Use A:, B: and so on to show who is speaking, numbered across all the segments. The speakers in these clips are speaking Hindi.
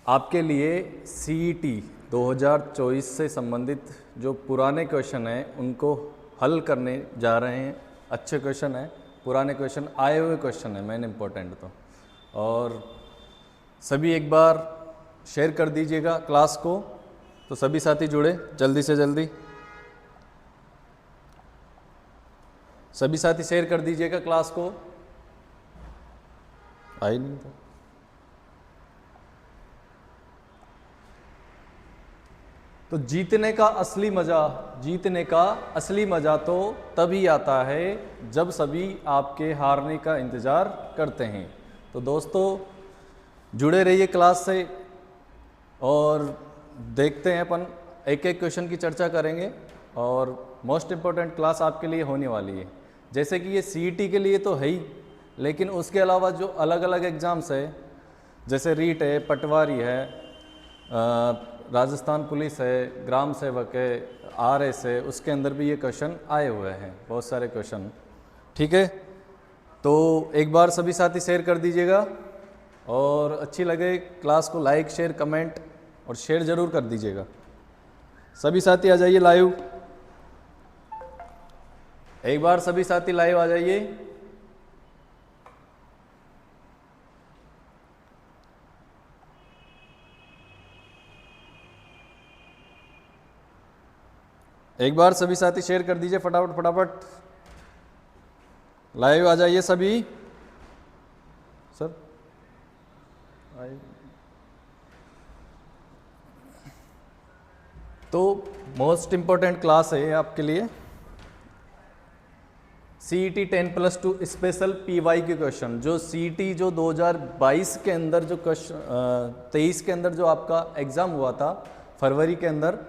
A: आपके लिए CET 2024 से संबंधित जो पुराने क्वेश्चन हैं उनको हल करने जा रहे हैं। अच्छे क्वेश्चन हैं, पुराने क्वेश्चन, आए हुए क्वेश्चन हैं, मेन इम्पोर्टेंट तो। और सभी एक बार शेयर कर दीजिएगा क्लास को, तो सभी साथी जुड़े जल्दी से जल्दी। सभी साथी शेयर कर दीजिएगा क्लास को। आई नहीं था। तो जीतने का असली मजा तो तभी आता है जब सभी आपके हारने का इंतज़ार करते हैं। तो दोस्तों जुड़े रहिए क्लास से और देखते हैं अपन एक एक क्वेश्चन की चर्चा करेंगे और मोस्ट इम्पोर्टेंट क्लास आपके लिए होने वाली है। जैसे कि ये CET के लिए तो है ही, लेकिन उसके अलावा जो अलग अलग एग्ज़ाम्स है, जैसे रीट है, पटवारी है, राजस्थान पुलिस है, ग्राम सेवक है, RS है, उसके अंदर भी ये क्वेश्चन आए हुए हैं, बहुत सारे क्वेश्चन। ठीक है, तो एक बार सभी साथी शेयर कर दीजिएगा और अच्छी लगे क्लास को लाइक, शेयर, कमेंट और शेयर ज़रूर कर दीजिएगा। सभी साथी आ जाइए लाइव, एक बार सभी साथी लाइव आ जाइए। एक बार सभी साथी शेयर कर दीजिए फटाफट फटाफट, लाइव आ जाइए सभी। सर तो मोस्ट इम्पोर्टेंट क्लास है आपके लिए CET 10+2 स्पेशल PY के क्वेश्चन। जो CET जो 2022 के अंदर जो क्वेश्चन 23 के अंदर जो आपका एग्ज़ाम हुआ था फरवरी के अंदर,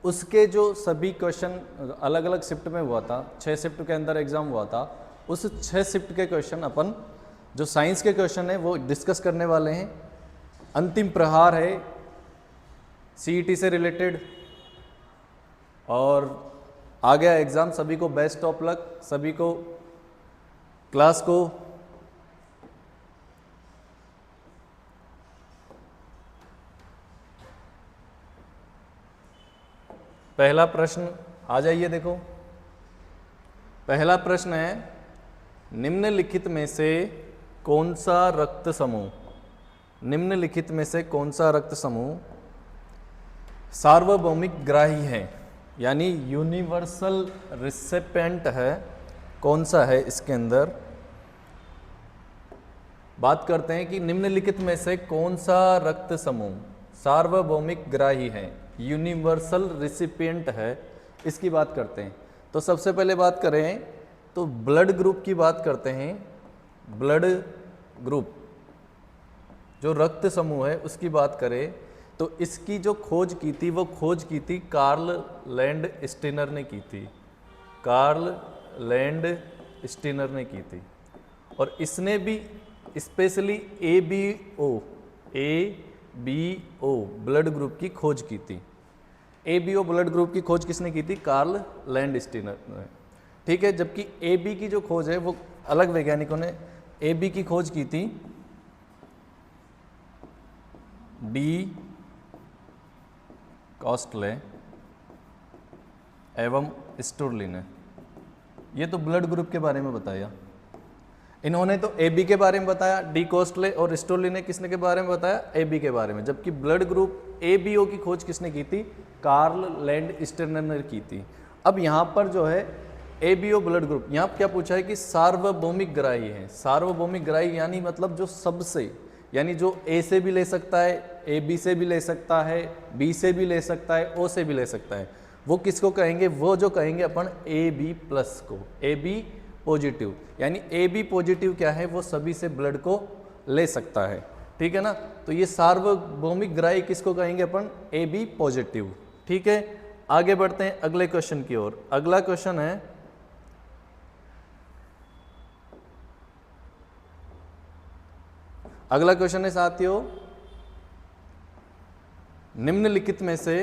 A: उसके जो सभी क्वेश्चन अलग अलग शिफ्ट में हुआ था, 6 शिफ्ट के अंदर एग्ज़ाम हुआ था, उस 6 शिफ्ट के क्वेश्चन अपन जो साइंस के क्वेश्चन हैं वो डिस्कस करने वाले हैं। अंतिम प्रहार है CET से रिलेटेड और आ गया एग्ज़ाम। सभी को बेस्ट ऑफ लक, सभी को क्लास को पहला प्रश्न आ जाइए। देखो पहला प्रश्न है, निम्नलिखित में से कौन सा रक्त समूह, निम्नलिखित में से कौन सा रक्त समूह सार्वभौमिक ग्राही है, यानी यूनिवर्सल रिसिपेंट है, कौन सा है इसके अंदर। बात करते हैं कि निम्नलिखित में से कौन सा रक्त समूह सार्वभौमिक ग्राही है, यूनिवर्सल रिसिपिएंट है, इसकी बात करते हैं। तो सबसे पहले बात करें तो ब्लड ग्रुप की बात करते हैं। ब्लड ग्रुप जो रक्त समूह है उसकी बात करें तो इसकी जो खोज की थी वो खोज की थी कार्ल लैंड स्टीनर ने की थी, कार्ल लैंड स्टीनर ने की थी। और इसने भी स्पेशली ABO ब्लड ग्रुप की खोज की थी। ABO ब्लड ग्रुप की खोज किसने की थी? कार्ल लैंड स्टीनर ने। ठीक है, जबकि AB की जो खोज है वो अलग वैज्ञानिकों ने AB की खोज की थी डी कॉस्टले एवं स्टुरली ने। ये तो ब्लड ग्रुप के बारे में बताया इन्होंने, तो AB के बारे में बताया, डी कॉस्टले और स्टुरली ने किसने के बारे में बताया? AB के बारे में। जबकि ब्लड ग्रुप ABO की खोज किसने की थी? कार्ल लैंड स्टीनर ने की थी। अब यहाँ पर जो है ABO ब्लड ग्रुप, यहाँ क्या पूछा है कि सार्वभौमिक ग्राही है। सार्वभौमिक ग्राही यानी मतलब जो सबसे, यानी जो A से भी ले सकता है, AB से भी ले सकता है, B से भी ले सकता है, O से भी ले सकता है, वो किसको कहेंगे? वो जो कहेंगे अपन AB प्लस को, AB पॉजिटिव। यानी AB पॉजिटिव क्या है? वो सभी से ब्लड को ले सकता है। ठीक है ना, तो ये सार्वभौमिक ग्राही किसको कहेंगे अपन? AB positive. ठीक है, आगे बढ़ते हैं अगले क्वेश्चन की ओर। अगला क्वेश्चन है, अगला क्वेश्चन है साथियों, निम्नलिखित में से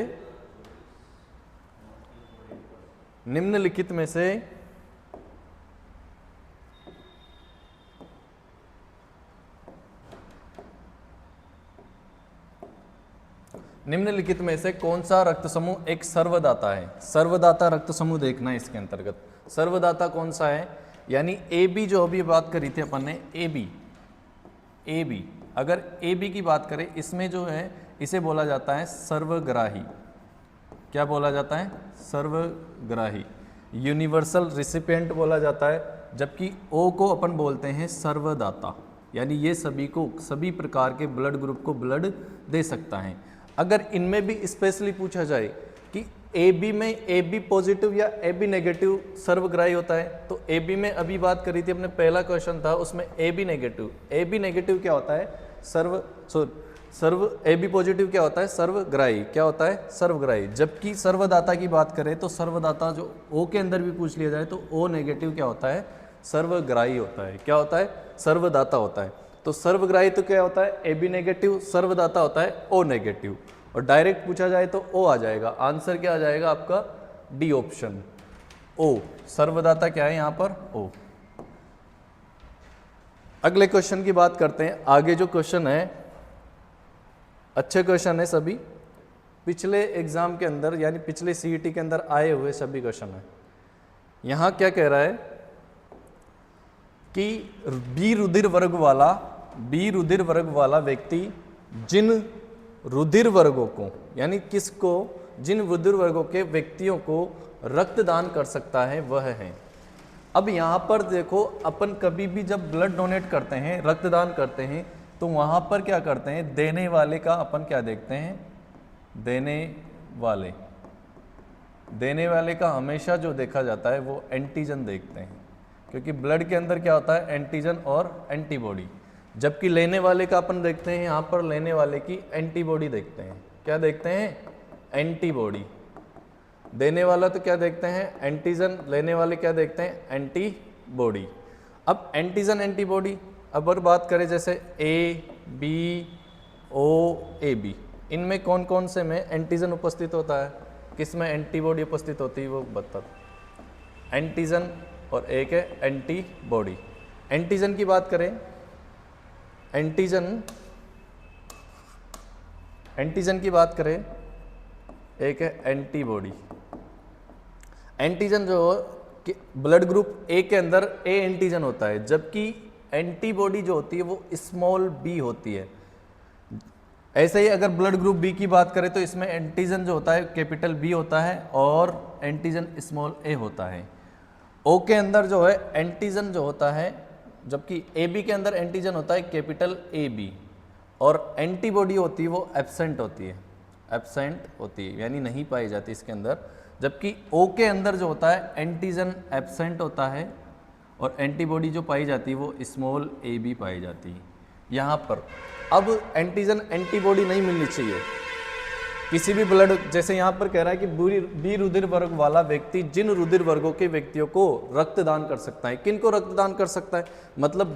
A: निम्नलिखित में से कौन सा रक्त समूह एक सर्वदाता है? सर्वदाता रक्त समूह देखना है इसके अंतर्गत। सर्वदाता कौन सा है? यानी ए बी, जो अभी बात करी थी अपन ने, ए बी, अगर ए बी की बात करें, इसमें जो है इसे बोला जाता है सर्वग्राही। क्या बोला जाता है? सर्वग्राही, यूनिवर्सल रिसिपिएंट बोला जाता है। जबकि ओ को अपन बोलते हैं सर्वदाता, यानी ये सभी को, सभी प्रकार के ब्लड ग्रुप को ब्लड दे सकता है। अगर इनमें भी स्पेशली पूछा जाए कि ए बी में ए बी पॉजिटिव या ए बी नेगेटिव सर्वग्राही होता है, तो ए बी में अभी बात करी थी अपने, पहला क्वेश्चन था उसमें A B negative. A B negative क्या होता है? ए बी पॉजिटिव क्या होता है? सर्वग्राही। क्या होता है? सर्वग्राही। जबकि सर्वदाता की बात करें तो सर्वदाता जो ओ के अंदर भी पूछ लिया जाए तो ओ नेगेटिव क्या होता है? सर्वग्राही होता है। क्या होता है? सर्वदाता होता है। तो सर्वग्राही तो क्या होता है? A B negative. सर्वदाता होता है ओ नेगेटिव। और डायरेक्ट पूछा जाए तो ओ आ जाएगा। आंसर क्या आ जाएगा आपका? डी ऑप्शन, ओ। सर्वदाता क्या है यहाँ पर? ओ। अगले क्वेश्चन की बात करते हैं। आगे जो क्वेश्चन है, अच्छे क्वेश्चन है सभी, पिछले एग्जाम के अंदर यानी पिछले सीईटी के अंदर आए हुए सभी क्वेश्चन है। यहाँ क्या कह रहा है कि बी रुधिर वर्ग वाला व्यक्ति जिन रुधिर वर्गों को, यानी किसको, जिन रुधिर वर्गों के व्यक्तियों को रक्तदान कर सकता है वह है। अब यहाँ पर देखो, अपन कभी भी जब ब्लड डोनेट करते हैं, रक्तदान करते हैं, तो वहाँ पर क्या करते हैं? देने वाले का अपन क्या देखते हैं? देने वाले का हमेशा जो देखा जाता है वो एंटीजन देखते हैं, क्योंकि ब्लड के अंदर क्या होता है? एंटीजन और एंटीबॉडी। जबकि लेने वाले का अपन देखते हैं, यहाँ पर लेने वाले की एंटीबॉडी देखते हैं। क्या देखते हैं? एंटीबॉडी। देने वाला तो क्या देखते हैं? एंटीजन। लेने वाले क्या देखते हैं? एंटीबॉडी। अब एंटीजन एंटीबॉडी, अब अगर बात करें जैसे A B O A B, इनमें कौन कौन से में एंटीजन उपस्थित होता है, किस में एंटीबॉडी उपस्थित होती है वो बता। एंटीजन और एक है एंटीबॉडी। एंटीजन की बात करें, एंटीजन की बात करें, एक है एंटीबॉडी। एंटीजन जो ब्लड ग्रुप ए के अंदर ए एंटीजन होता है, जबकि एंटीबॉडी जो होती है वो स्मॉल बी होती है। ऐसे ही अगर ब्लड ग्रुप बी की बात करें तो इसमें एंटीजन जो होता है कैपिटल बी होता है और एंटीजन स्मॉल ए होता है। ओ के अंदर जो है एंटीजन जो होता है, जबकि ए बी के अंदर एंटीजन होता है कैपिटल ए बी, और एंटीबॉडी होती है वो एब्सेंट होती है, यानी नहीं पाई जाती इसके अंदर। जबकि ओ के अंदर जो होता है एंटीजन एब्सेंट होता है और एंटीबॉडी जो पाई जाती है वो स्मॉल ए बी पाई जाती है। यहाँ पर अब एंटीजन एंटीबॉडी नहीं मिलनी चाहिए किसी भी ब्लड, जैसे यहाँ पर कह रहा है कि बी रुधिर वर्ग वाला व्यक्ति जिन रुधिर वर्गों के व्यक्तियों को रक्तदान कर सकता है। किन को रक्तदान कर सकता है? मतलब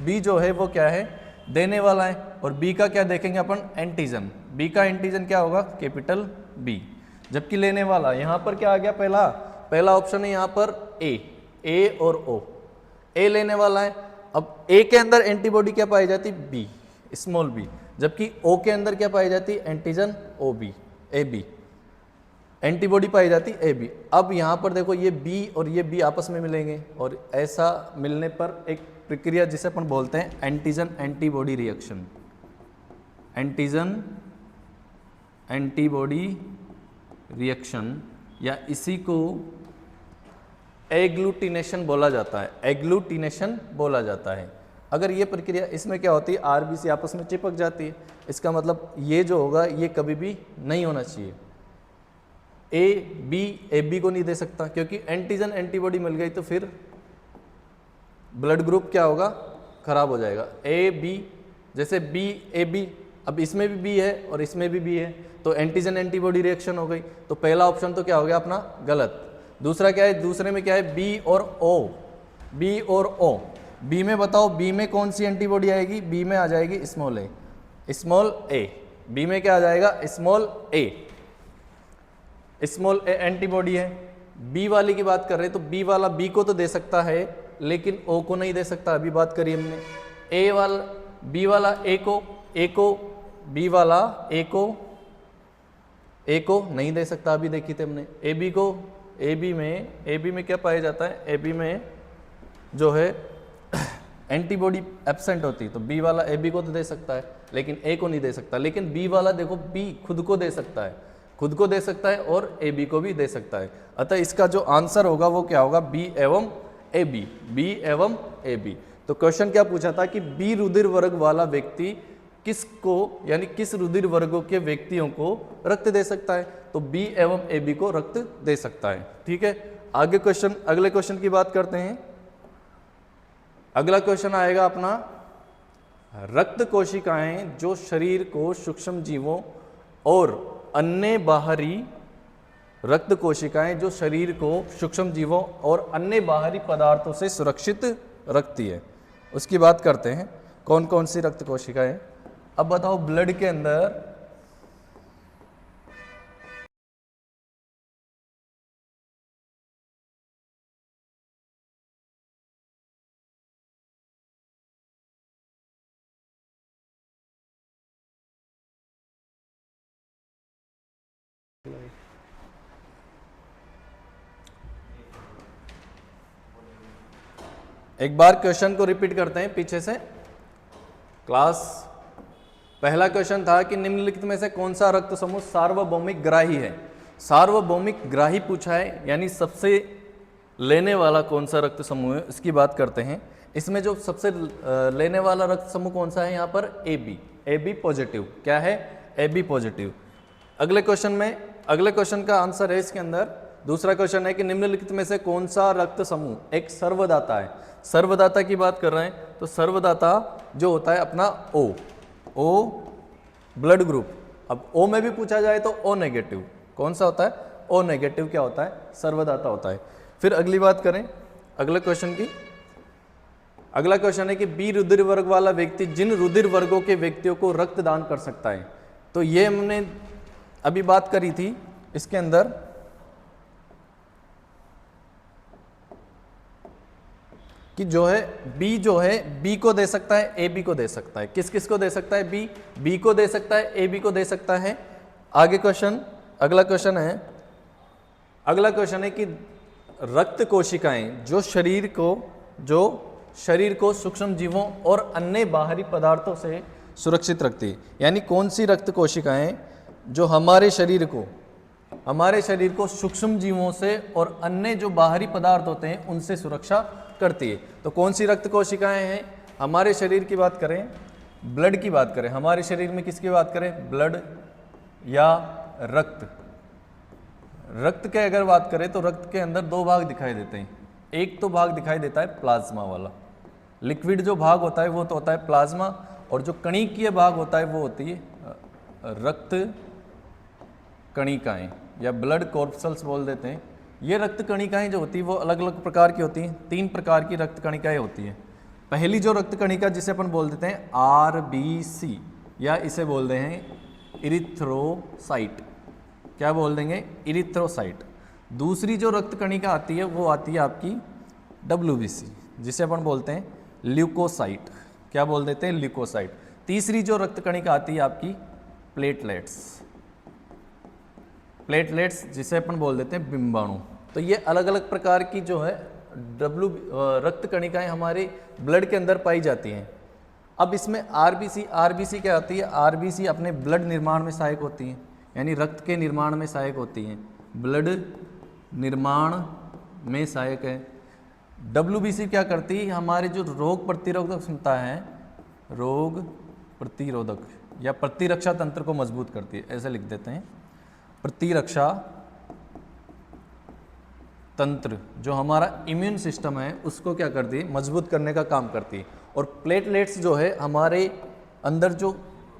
A: बी जो है वो क्या है? देने वाला है। और बी का क्या देखेंगे अपन? एंटीजन। बी का एंटीजन क्या होगा? Capital B. जबकि लेने वाला, यहाँ पर क्या आ गया? पहला ऑप्शन है यहाँ पर ए और ओ। ए लेने वाला है। अब ए के अंदर एंटीबॉडी क्या पाई जाती? B, small B. जबकि ओ के अंदर क्या पाई जाती? Antigen O B, A B. Antibody पाई जाती ए बी। अब यहाँ पर देखो, ये बी और ये बी आपस में मिलेंगे, और ऐसा मिलने पर एक प्रक्रिया जिसे अपन बोलते हैं antigen antibody reaction. Antigen antibody reaction, या इसी को एग्लूटिनेशन बोला जाता है। अगर ये प्रक्रिया, इसमें क्या होती है? आरबीसी आपस में चिपक जाती है। इसका मतलब ये जो होगा ये कभी भी नहीं होना चाहिए। ए बी को नहीं दे सकता, क्योंकि एंटीजन एंटीबॉडी मिल गई तो फिर ब्लड ग्रुप क्या होगा? खराब हो जाएगा। ए बी, जैसे बी ए बी, अब इसमें भी बी है और इसमें भी बी है, तो एंटीजन एंटीबॉडी रिएक्शन हो गई। तो पहला ऑप्शन तो क्या हो गया अपना? गलत। दूसरा क्या है? दूसरे में क्या है? बी और ओ। बी में बताओ, बी में कौन सी एंटीबॉडी आएगी? बी में आ जाएगी स्मॉल ए। बी में क्या आ जाएगा? स्मॉल ए एंटीबॉडी है। बी वाली की बात कर रहे हैं तो बी वाला बी को तो दे सकता है, लेकिन ओ को नहीं दे सकता। अभी बात करी हमने। बी वाला ए को, बी वाला ए को, ए को नहीं दे सकता, अभी देखी थे हमने। ए बी को, ए बी में क्या पाया जाता है, ए बी में जो है एंटीबॉडी एब्सेंट होती है, तो बी वाला ए बी को तो दे सकता है लेकिन ए को नहीं दे सकता। लेकिन बी वाला देखो, बी खुद को दे सकता है, खुद को दे सकता है और ए बी को भी दे सकता है। अतः इसका जो आंसर होगा वो क्या होगा, बी एवं ए बी, बी एवं ए बी। तो क्वेश्चन क्या पूछा था कि बी रुधिर वर्ग वाला व्यक्ति किसको, यानी किस रुधिर वर्गों के व्यक्तियों को रक्त दे सकता है, तो बी एवं ए बी को रक्त दे सकता है। ठीक है, आगे क्वेश्चन, अगले क्वेश्चन की बात करते हैं। अगला क्वेश्चन आएगा अपना, रक्त कोशिकाएं जो शरीर को सूक्ष्म जीवों और अन्य बाहरी, रक्त कोशिकाएं जो शरीर को सूक्ष्म जीवों और अन्य बाहरी पदार्थों से सुरक्षित रखती है, उसकी बात करते हैं। कौन कौन सी रक्त कोशिकाएं? अब बताओ, ब्लड के अंदर एक बार क्वेश्चन को रिपीट करते हैं पीछे से। क्लास पहला क्वेश्चन था कि निम्नलिखित में से कौन सा रक्त समूह सार्वभौमिक ग्राही है। सार्वभौमिक ग्राही पूछा है, यानी सबसे लेने वाला कौन सा रक्त समूह है, इसकी बात करते हैं। इसमें जो सबसे लेने वाला रक्त समूह कौन सा है, यहाँ पर A B, A B positive. क्या है, ए बी पॉजिटिव। अगले क्वेश्चन में, अगले क्वेश्चन का आंसर है इसके अंदर, दूसरा क्वेश्चन है कि निम्नलिखित में से कौन सा रक्त समूह एक सर्वदाता है। सर्वदाता की बात कर रहे हैं, तो सर्वदाता जो होता है अपना ओ ब्लड ग्रुप। अब ओ में भी पूछा जाए तो ओ नेगेटिव, कौन सा होता है, ओ नेगेटिव क्या होता है, सर्वदाता होता है। फिर अगली बात करें अगले क्वेश्चन की। अगला क्वेश्चन है कि बी रुधिर वर्ग वाला व्यक्ति जिन रुधिर वर्गों के व्यक्तियों को रक्तदान कर सकता है। तो ये हमने अभी बात करी थी इसके अंदर कि जो है बी को दे सकता है, ए बी को दे सकता है। किस किस को दे सकता है, बी को दे सकता है, ए बी को दे सकता है। आगे क्वेश्चन, अगला क्वेश्चन है कि रक्त कोशिकाएं जो शरीर को सूक्ष्म जीवों और अन्य बाहरी पदार्थों से सुरक्षित रखती है। यानी कौन सी रक्त कोशिकाएं जो हमारे शरीर को सूक्ष्म जीवों से और अन्य जो बाहरी पदार्थ होते हैं उनसे सुरक्षा करती है। तो कौन सी रक्त कोशिकाएं हैं, हमारे शरीर की बात करें, ब्लड की बात करें, हमारे शरीर में किसकी बात करें, ब्लड या रक्त के अगर बात करें तो रक्त के अंदर दो भाग दिखाई देते हैं। एक तो भाग दिखाई देता है प्लाज्मा वाला, लिक्विड जो भाग होता है वो तो होता है प्लाज्मा, और जो कणिकीय भाग होता है वो होती है रक्त कणिकाएं या ब्लड कॉर्पसल्स बोल देते हैं। ये रक्त कणिकाएं जो होती है वो अलग अलग प्रकार की होती हैं। 3 प्रकार की रक्त कणिकाएं होती हैं। पहली जो रक्त कणिका जिसे अपन बोल देते हैं RBC, या इसे बोल रहे हैं इरिथ्रोसाइट। क्या बोल देंगे, इरिथ्रोसाइट। दूसरी जो रक्त कणिका आती है वो आती है आपकी WBC, जिसे अपन बोलते हैं ल्यूकोसाइट। क्या बोल देते हैं, ल्यूकोसाइट। तीसरी जो रक्त कणिका आती है आपकी प्लेटलेट्स, जिसे अपन बोल देते हैं बिंबाणु। तो ये अलग अलग प्रकार की जो है रक्त कणिकाएं हमारे ब्लड के अंदर पाई जाती हैं। अब इसमें RBC क्या आती है, RBC अपने ब्लड निर्माण में सहायक होती हैं, यानी रक्त के निर्माण में सहायक होती हैं, ब्लड निर्माण में सहायक है। WBC क्या करती है, हमारे जो रोग प्रतिरोधक क्षमता है, रोग प्रतिरोधक या प्रतिरक्षा तंत्र को मजबूत करती है, ऐसे लिख देते हैं। प्रतिरक्षा तंत्र जो हमारा इम्यून सिस्टम है उसको क्या करती है, मजबूत करने का काम करती है। और प्लेटलेट्स जो है हमारे अंदर जो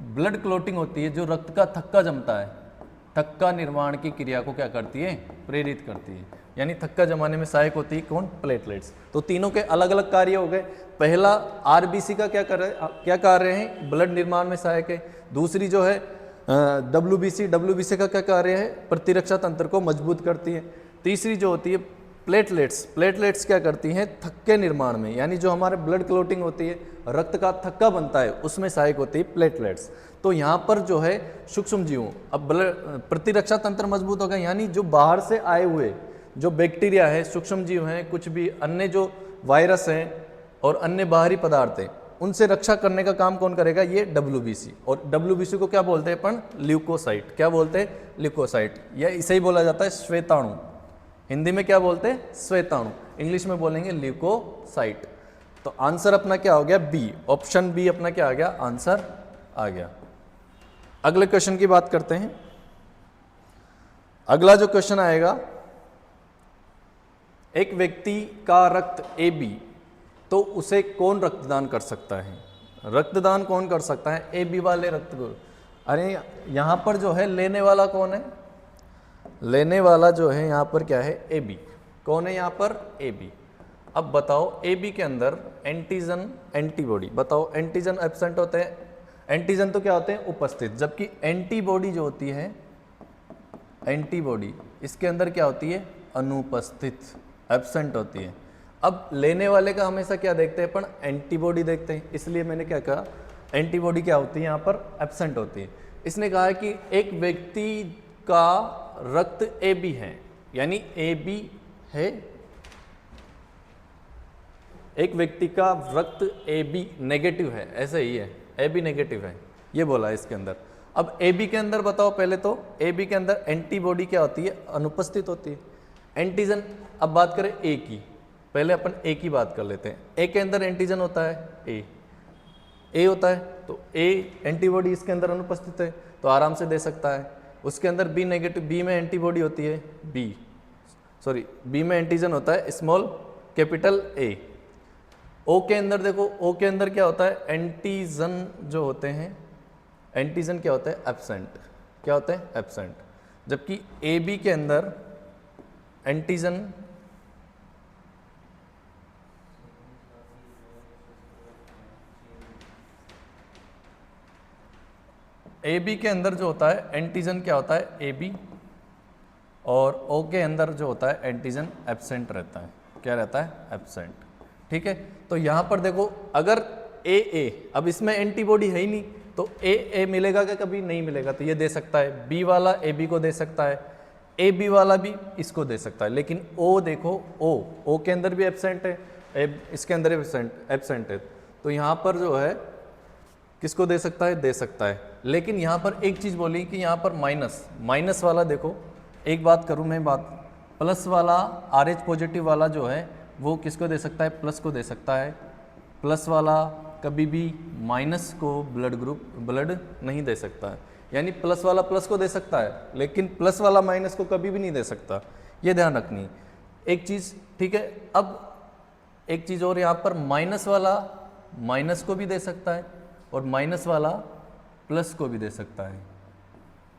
A: ब्लड क्लोटिंग होती है, जो रक्त का थक्का जमता है, थक्का निर्माण की क्रिया को क्या करती है, प्रेरित करती है। यानी थक्का जमाने में सहायक होती है कौन, प्लेटलेट्स। तो तीनों के अलग अलग कार्य हो गए। पहला RBC का क्या कार्य है, ब्लड निर्माण में सहायक है। दूसरी जो है WBC का क्या कार्य है, प्रतिरक्षा तंत्र को मजबूत करती है। तीसरी जो होती है प्लेटलेट्स क्या करती हैं, थक्के निर्माण में, यानी जो हमारे ब्लड क्लोटिंग होती है, रक्त का थक्का बनता है, उसमें सहायक होती है प्लेटलेट्स। तो यहाँ पर जो है सूक्ष्म जीवों, अब प्रतिरक्षा तंत्र मजबूत होगा, यानी जो बाहर से आए हुए जो बैक्टीरिया है, सूक्ष्म जीव हैं, कुछ भी अन्य जो वायरस हैं और अन्य बाहरी पदार्थ हैं, उनसे रक्षा करने का काम कौन करेगा? ये WBC। और WBC को क्या बोलते हैं अपन? ल्यूकोसाइट। क्या बोलते हैं? ल्यूकोसाइट। या इसे ही बोला जाता है श्वेताणु। हिंदी में क्या बोलते हैं? श्वेताणु। इंग्लिश में बोलेंगे ल्यूकोसाइट। तो आंसर अपना क्या हो गया? बी। ऑप्शन बी अपना क्या आ गया? आंसर आ गया। अगले क्वेश्चन की बात करते हैं। अगला जो क्वेश्चन आएगा, एक व्यक्ति का रक्त AB, तो उसे कौन रक्तदान कर सकता है? रक्तदान कौन कर सकता है? AB वाले रक्त को। अरे यहां पर जो है लेने वाला कौन है? लेने वाला जो है यहां पर क्या है? AB। कौन है यहां पर? AB। अब बताओ AB के अंदर एंटीजन एंटीबॉडी, बताओ एंटीजन एब्सेंट होते हैं, एंटीजन तो क्या होते हैं? उपस्थित, जबकि एंटीबॉडी जो होती है, एंटीबॉडी इसके अंदर क्या होती है? अनुपस्थित, एब्सेंट होती है। अब लेने वाले का हमेशा क्या देखते हैं अपन? एंटीबॉडी देखते हैं, इसलिए मैंने क्या कहा? एंटीबॉडी क्या होती है यहाँ पर? एब्सेंट होती है। इसने कहा है कि एक व्यक्ति का रक्त AB है, यानी AB है, एक व्यक्ति का रक्त AB नेगेटिव है, ऐसे ही है, AB नेगेटिव है, ये बोला है इसके अंदर। अब AB के अंदर बताओ, पहले तो AB के अंदर एंटीबॉडी क्या होती है? अनुपस्थित होती है। एंटीजन, अब बात करें A की, पहले अपन A की बात कर लेते हैं। A के अंदर एंटीजन होता है A होता है, तो A एंटीबॉडी इसके अंदर अनुपस्थित है, तो आराम से दे सकता है। उसके अंदर B नेगेटिव, B में एंटीबॉडी होती है, B में एंटीजन होता है स्मॉल कैपिटल A। O के अंदर देखो, O के अंदर क्या होता है? एंटीजन जो होते हैं, एंटीजन क्या होता है? एब्सेंट। क्या होता है? एब्सेंट। जबकि AB के अंदर एंटीजन AB के अंदर जो होता है एंटीजन क्या होता है? AB। और O के अंदर जो होता है एंटीजन एब्सेंट रहता है। क्या रहता है? एब्सेंट। ठीक है, तो यहां पर देखो, अगर AA, अब इसमें एंटीबॉडी है ही नहीं, तो AA मिलेगा क्या? कभी नहीं मिलेगा, तो ये दे सकता है। B वाला AB को दे सकता है, AB वाला भी इसको दे सकता है। लेकिन O देखो, O के अंदर भी एब्सेंट है, इसके अंदर एब्सेंट है, तो यहाँ पर जो है किसको दे सकता है? दे सकता है। लेकिन यहाँ पर एक चीज़ बोली कि यहाँ पर माइनस वाला देखो, एक बात करूँ मैं, बात प्लस वाला RH पॉजिटिव वाला जो है वो किसको दे सकता है? प्लस को दे सकता है। प्लस वाला कभी भी माइनस को ब्लड नहीं दे सकता है, यानी प्लस वाला प्लस को दे सकता है, लेकिन प्लस वाला माइनस को कभी भी नहीं दे सकता, ये ध्यान रखनी एक चीज़। ठीक है, अब एक चीज़ और, यहाँ पर माइनस वाला माइनस को भी दे सकता है और माइनस वाला प्लस को भी दे सकता है,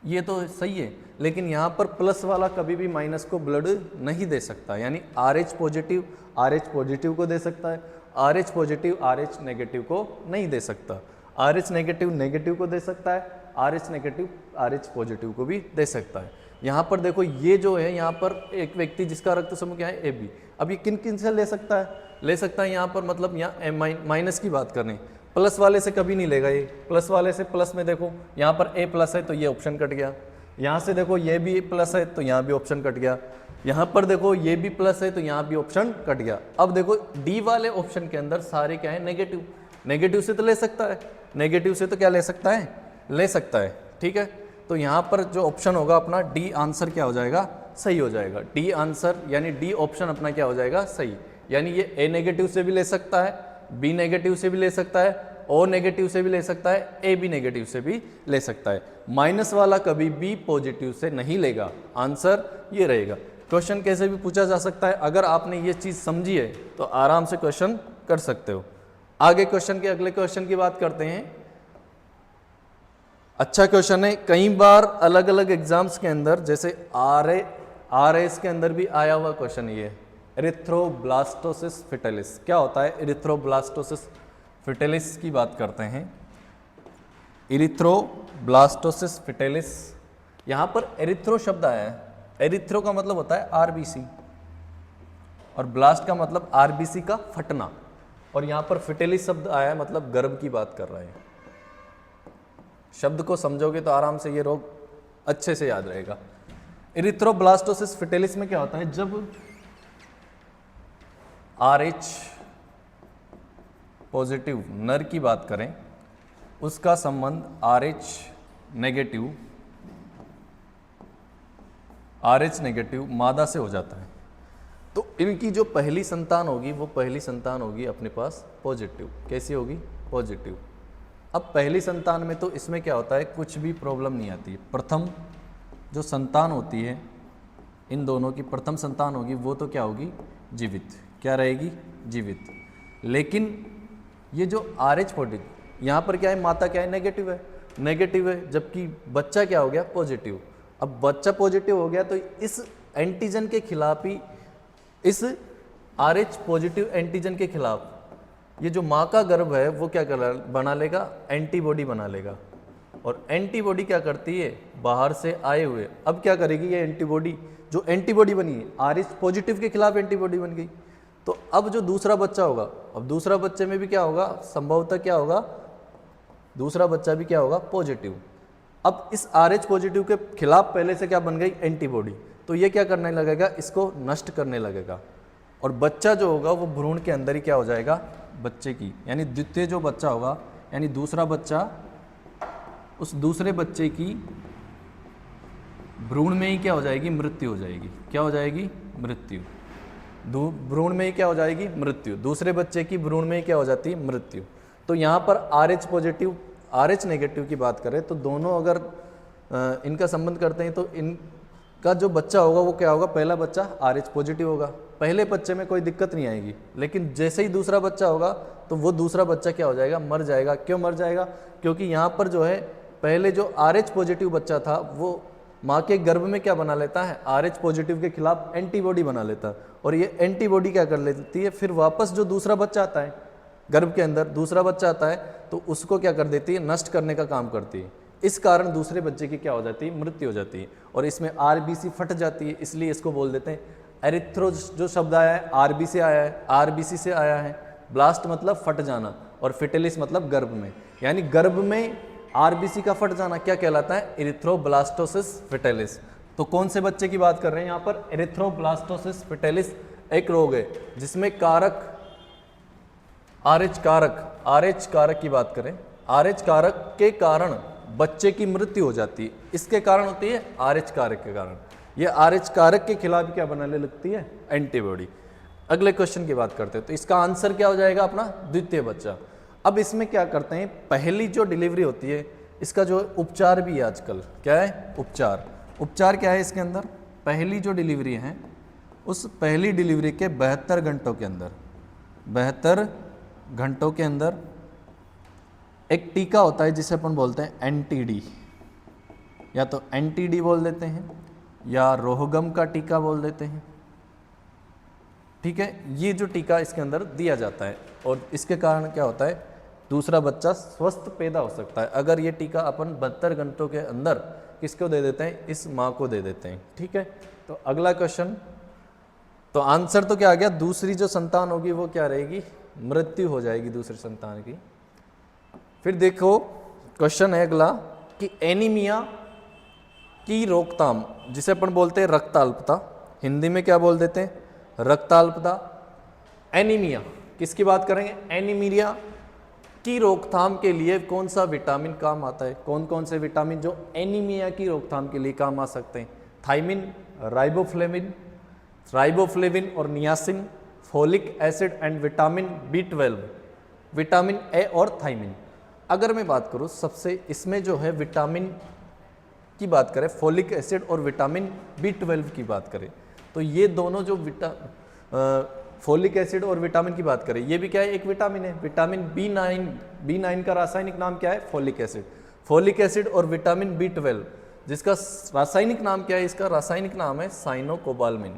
A: ये तो सही है। लेकिन यहाँ पर प्लस वाला कभी भी माइनस को ब्लड नहीं दे सकता, यानी RH पॉजिटिव को दे सकता है, RH पॉजिटिव RH नेगेटिव को नहीं दे सकता। RH नेगेटिव को दे सकता है, RH नेगेटिव RH पॉजिटिव को भी दे सकता है। यहाँ पर देखो, ये जो है यहाँ पर एक व्यक्ति जिसका रक्त समूह क्या है? AB। अब ये किन किन से ले सकता है? ले सकता है यहाँ पर, मतलब यहाँ माइनस की बात करें, प्लस वाले से कभी नहीं लेगा ये। प्लस वाले से, प्लस में देखो यहाँ पर A प्लस है तो ये ऑप्शन कट गया, यहाँ से देखो ये भी प्लस है तो यहाँ भी ऑप्शन कट गया, यहाँ पर देखो ये भी प्लस है तो यहाँ भी ऑप्शन कट गया। अब देखो D वाले ऑप्शन के अंदर सारे क्या है? नेगेटिव से तो ले सकता है, नेगेटिव से तो क्या ले सकता है? ले सकता है। ठीक है, तो यहाँ पर जो ऑप्शन होगा अपना D आंसर क्या हो जाएगा? सही हो जाएगा। D आंसर यानी D ऑप्शन अपना क्या हो जाएगा? सही। यानी ये A नेगेटिव से भी ले सकता है, B नेगेटिव से भी ले सकता है, O नेगेटिव से भी ले सकता है, AB नेगेटिव से भी ले सकता है। माइनस वाला कभी B पॉजिटिव से नहीं लेगा, आंसर ये रहेगा। क्वेश्चन कैसे भी पूछा जा सकता है, अगर आपने ये चीज़ समझी है तो आराम से क्वेश्चन कर सकते हो। आगे क्वेश्चन के अगले क्वेश्चन की बात करते हैं। अच्छा क्वेश्चन है, कई बार अलग अलग एग्जाम्स के अंदर, जैसे RAS के अंदर भी आया हुआ क्वेश्चन ये, एरिथ्रोब्लास्टोसिस फिटेलिस। क्या होता है एरिथ्रोब्लास्टोसिस फिटेलिस की बात करते हैं। एरिथ्रोब्लास्टोसिस फिटेलिस, यहाँ पर एरिथ्रो शब्द आया है, एरिथ्रो का मतलब होता है RBC और ब्लास्ट का मतलब RBC का फटना, और यहाँ पर फिटेलिस शब्द आया है मतलब गर्भ की बात कर रहे हैं। शब्द को समझोगे तो आराम से ये रोग अच्छे से याद रहेगा। इरिथ्रोब्लास्टोसिस फिटेलिस में क्या होता है, जब RH पॉजिटिव नर की बात करें, उसका संबंध RH नेगेटिव मादा से हो जाता है, तो इनकी जो पहली संतान होगी वो पहली संतान होगी अपने पास पॉजिटिव। कैसी होगी? पॉजिटिव। अब पहली संतान में तो इसमें क्या होता है, कुछ भी प्रॉब्लम नहीं आती है। प्रथम जो संतान होती है इन दोनों की, प्रथम संतान होगी वो तो क्या होगी? जीवित। क्या रहेगी? जीवित। लेकिन ये जो RH पॉजिटिव, यहाँ पर क्या है, माता क्या है? नेगेटिव है, नेगेटिव है, जबकि बच्चा क्या हो गया? पॉजिटिव। अब बच्चा पॉजिटिव हो गया तो इस एंटीजन के खिलाफ ही, इस RH पॉजिटिव एंटीजन के खिलाफ ये जो माँ का गर्भ है वो क्या कर बना लेगा? एंटीबॉडी बना लेगा। और एंटीबॉडी क्या करती है? बाहर से आए हुए, अब क्या करेगी ये एंटीबॉडी, जो एंटीबॉडी बनी है RH पॉजिटिव के खिलाफ एंटीबॉडी बन गई, तो अब जो दूसरा बच्चा होगा, अब दूसरा बच्चे में भी क्या होगा? संभवतः क्या होगा? दूसरा बच्चा भी क्या होगा? पॉजिटिव। अब इस RH पॉजिटिव के खिलाफ पहले से क्या बन गई? एंटीबॉडी। तो ये क्या करने लगेगा? इसको नष्ट करने लगेगा, और बच्चा जो होगा वो भ्रूण के अंदर ही क्या हो जाएगा? बच्चे की, यानी द्वितीय जो बच्चा होगा, यानी दूसरा बच्चा, उस दूसरे बच्चे की भ्रूण में ही क्या हो जाएगी? मृत्यु हो जाएगी। क्या हो जाएगी? मृत्यु। भ्रूण में ही क्या हो जाएगी? मृत्यु। दूसरे बच्चे की भ्रूण में ही क्या हो जाती है? मृत्यु। तो यहाँ पर RH पॉजिटिव RH नेगेटिव की बात करें तो दोनों अगर इनका संबंध करते हैं तो इनका जो बच्चा होगा वो क्या होगा? पहला बच्चा RH पॉजिटिव होगा, पहले बच्चे में कोई दिक्कत नहीं आएगी, लेकिन जैसे ही दूसरा बच्चा होगा तो वो दूसरा बच्चा क्या हो जाएगा? मर जाएगा। क्यों मर जाएगा? क्योंकि यहाँ पर जो है पहले जो RH पॉजिटिव बच्चा था वो माँ के गर्भ में क्या बना लेता है? RH पॉजिटिव के खिलाफ एंटीबॉडी बना लेता है, और ये एंटीबॉडी क्या कर लेती है? फिर वापस जो दूसरा बच्चा आता है गर्भ के अंदर, दूसरा बच्चा आता है तो उसको क्या कर देती है? नष्ट करने का काम करती है। इस कारण दूसरे बच्चे की क्या हो जाती है? मृत्यु हो जाती है, और इसमें RBC फट जाती है, इसलिए इसको बोल देते हैं एरिथ्रो। जो शब्द आया है RB से आया है, RBC से आया है। ब्लास्ट मतलब फट जाना, और फिटेलिस मतलब गर्भ में, यानी गर्भ में RBC का फट जाना क्या कहलाता है? Erythroblastosis fetalis. तो कौन से बच्चे की बात कर रहे हैं यहाँ पर? एरिथ्रोब्लास्टोसिस फिटेलिस एक रोग है जिसमें कारक RH कारक की बात करें, RH कारक के कारण बच्चे की मृत्यु हो जाती है। इसके कारण होती है RH कारक के कारण। ये RH कारक के खिलाफ क्या बनाने लगती है? एंटीबॉडी। अगले क्वेश्चन की बात करते हैं, तो इसका आंसर क्या हो जाएगा अपना? द्वितीय बच्चा। अब इसमें क्या करते हैं, पहली जो डिलीवरी होती है इसका जो उपचार भी है आजकल, क्या है? उपचार क्या है इसके अंदर? पहली जो डिलीवरी है उस पहली डिलीवरी के 72 घंटों के अंदर, 72 घंटों के अंदर एक टीका होता है जिसे अपन बोलते हैं NTD, या तो NTD बोल देते हैं या रोहगम का टीका बोल देते हैं। ठीक है, ये जो टीका इसके अंदर दिया जाता है, और इसके कारण क्या होता है? दूसरा बच्चा स्वस्थ पैदा हो सकता है अगर ये टीका अपन 72 घंटों के अंदर किसको दे देते हैं? इस माँ को दे देते हैं। ठीक है, तो अगला क्वेश्चन, तो आंसर तो क्या आ गया? दूसरी जो संतान होगी वो क्या रहेगी? मृत्यु हो जाएगी दूसरी संतान की। फिर देखो क्वेश्चन है अगला कि एनीमिया की रोकथाम, जिसे अपन बोलते हैं रक्ताल्पता, हिंदी में क्या बोल देते हैं? रक्ताल्पता। एनीमिया किसकी बात करेंगे? एनीमिया की रोकथाम के लिए कौन सा विटामिन काम आता है? कौन कौन से विटामिन जो एनीमिया की रोकथाम के लिए काम आ सकते हैं? थाइमिन, राइबोफ्लेविन और niacin, folic acid and vitamin B12, vitamin A और थाइमिन। अगर मैं बात करूँ सबसे इसमें जो है विटामिन की बात करें, फोलिक एसिड और विटामिन B12 की बात करें, तो ये दोनों जो फोलिक एसिड और विटामिन की बात करें, ये भी क्या है? एक विटामिन है। विटामिन B9 का रासायनिक नाम क्या है? फोलिक एसिड और विटामिन B12 जिसका रासायनिक नाम क्या है? इसका रासायनिक नाम है साइनोकोबाल्मिन।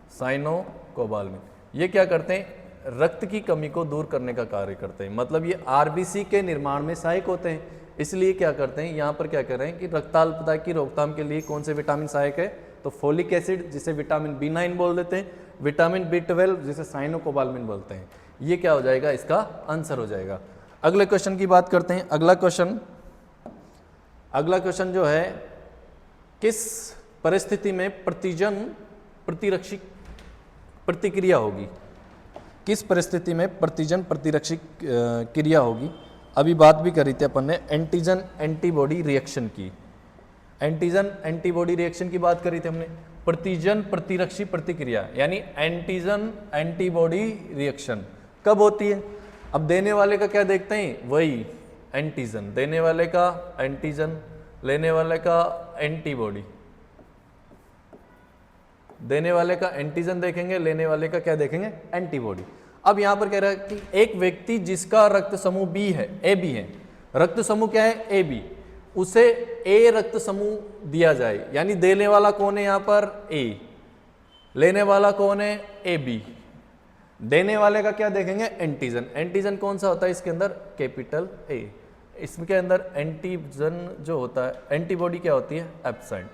A: साइनोकोबाल्मिन। ये क्या करते हैं? रक्त की कमी को दूर करने का कार्य करते हैं, मतलब ये RBC के निर्माण में सहायक होते हैं। इसलिए क्या करते हैं यहाँ पर, क्या कर रहे हैं कि रक्ताल्पता की रोकथाम के लिए कौन से विटामिन सहायक है? तो फोलिक एसिड जिसे विटामिन B9 बोल देते हैं, विटामिन B12 जिसे साइनोकोबाल्मिन बोलते हैं। ये क्या हो जाएगा, इसका आंसर हो जाएगा। अगले क्वेश्चन की बात करते हैं। अगला क्वेश्चन जो है, किस परिस्थिति में प्रतिजन प्रतिरक्षी प्रतिक्रिया होगी? किस परिस्थिति में प्रतिजन प्रतिरक्षी क्रिया होगी? अभी बात भी करी थी अपन ने एंटीजन एंटीबॉडी रिएक्शन की। एंटीजन एंटीबॉडी रिएक्शन की बात करी थी हमने। प्रतिजन प्रतिरक्षी प्रतिक्रिया यानी एंटीजन एंटीबॉडी रिएक्शन कब होती है? अब देने वाले का क्या देखते हैं, वही एंटीजन, देने वाले का एंटीजन, लेने वाले का एंटीबॉडी। देने वाले का एंटीजन देखेंगे, लेने वाले का क्या देखेंगे, एंटीबॉडी। अब यहां पर कह रहा है कि एक व्यक्ति जिसका रक्त समूह बी है, ए बी है, रक्त समूह क्या है, ए बी, उसे ए रक्त समूह दिया जाए, यानी देने वाला कौन है यहां पर, ए, लेने वाला कौन है, ए बी। देने वाले का क्या देखेंगे, एंटीजन। एंटीजन कौन सा होता है इसके अंदर, कैपिटल ए। इसके अंदर एंटीजन जो होता है, एंटीबॉडी क्या होती है, एब्सेंट।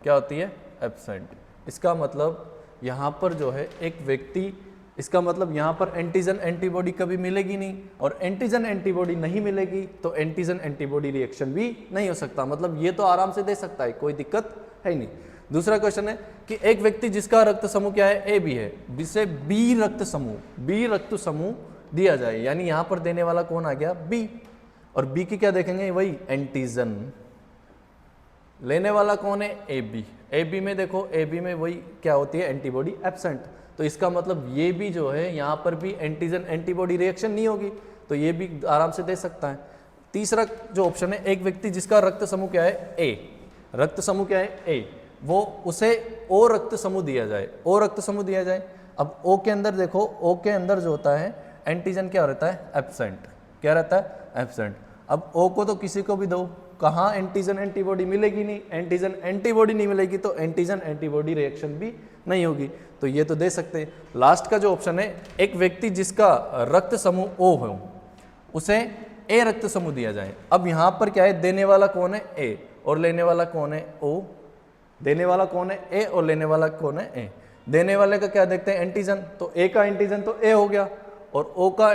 A: क्या होती है, एब्सेंट। इसका मतलब यहाँ पर जो है एक व्यक्ति, इसका मतलब यहाँ पर एंटीजन एंटीबॉडी कभी मिलेगी नहीं, और एंटीजन एंटीबॉडी नहीं मिलेगी तो एंटीजन एंटीबॉडी रिएक्शन भी नहीं हो सकता। मतलब ये तो आराम से दे सकता है, कोई दिक्कत है नहीं। दूसरा क्वेश्चन है कि एक व्यक्ति जिसका रक्त समूह क्या है, ए बी है, जिसे बी रक्त समूह दिया जाए, यानी यहाँ पर देने वाला कौन आ गया, बी, और बी की क्या देखेंगे, वही एंटीजन। लेने वाला कौन है, ए बी। ए बी में देखो, ए बी में वही क्या होती है, एंटीबॉडी एब्सेंट। तो इसका मतलब ये भी जो है यहाँ पर भी एंटीजन एंटीबॉडी रिएक्शन नहीं होगी, तो ये भी आराम से दे सकता है। तीसरा जो ऑप्शन है, एक व्यक्ति जिसका रक्त समूह क्या है, ए, रक्त समूह क्या है, ए, वो उसे ओ रक्त समूह दिया जाए, ओ रक्त समूह दिया जाए। अब ओ के अंदर देखो, ओ के अंदर जो होता है एंटीजन क्या रहता है, एब्सेंट। क्या रहता है, एब्सेंट। अब ओ को तो किसी को भी दो, कहाँ एंटीजन एंटीबॉडी मिलेगी नहीं, एंटीजन एंटीबॉडी नहीं मिलेगी तो एंटीजन एंटीबॉडी रिएक्शन भी नहीं होगी, तो ये तो दे सकते हैं। लास्ट का जो ऑप्शन है, एक व्यक्ति जिसका रक्त समूह ओ हो, उसे ए रक्त समूह दिया जाए। अब यहाँ पर क्या है, देने वाला कौन है, ए, और लेने वाला कौन है, ओ। देने वाला कौन है, ए, और लेने वाला कौन है, ए। देने वाले का क्या देखते हैं, एंटीजन, तो ए का एंटीजन तो ए हो गया, और ओ का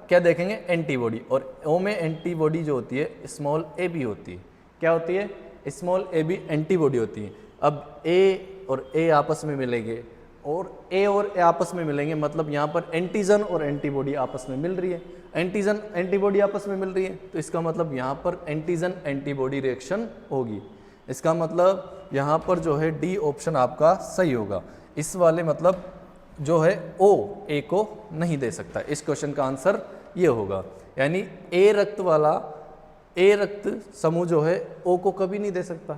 A: क्या देखेंगे, एंटीबॉडी, और ओ में एंटीबॉडी जो होती है स्मॉल ए बी होती है। क्या होती है, स्मॉल ए बी एंटीबॉडी होती है। अब ए और ए आपस में मिलेंगे, और ए आपस में मिलेंगे, मतलब यहाँ पर एंटीजन और एंटीबॉडी आपस में मिल रही है, एंटीजन एंटीबॉडी आपस में मिल रही है, तो इसका मतलब यहाँ पर एंटीजन एंटीबॉडी रिएक्शन होगी। इसका मतलब यहाँ पर जो है डी ऑप्शन आपका सही होगा। इस वाले मतलब जो है ओ ए को नहीं दे सकता। इस क्वेश्चन का आंसर ये होगा, यानी ए रक्त समूह जो है ओ को कभी नहीं दे सकता।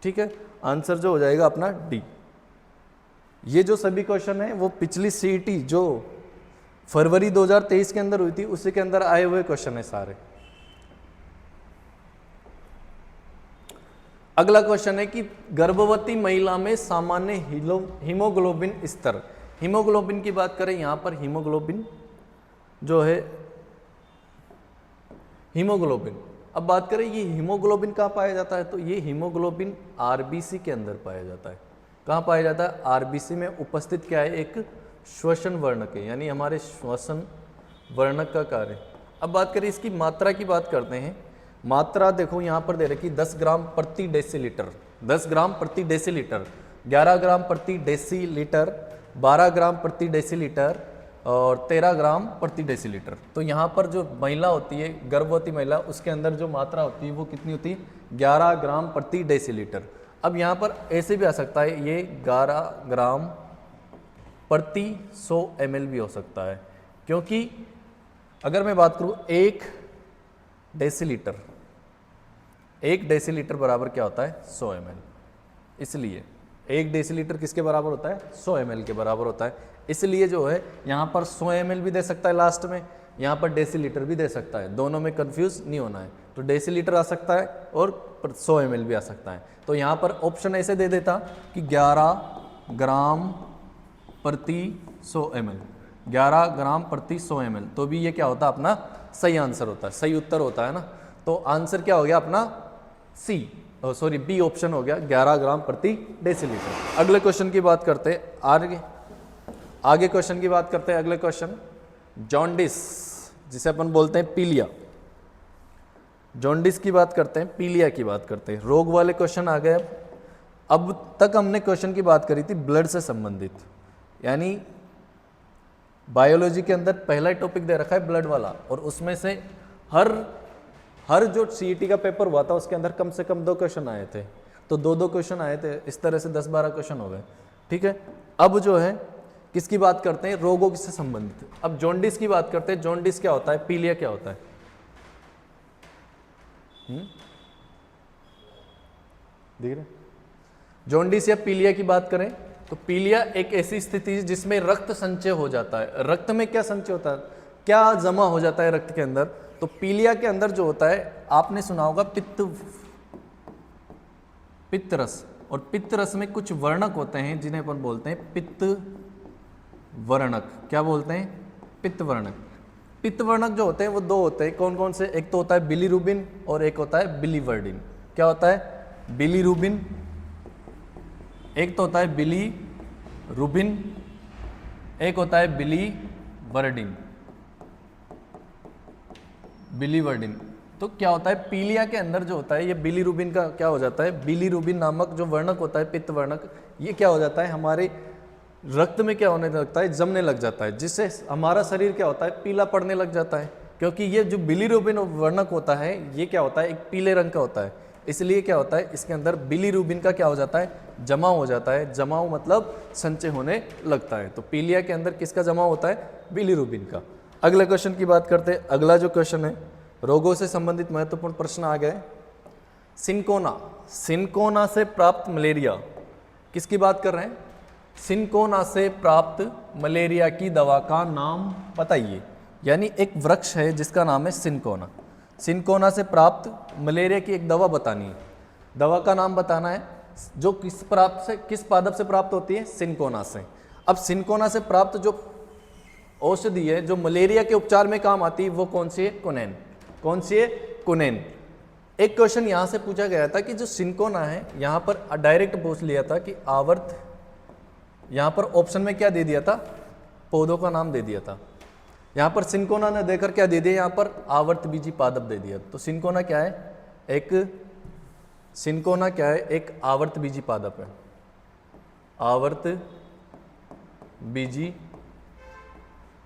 A: ठीक है, आंसर जो हो जाएगा अपना डी। ये जो सभी क्वेश्चन है वो पिछली सीईटी जो फरवरी 2023 के अंदर हुई थी उसी के अंदर आए हुए क्वेश्चन है सारे। अगला क्वेश्चन है कि गर्भवती महिला में सामान्य हीमोग्लोबिन स्तर, हीमोग्लोबिन की बात करें, यहां पर हीमोग्लोबिन जो है, हीमोग्लोबिन, अब बात करें ये हीमोग्लोबिन कहाँ पाया जाता है, तो ये हीमोग्लोबिन आरबीसी के अंदर पाया जाता है। कहाँ पाया जाता है, आरबीसी में उपस्थित क्या है, एक श्वसन वर्णक है, यानी हमारे श्वसन वर्णक का कार्य। अब बात करें इसकी मात्रा की बात करते हैं। मात्रा देखो यहाँ पर दे रखी 10 ग्राम प्रति डेसीलीटर, 10 ग्राम प्रति डेसीलीटर, 11 ग्राम प्रति डेसीलीटर, 12 ग्राम प्रति डेसीलीटर और 13 ग्राम प्रति डेसीलीटर। तो यहाँ पर जो महिला होती है, गर्भवती महिला, उसके अंदर जो मात्रा होती है वो कितनी होती है, 11 ग्राम प्रति डेसीलीटर। अब यहाँ पर ऐसे भी आ सकता है, ये 11 ग्राम प्रति 100 ml भी हो सकता है, क्योंकि अगर मैं बात करूँ 1 डेसीलीटर बराबर क्या होता है, 100 ml। इसलिए 1 डेसीलीटर किसके बराबर होता है, 100 ml के बराबर होता है। इसलिए जो है यहाँ पर 100 ml भी दे सकता है लास्ट में, यहाँ पर डेसीलीटर भी दे सकता है, दोनों में कंफ्यूज नहीं होना है। तो डेसीलीटर आ सकता है और 100 ml भी आ सकता है। तो यहाँ पर ऑप्शन ऐसे दे देता कि 11 ग्राम प्रति 100 ml, 11 ग्राम प्रति 100 ml, तो भी ये क्या होता है, अपना सही आंसर होता है, सही उत्तर होता है ना। तो आंसर क्या हो गया अपना बी ऑप्शन हो गया, 11 ग्राम प्रति डेसीलीटर। अगले क्वेश्चन की बात करते हैं, आगे क्वेश्चन की बात करते हैं। अगले क्वेश्चन जॉन्डिस जिसे अपन बोलते हैं पीलिया, जॉन्डिस की बात करते हैं, पीलिया की बात करते हैं, रोग वाले क्वेश्चन आ गए। अब तक हमने क्वेश्चन की बात करी थी ब्लड से संबंधित, यानी बायोलॉजी के अंदर पहला टॉपिक दे रखा है ब्लड वाला, और उसमें से हर जो सीईटी का पेपर हुआ था उसके अंदर कम से कम 2 क्वेश्चन आए थे, तो 2-2 क्वेश्चन आए थे, इस तरह से 10-12 क्वेश्चन हो गए। ठीक है, अब जो है किसकी बात करते हैं, रोगों से संबंधित। अब जॉन्डिस की बात करते हैं, जॉन्डिस क्या होता है, पीलिया क्या होता है? देख रहे, जॉन्डिस या पीलिया की बात करें तो पीलिया एक ऐसी स्थिति है जिसमें रक्त संचय हो जाता है। रक्त में क्या संचय होता है, क्या जमा हो जाता है रक्त के अंदर? तो पीलिया के अंदर जो होता है, आपने सुना होगा पित्त रस, और पित्त रस में कुछ वर्णक होते हैं जिन्हें अपन बोलते हैं पित्त वर्णक। क्या बोलते हैं? पित्त वर्णक। पित्त वर्णक जो होते हैं वो 2 होते हैं, कौन कौन से? एक तो होता है बिलीरुबिन और एक होता है बिलीवर्डिन। क्या होता है? बिलीरुबिन, एक तो होता है बिलीरुबिन, एक होता है बिलीवर्डिन। बिलीवर्डिन तो क्या होता है, पीलिया के अंदर जो होता है ये बिलीरुबिन का क्या हो जाता है, बिलीरुबिन नामक जो वर्णक होता है, पित्त वर्णक, ये क्या हो जाता है, हमारे रक्त में क्या होने लगता है, जमने लग जाता है, जिससे हमारा शरीर क्या होता है, पीला पड़ने लग जाता है। क्योंकि ये जो बिलीरुबिन वर्णक होता है ये क्या होता है, एक पीले रंग का होता है, इसलिए क्या होता है, इसके अंदर बिलीरुबिन का क्या हो जाता है, जमाव हो जाता है। जमाव मतलब संचय होने लगता है। तो पीलिया के अंदर किसका जमाव होता है, बिलीरुबिन का। अगले क्वेश्चन की बात करते हैं। अगला जो क्वेश्चन है, रोगों से संबंधित महत्वपूर्ण प्रश्न आ गए। सिनकोना, सिनकोना से प्राप्त मलेरिया, किसकी बात कर रहे हैं, सिनकोना से प्राप्त मलेरिया की दवा का नाम बताइए। यानी एक वृक्ष है जिसका नाम है सिनकोना, सिनकोना से प्राप्त मलेरिया की एक दवा बतानी है, दवा का नाम बताना है, जो किस पादप से प्राप्त होती है, सिनकोना से। अब सिनकोना से प्राप्त जो औषधि है जो मलेरिया के उपचार में काम आती है वो कौन सी है, कुनैन। कौन सी है, कुनैन। एक क्वेश्चन यहां से पूछा गया था कि जो सिनकोना है, यहां पर डायरेक्ट पूछ लिया था कि आवर्त, यहां पर ऑप्शन में क्या दे दिया था, पौधों का नाम दे दिया था। यहां पर सिनकोना ने देकर क्या दे दिया, यहां पर आवर्त बीजी पादप दे दिया। तो सिनकोना क्या है, सिनकोना क्या है, एक आवर्त बीजी पादप है, आवर्त बीजी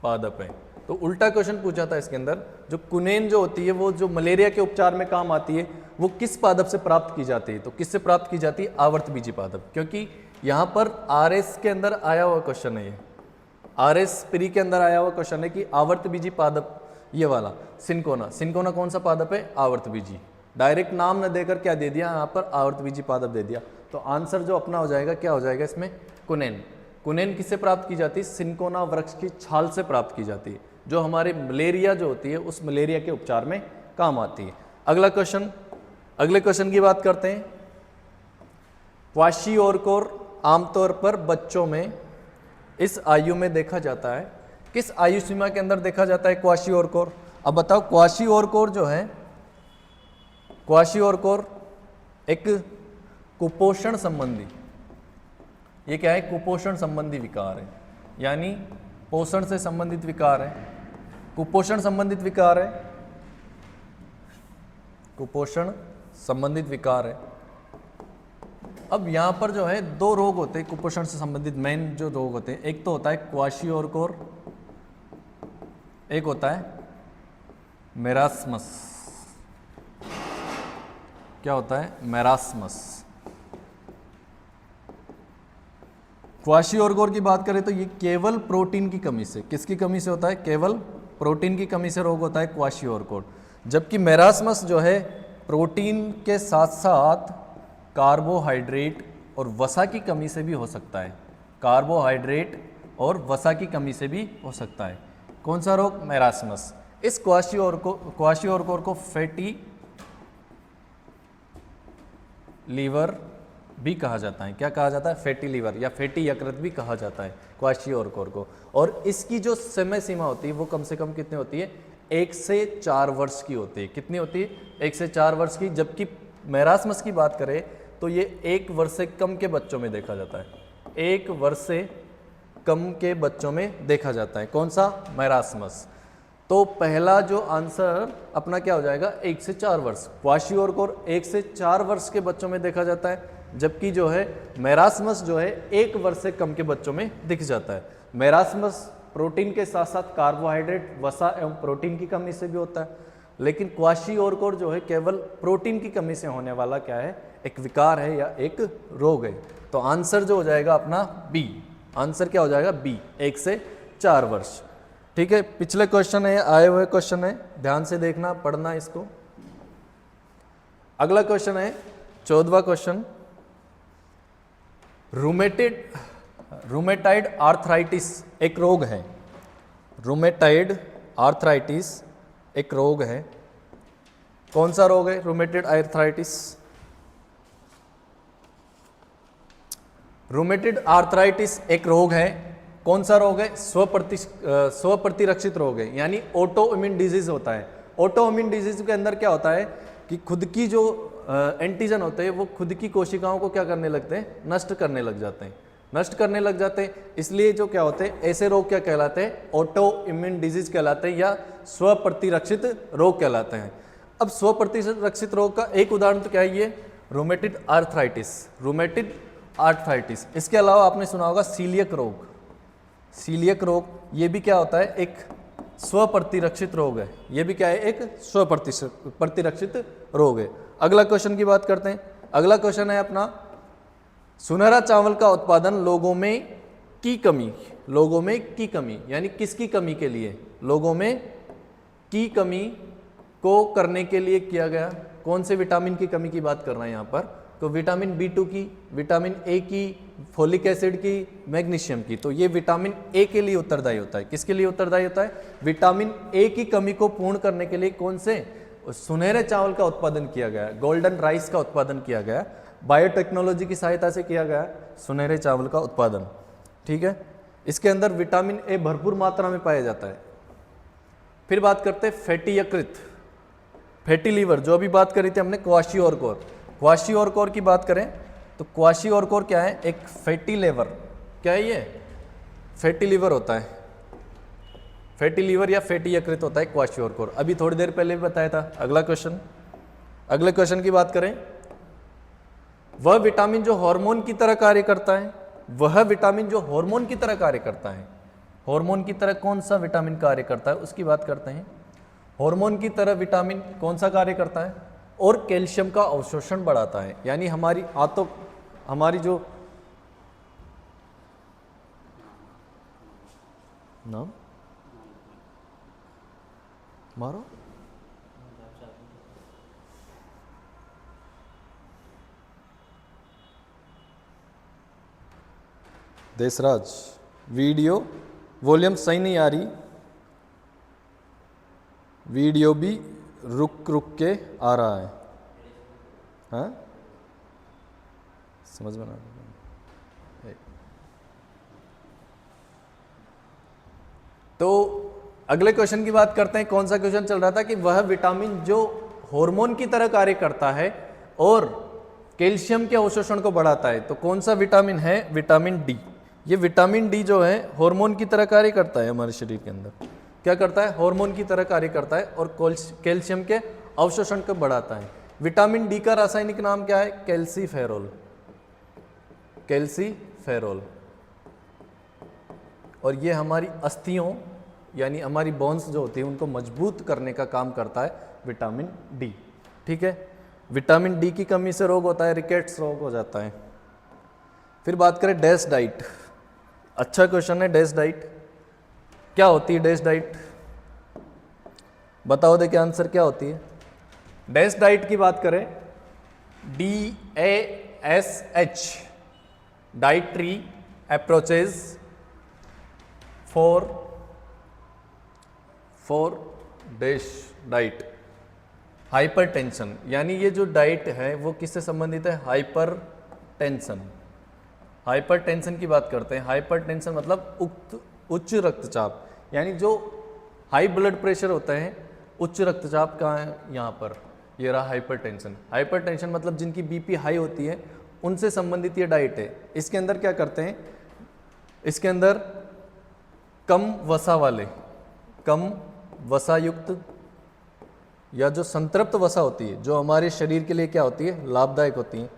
A: पादप है। तो उल्टा क्वेश्चन पूछा था इसके अंदर, जो कुनैन जो होती है वो जो मलेरिया के उपचार में काम आती है वो किस पादप से प्राप्त की जाती है, तो किससे प्राप्त की जाती है, आवर्त बीजी पादप। क्योंकि यहाँ पर आरएस के अंदर आया हुआ क्वेश्चन है, ये आरएस प्री के अंदर आया हुआ क्वेश्चन है कि आवर्त बीजी पादप, ये वाला सिनकोना, सिनकोना कौन सा पादप है, आवर्त बीजी। डायरेक्ट नाम न देकर क्या दे दिया, यहाँ पर आवर्त बीजी पादप दे दिया। तो आंसर जो अपना हो जाएगा, क्या हो जाएगा इसमें, कुनैन। कुनैन किससे प्राप्त की जाती है, सिनकोना वृक्ष की छाल से प्राप्त की जाती है, जो हमारे मलेरिया जो होती है उस मलेरिया के उपचार में काम आती है। अगला क्वेश्चन, अगले क्वेश्चन की बात करते हैं। क्वाशियोरकोर आमतौर पर बच्चों में इस आयु में देखा जाता है, किस आयु सीमा के अंदर देखा जाता है क्वाशियोरकोर। अब बताओ, क्वाशियोरकोर जो है, क्वाशियोरकोर एक कुपोषण संबंधी, ये क्या है, कुपोषण संबंधी विकार है, यानी पोषण से संबंधित विकार है, कुपोषण संबंधित विकार है, कुपोषण संबंधित विकार है। अब यहां पर जो है 2 रोग होते हैं कुपोषण से संबंधित, मेन जो रोग होते हैं, एक तो होता है क्वाशियोरकोर, एक होता है मेरास्मस। क्या होता है, मेरास्मस। क्वाशियोरकोर की बात करें तो ये केवल प्रोटीन की कमी से, किसकी कमी से होता है, केवल प्रोटीन की कमी से रोग होता है क्वाशियोरकोर। जबकि मेरास्मस जो है प्रोटीन के साथ साथ कार्बोहाइड्रेट और वसा की कमी से भी हो सकता है, कार्बोहाइड्रेट और वसा की कमी से भी हो सकता है। कौन सा रोग, मेरास्मस। इस क्वाशियोरकोर को फैटी लीवर भी कहा जाता है। क्या कहा जाता है, फैटी लीवर या फैटी यकृत भी कहा जाता है क्वाशियोरकोर को। और इसकी जो समय सीमा होती है वो कम से कम कितनी होती है, 1 से 4 वर्ष की होती है। कितनी होती है, 1 से 4 वर्ष की। जबकि मेरास्मस की बात करें तो ये 1 वर्ष से कम के बच्चों में देखा जाता है, 1 वर्ष से कम के बच्चों में देखा जाता है। कौन सा? मैरास्मस। तो पहला जो आंसर अपना क्या हो जाएगा? 1 से 4 वर्ष। क्वाशियोरकोर 1 से 4 वर्ष के बच्चों में देखा जाता है, जबकि जो है मैरास्मस जो है 1 वर्ष से कम के बच्चों में दिख जाता है। मैरास्मस प्रोटीन के साथ साथ कार्बोहाइड्रेट, वसा एवं प्रोटीन की कमी से भी होता है, लेकिन क्वाशियोरकोर जो है केवल प्रोटीन की कमी से होने वाला क्या है? एक विकार है या एक रोग है। तो आंसर जो हो जाएगा अपना बी। आंसर क्या हो जाएगा? बी, 1 से 4 वर्ष। ठीक है, पिछले क्वेश्चन है, आए हुए क्वेश्चन है, ध्यान से देखना, पढ़ना इसको। अगला क्वेश्चन है 14वां क्वेश्चन। रूमेटाइड आर्थराइटिस एक रोग है। रूमेटाइड आर्थराइटिस एक रोग है। कौन सा रोग है रूमेटाइड आर्थराइटिस? रूमेटाइड आर्थराइटिस एक रोग है। कौन सा रोग है? स्वप्रतिरक्षित रोग है, यानी ऑटो इम्यून डिजीज होता है। ऑटो इम्यून डिजीज के अंदर क्या होता है कि खुद की जो एंटीजन होते हैं वो खुद की कोशिकाओं को क्या करने लगते हैं? नष्ट करने लग जाते हैं, नष्ट करने लग जाते हैं। इसलिए जो क्या होते हैं, ऐसे रोग क्या कहलाते हैं? ऑटो इम्यून डिजीज कहलाते हैं या स्वप्रतिरक्षित रोग कहलाते हैं। अब स्वप्रतिरक्षित रोग का एक उदाहरण तो क्या है? ये रूमेटाइड आर्थराइटिस। रूमेटाइड आर्थराइटिस, इसके अलावा आपने सुना होगा सीलियक रोग। सीलियक रोग ये भी क्या होता है? एक स्वप्रतिरक्षित रोग है। ये भी क्या है? एक स्वप्रतिरक्षित रोग है। अगला क्वेश्चन की बात करते हैं। अगला क्वेश्चन है अपना, सुनहरा चावल का उत्पादन लोगों में की कमी। लोगों में की कमी यानी किसकी कमी के लिए? लोगों में की कमी को करने के लिए किया गया। कौन से विटामिन की कमी की बात कर रहे हैं यहाँ पर? तो विटामिन B2 की, विटामिन A की, फोलिक एसिड की, मैग्नीशियम की। तो ये विटामिन A के लिए उत्तरदायी होता है। किसके लिए उत्तरदायी होता है? विटामिन A की कमी को पूर्ण करने के लिए कौन से? सुनहरे चावल का उत्पादन किया गया, गोल्डन राइस का उत्पादन किया गया, बायोटेक्नोलॉजी की सहायता से किया गया सुनहरे चावल का उत्पादन। ठीक है, इसके अंदर विटामिन A भरपूर मात्रा में पाया जाता है। फिर बात करते हैं फैटी यकृत, फैटी लीवर, जो अभी बात करी थी हमने क्वाशियोरकोर। क्वाशियोरकोर की बात करें तो क्वाशियोरकोर क्या है? एक फैटी लीवर। क्या है ये? फैटी लीवर होता है। फैटी लीवर या फैटी यकृत होता है क्वाशियोरकोर। अभी थोड़ी देर पहले भी बताया था। अगला क्वेश्चन, अगले क्वेश्चन की बात करें, वह विटामिन जो हार्मोन की तरह कार्य करता है, वह विटामिन जो हार्मोन की तरह कार्य करता है, हार्मोन की तरह कौन सा विटामिन कार्य करता है उसकी बात करते हैं। हार्मोन की तरह विटामिन कौन सा कार्य करता है? और कैल्शियम का अवशोषण बढ़ाता है। यानी हमारी आंतों, हमारी जो नाम मारो, देशराज, वीडियो वॉल्यूम सही नहीं आ रही, वीडियो भी रुक रुक के आ रहा है। हाँ, समझ में ना? तो अगले क्वेश्चन की बात करते हैं। कौन सा क्वेश्चन चल रहा था कि वह विटामिन जो हार्मोन की तरह कार्य करता है और कैल्शियम के अवशोषण को बढ़ाता है, तो कौन सा विटामिन है? Vitamin D. ये विटामिन डी जो है हार्मोन की तरह कार्य करता है, हमारे शरीर के अंदर क्या करता है? हार्मोन की तरह कार्य करता है और कैल्शियम के अवशोषण को बढ़ाता है। विटामिन डी का रासायनिक नाम क्या है? कैल्सीफेरोल। कैल्सीफेरोल। और ये हमारी अस्थियों यानी हमारी बोन्स जो होती है उनको मजबूत करने का काम करता है विटामिन डी। ठीक है, विटामिन डी की कमी से रोग होता है, रिकेट्स रोग हो जाता है। फिर बात करें डैश डाइट। अच्छा क्वेश्चन है, डैश डाइट क्या होती है? डैश डाइट बताओ, देखिए आंसर क्या होती है। डैश डाइट की बात करें, DASH, dietary approaches for dash diet hypertension. यानी ये जो डाइट है वो किससे संबंधित है? हाइपरटेंशन। हाइपरटेंशन की बात करते हैं। हाइपरटेंशन मतलब उच्च रक्तचाप, यानी जो हाई ब्लड प्रेशर होता है, उच्च रक्तचाप कहाँ है? यहाँ पर, ये रहा हाइपरटेंशन। हाइपरटेंशन मतलब जिनकी बीपी हाई होती है उनसे संबंधित ये डाइट है। इसके अंदर क्या करते हैं? इसके अंदर कम वसा वाले, कम वसायुक्त या जो संतृप्त वसा होती है, जो हमारे शरीर के लिए क्या होती है, लाभदायक होती है,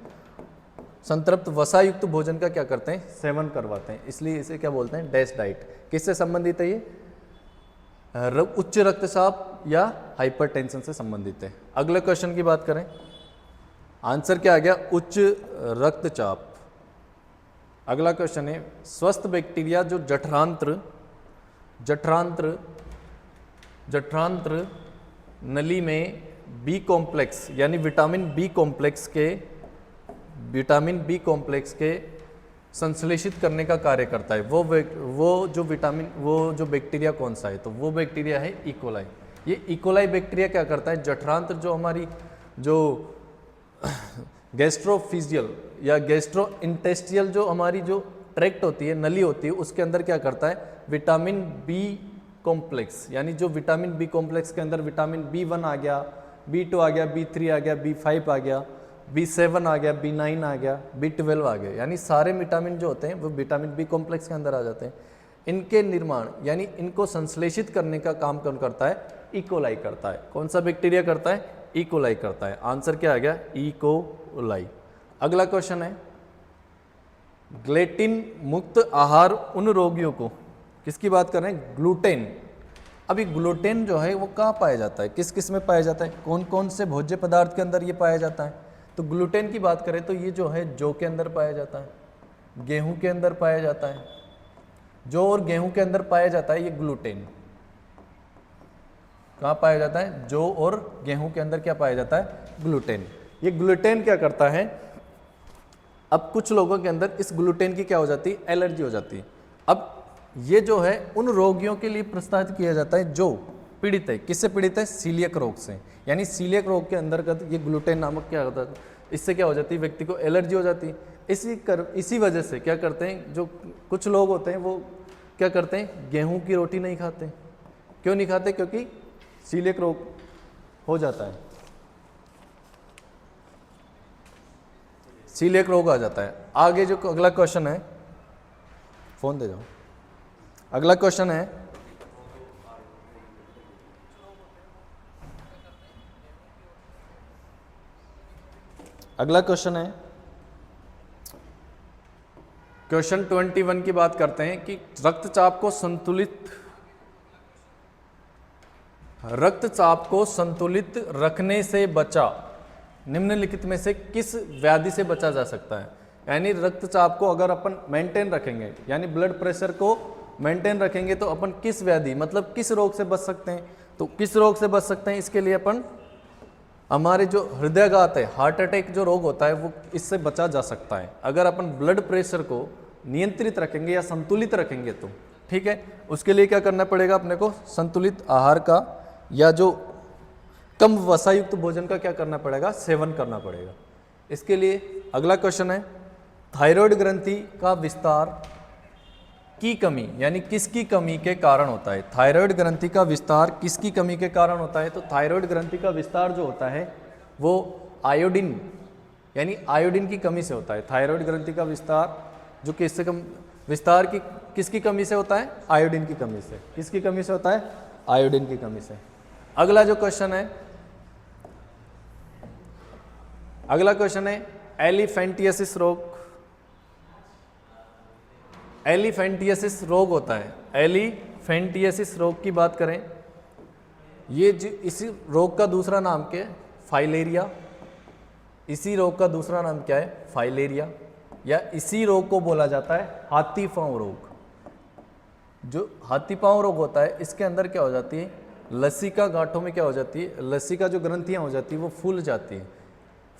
A: संतृप्त वसायुक्त भोजन का क्या करते हैं, सेवन करवाते हैं। इसलिए इसे क्या बोलते हैं, डैश डाइट। किससे संबंधित है ये, उच्च रक्तचाप या हाइपरटेंशन से संबंधित है। अगले क्वेश्चन की बात करें, आंसर क्या आ गया, उच्च रक्तचाप। अगला क्वेश्चन है, स्वस्थ बैक्टीरिया जो जठरांत्र नली में बी कॉम्प्लेक्स यानी विटामिन बी कॉम्प्लेक्स के संश्लेषित करने का कार्य करता है, वो जो बैक्टीरिया कौन सा है, तो वो बैक्टीरिया है इकोलाई। ये इकोलाई बैक्टीरिया क्या करता है, जठरांत्र जो हमारी जो गैस्ट्रोफिजियल या गैस्ट्रोइंटेस्टियल जो हमारी जो ट्रैक्ट होती है, नली होती है, उसके अंदर क्या करता है, विटामिन बी कॉम्प्लेक्स, यानी जो विटामिन बी कॉम्प्लेक्स के अंदर विटामिन B1 आ गया, B2 आ गया, B3 आ गया, B5 आ गया, B7 आ गया, B9 आ गया, B12 आ गया, यानी सारे विटामिन जो होते हैं वो विटामिन बी कॉम्प्लेक्स के अंदर आ जाते हैं। इनके निर्माण यानी इनको संश्लेषित करने का काम कौन करता है, इकोलाई करता है। कौन सा बैक्टीरिया करता है, इकोलाई करता है। आंसर क्या आ गया, इकोलाई। अगला क्वेश्चन है, ग्लूटेन मुक्त आहार उन रोगियों को, किसकी बात कर रहे हैं, ग्लूटेन। अभी ग्लूटेन जो है वो कहाँ पाया जाता है, किस किस में पाया जाता है, कौन कौन से भोज्य पदार्थ के अंदर ये पाया जाता है। तो ग्लूटेन की बात करें तो ये जो है जौ के अंदर पाया जाता है, गेहूं के अंदर पाया जाता है, जौ और गेहूं के अंदर पाया जाता है ये ग्लूटेन। कहाँ पाया जाता है, जौ और गेहूं के अंदर क्या पाया जाता है, ग्लूटेन। ये ग्लूटेन क्या करता है, अब कुछ लोगों के अंदर इस ग्लूटेन की क्या हो जाती है, एलर्जी हो जाती है। अब ये जो है उन रोगियों के लिए प्रस्तावित किया जाता है जो पीड़ित है, किससे पीड़ित है, सीलियक रोग से। यानी सीलियक रोग के अंतर्गत ये ग्लूटेन नामक क्या होता है, इससे क्या हो जाती है, व्यक्ति को एलर्जी हो जाती है। इसी वजह से क्या करते हैं, जो कुछ लोग होते हैं वो क्या करते हैं, गेहूं की रोटी नहीं खाते। क्यों नहीं खाते, क्योंकि सीलियक रोग हो जाता है, सीलियक रोग आ जाता है। आगे जो अगला क्वेश्चन है, फोन दे जाओ। अगला क्वेश्चन है, क्वेश्चन 21 की बात करते हैं कि रक्तचाप को संतुलित रखने से बचा निम्नलिखित में से किस व्याधि से बचा जा सकता है। यानी रक्तचाप को अगर अपन मेंटेन रखेंगे, यानी ब्लड प्रेशर को मेंटेन रखेंगे, तो अपन किस व्याधि मतलब किस रोग से बच सकते हैं। तो किस रोग से बच सकते हैं, इसके लिए अपन हमारे जो हृदयाघात है, हार्ट अटैक जो रोग होता है, वो इससे बचा जा सकता है अगर अपन ब्लड प्रेशर को नियंत्रित रखेंगे या संतुलित रखेंगे तो। ठीक है, उसके लिए क्या करना पड़ेगा, अपने को संतुलित आहार का या जो कम वसायुक्त भोजन का क्या करना पड़ेगा, सेवन करना पड़ेगा। इसके लिए अगला क्वेश्चन है, थायराइड ग्रंथि का विस्तार की कमी यानी किसकी कमी के कारण होता है। थायराइड ग्रंथि का विस्तार किसकी कमी के कारण होता है। तो थायराइड ग्रंथि का विस्तार जो होता है वो आयोडीन यानी आयोडीन की कमी से होता है। थायराइड ग्रंथि का विस्तार जो किससे विस्तार की किसकी कमी से होता है, आयोडीन की कमी से। किसकी कमी से होता है, आयोडीन की कमी से। अगला जो क्वेश्चन है, अगला क्वेश्चन है एलिफेंटियासिस रोग। एलिफेंटियासिस रोग होता है, एलिफेंटियासिस रोग की बात करें, ये इसी रोग का दूसरा नाम क्या है, फाइलेरिया। इसी रोग का दूसरा नाम क्या है, फाइलेरिया, या इसी रोग को बोला जाता है हाथी पांव रोग। जो हाथी पांव रोग होता है, इसके अंदर क्या हो जाती है, लसिका गांठों में क्या हो जाती है, लसिका जो ग्रंथियां हो जाती है वो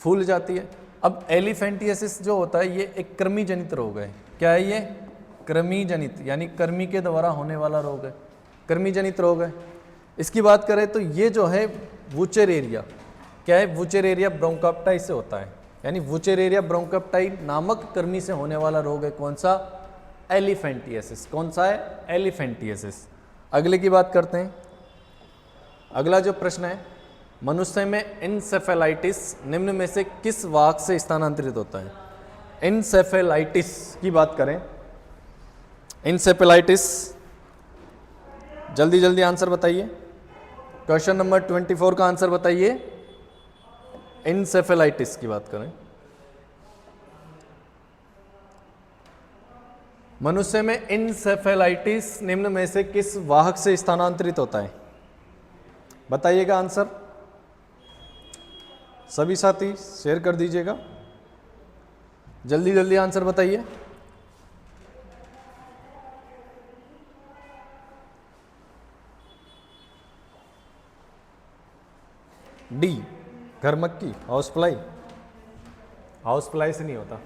A: फूल जाती है। अब एलिफेंटियासिस जो होता है ये एक कृमि जनित रोग है। क्या है ये, कृमि जनित यानी कृमि के द्वारा होने वाला रोग है, कृमि जनित रोग है। इसकी बात करें तो ये जो है वुचेरेरिया, क्या है, वुचेरेरिया ब्रोंकाप्टाई से होता है, यानी वुचेरेरिया ब्रोंकाप्टाई नामक कृमि से होने वाला रोग है। कौन सा, एलिफेंटियासिस। कौन सा है, एलिफेंटियासिस। अगले की बात करते हैं। अगला जो प्रश्न है, मनुष्य में इंसेफेलाइटिस निम्न में से किस वाक से स्थानांतरित होता है। इंसेफेलाइटिस की बात करें इंसेफेलाइटिस, जल्दी जल्दी आंसर बताइए। क्वेश्चन नंबर 24 का आंसर बताइए। इंसेफेलाइटिस की बात करें, मनुष्य में इंसेफेलाइटिस निम्न में से किस वाहक से स्थानांतरित होता है? बताइएगा आंसर। सभी साथी शेयर कर दीजिएगा, जल्दी जल्दी आंसर बताइए। डी, घर मक्खी, हाउस फ्लाई। हाउस फ्लाई से नहीं होता।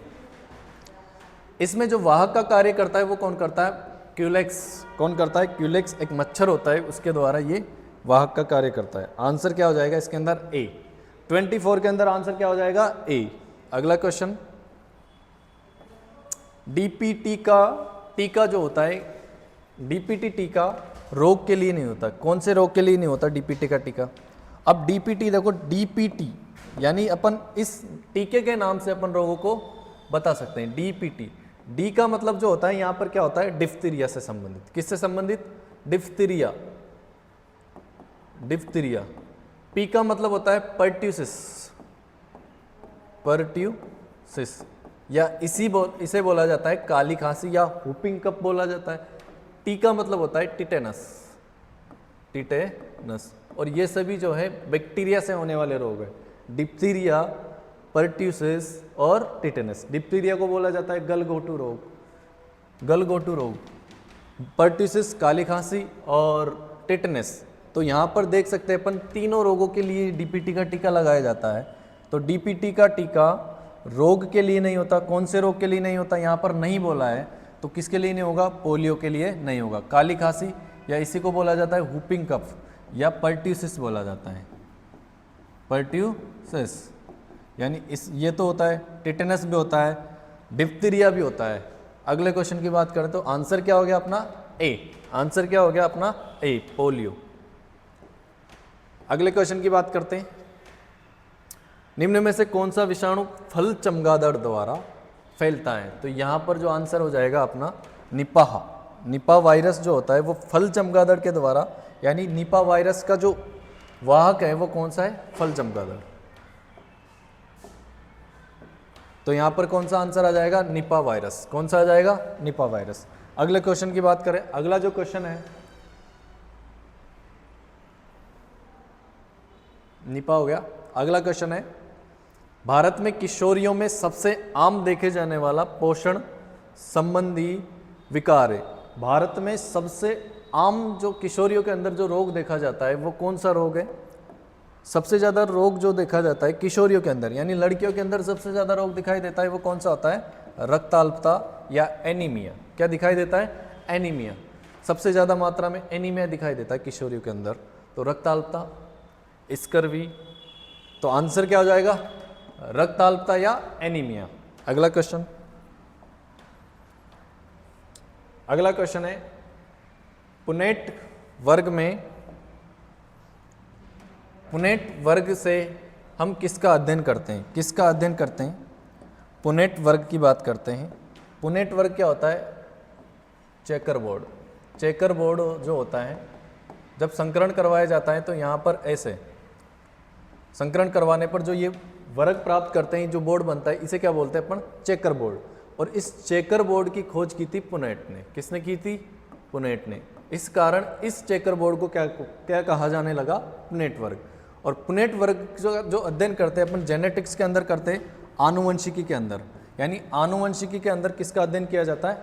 A: इसमें जो वाहक का कार्य करता है वो कौन करता है? क्यूलेक्स। कौन करता है? क्यूलेक्स एक मच्छर होता है, उसके द्वारा ये वाहक का कार्य करता है। आंसर क्या हो जाएगा इसके अंदर? ए। 24 के अंदर आंसर क्या हो जाएगा? ए। अगला क्वेश्चन, डीपीटी का टीका जो होता है, डीपीटी टीका रोग के लिए नहीं होता। कौन से रोग के लिए नहीं होता डीपीटी का टीका? अब डीपीटी देखो, डीपीटी यानी अपन इस टीके के नाम से अपन रोगों को बता सकते हैं। डीपीटी, डी का मतलब जो होता है यहाँ पर क्या होता है? डिफ्थीरिया से संबंधित। किससे संबंधित? डिफ्थीरिया। डिफ्थीरिया। पी का मतलब होता है पर्ट्यूसिस। पर्ट्यूसिस, या इसे बोला जाता है काली खांसी या हुपिंग कफ बोला जाता है। टी का मतलब होता है टिटेनस। टिटेनस, और ये सभी जो है बैक्टीरिया से होने वाले रोग है। डिप्थीरिया, पर्ट्यूसिस और टिटेनस। डिप्थीरिया को बोला जाता है गलघोटू रोग। गलघोटू रोग, पर्ट्यूसिस काली खांसी और टिटेनस। तो यहाँ पर देख सकते हैं अपन तीनों रोगों के लिए डीपीटी का टीका लगाया जाता है। तो डीपीटी का टीका रोग के लिए नहीं होता। कौन से रोग के लिए नहीं होता यहाँ पर नहीं बोला है, तो किसके लिए नहीं होगा? पोलियो के लिए नहीं होगा। काली खांसी या इसी को बोला जाता है हुपिंग कफ या पर्ट्यूसिस बोला जाता है। पर्ट्यूसिस यानी ये तो होता है। टिटेनस भी होता है, डिप्थीरिया भी होता है। अगले क्वेश्चन की बात करें तो आंसर क्या हो गया अपना? ए। आंसर क्या हो गया अपना? ए, पोलियो। अगले क्वेश्चन की बात करते हैं। निम्न में से कौन सा विषाणु फल चमगादड़ द्वारा फैलता है? तो यहाँ पर जो आंसर हो जाएगा अपना निपाह। निपाह वायरस जो होता है वो फल चमगादड़ के द्वारा, यानी निपाह वायरस का जो वाहक है वो कौन सा है? फल चमगादड़। तो यहाँ पर कौन सा आंसर आ जाएगा? Nipah virus. कौन सा आ जाएगा? Nipah virus. अगले क्वेश्चन की बात करें, अगला जो क्वेश्चन है, निपाह हो गया। अगला क्वेश्चन है, भारत में किशोरियों में सबसे आम देखे जाने वाला पोषण संबंधी विकार है। भारत में सबसे आम जो किशोरियों के अंदर जो रोग देखा जाता है वो कौन सा रोग है? सबसे ज़्यादा रोग जो देखा जाता है किशोरियों के अंदर, यानी लड़कियों के अंदर सबसे ज़्यादा रोग दिखाई देता है वो कौन सा होता है? रक्ताल्पता या एनीमिया। क्या दिखाई देता है? एनीमिया। सबसे ज़्यादा मात्रा में एनीमिया दिखाई देता है किशोरियों के अंदर। तो रक्ताल्पता, स्कर्वी। तो आंसर क्या हो जाएगा? रक्ताल्पता या एनीमिया। अगला क्वेश्चन, अगला क्वेश्चन है, पुनेट वर्ग में, पुनेट वर्ग से हम किसका अध्ययन करते हैं? किसका अध्ययन करते हैं? पुनेट वर्ग की बात करते हैं। पुनेट वर्ग क्या होता है? Checker board. चेकर बोर्ड जो होता है, जब संकरण करवाया जाता है तो यहाँ पर ऐसे संकरण करवाने पर जो ये वर्ग प्राप्त करते हैं, जो बोर्ड बनता है, इसे क्या बोलते हैं अपन? Checker board. और इस चेकर बोर्ड की खोज की थी पुनेट ने। किसने की थी? पुनेट ने। इस कारण इस चेकर बोर्ड को क्या कहा जाने लगा? पुनेट वर्ग। और पुनेट वर्ग जो अध्ययन करते हैं अपन जेनेटिक्स के अंदर करते हैं, आनुवंशिकी के अंदर, यानी आनुवंशिकी के अंदर किसका अध्ययन किया जाता है?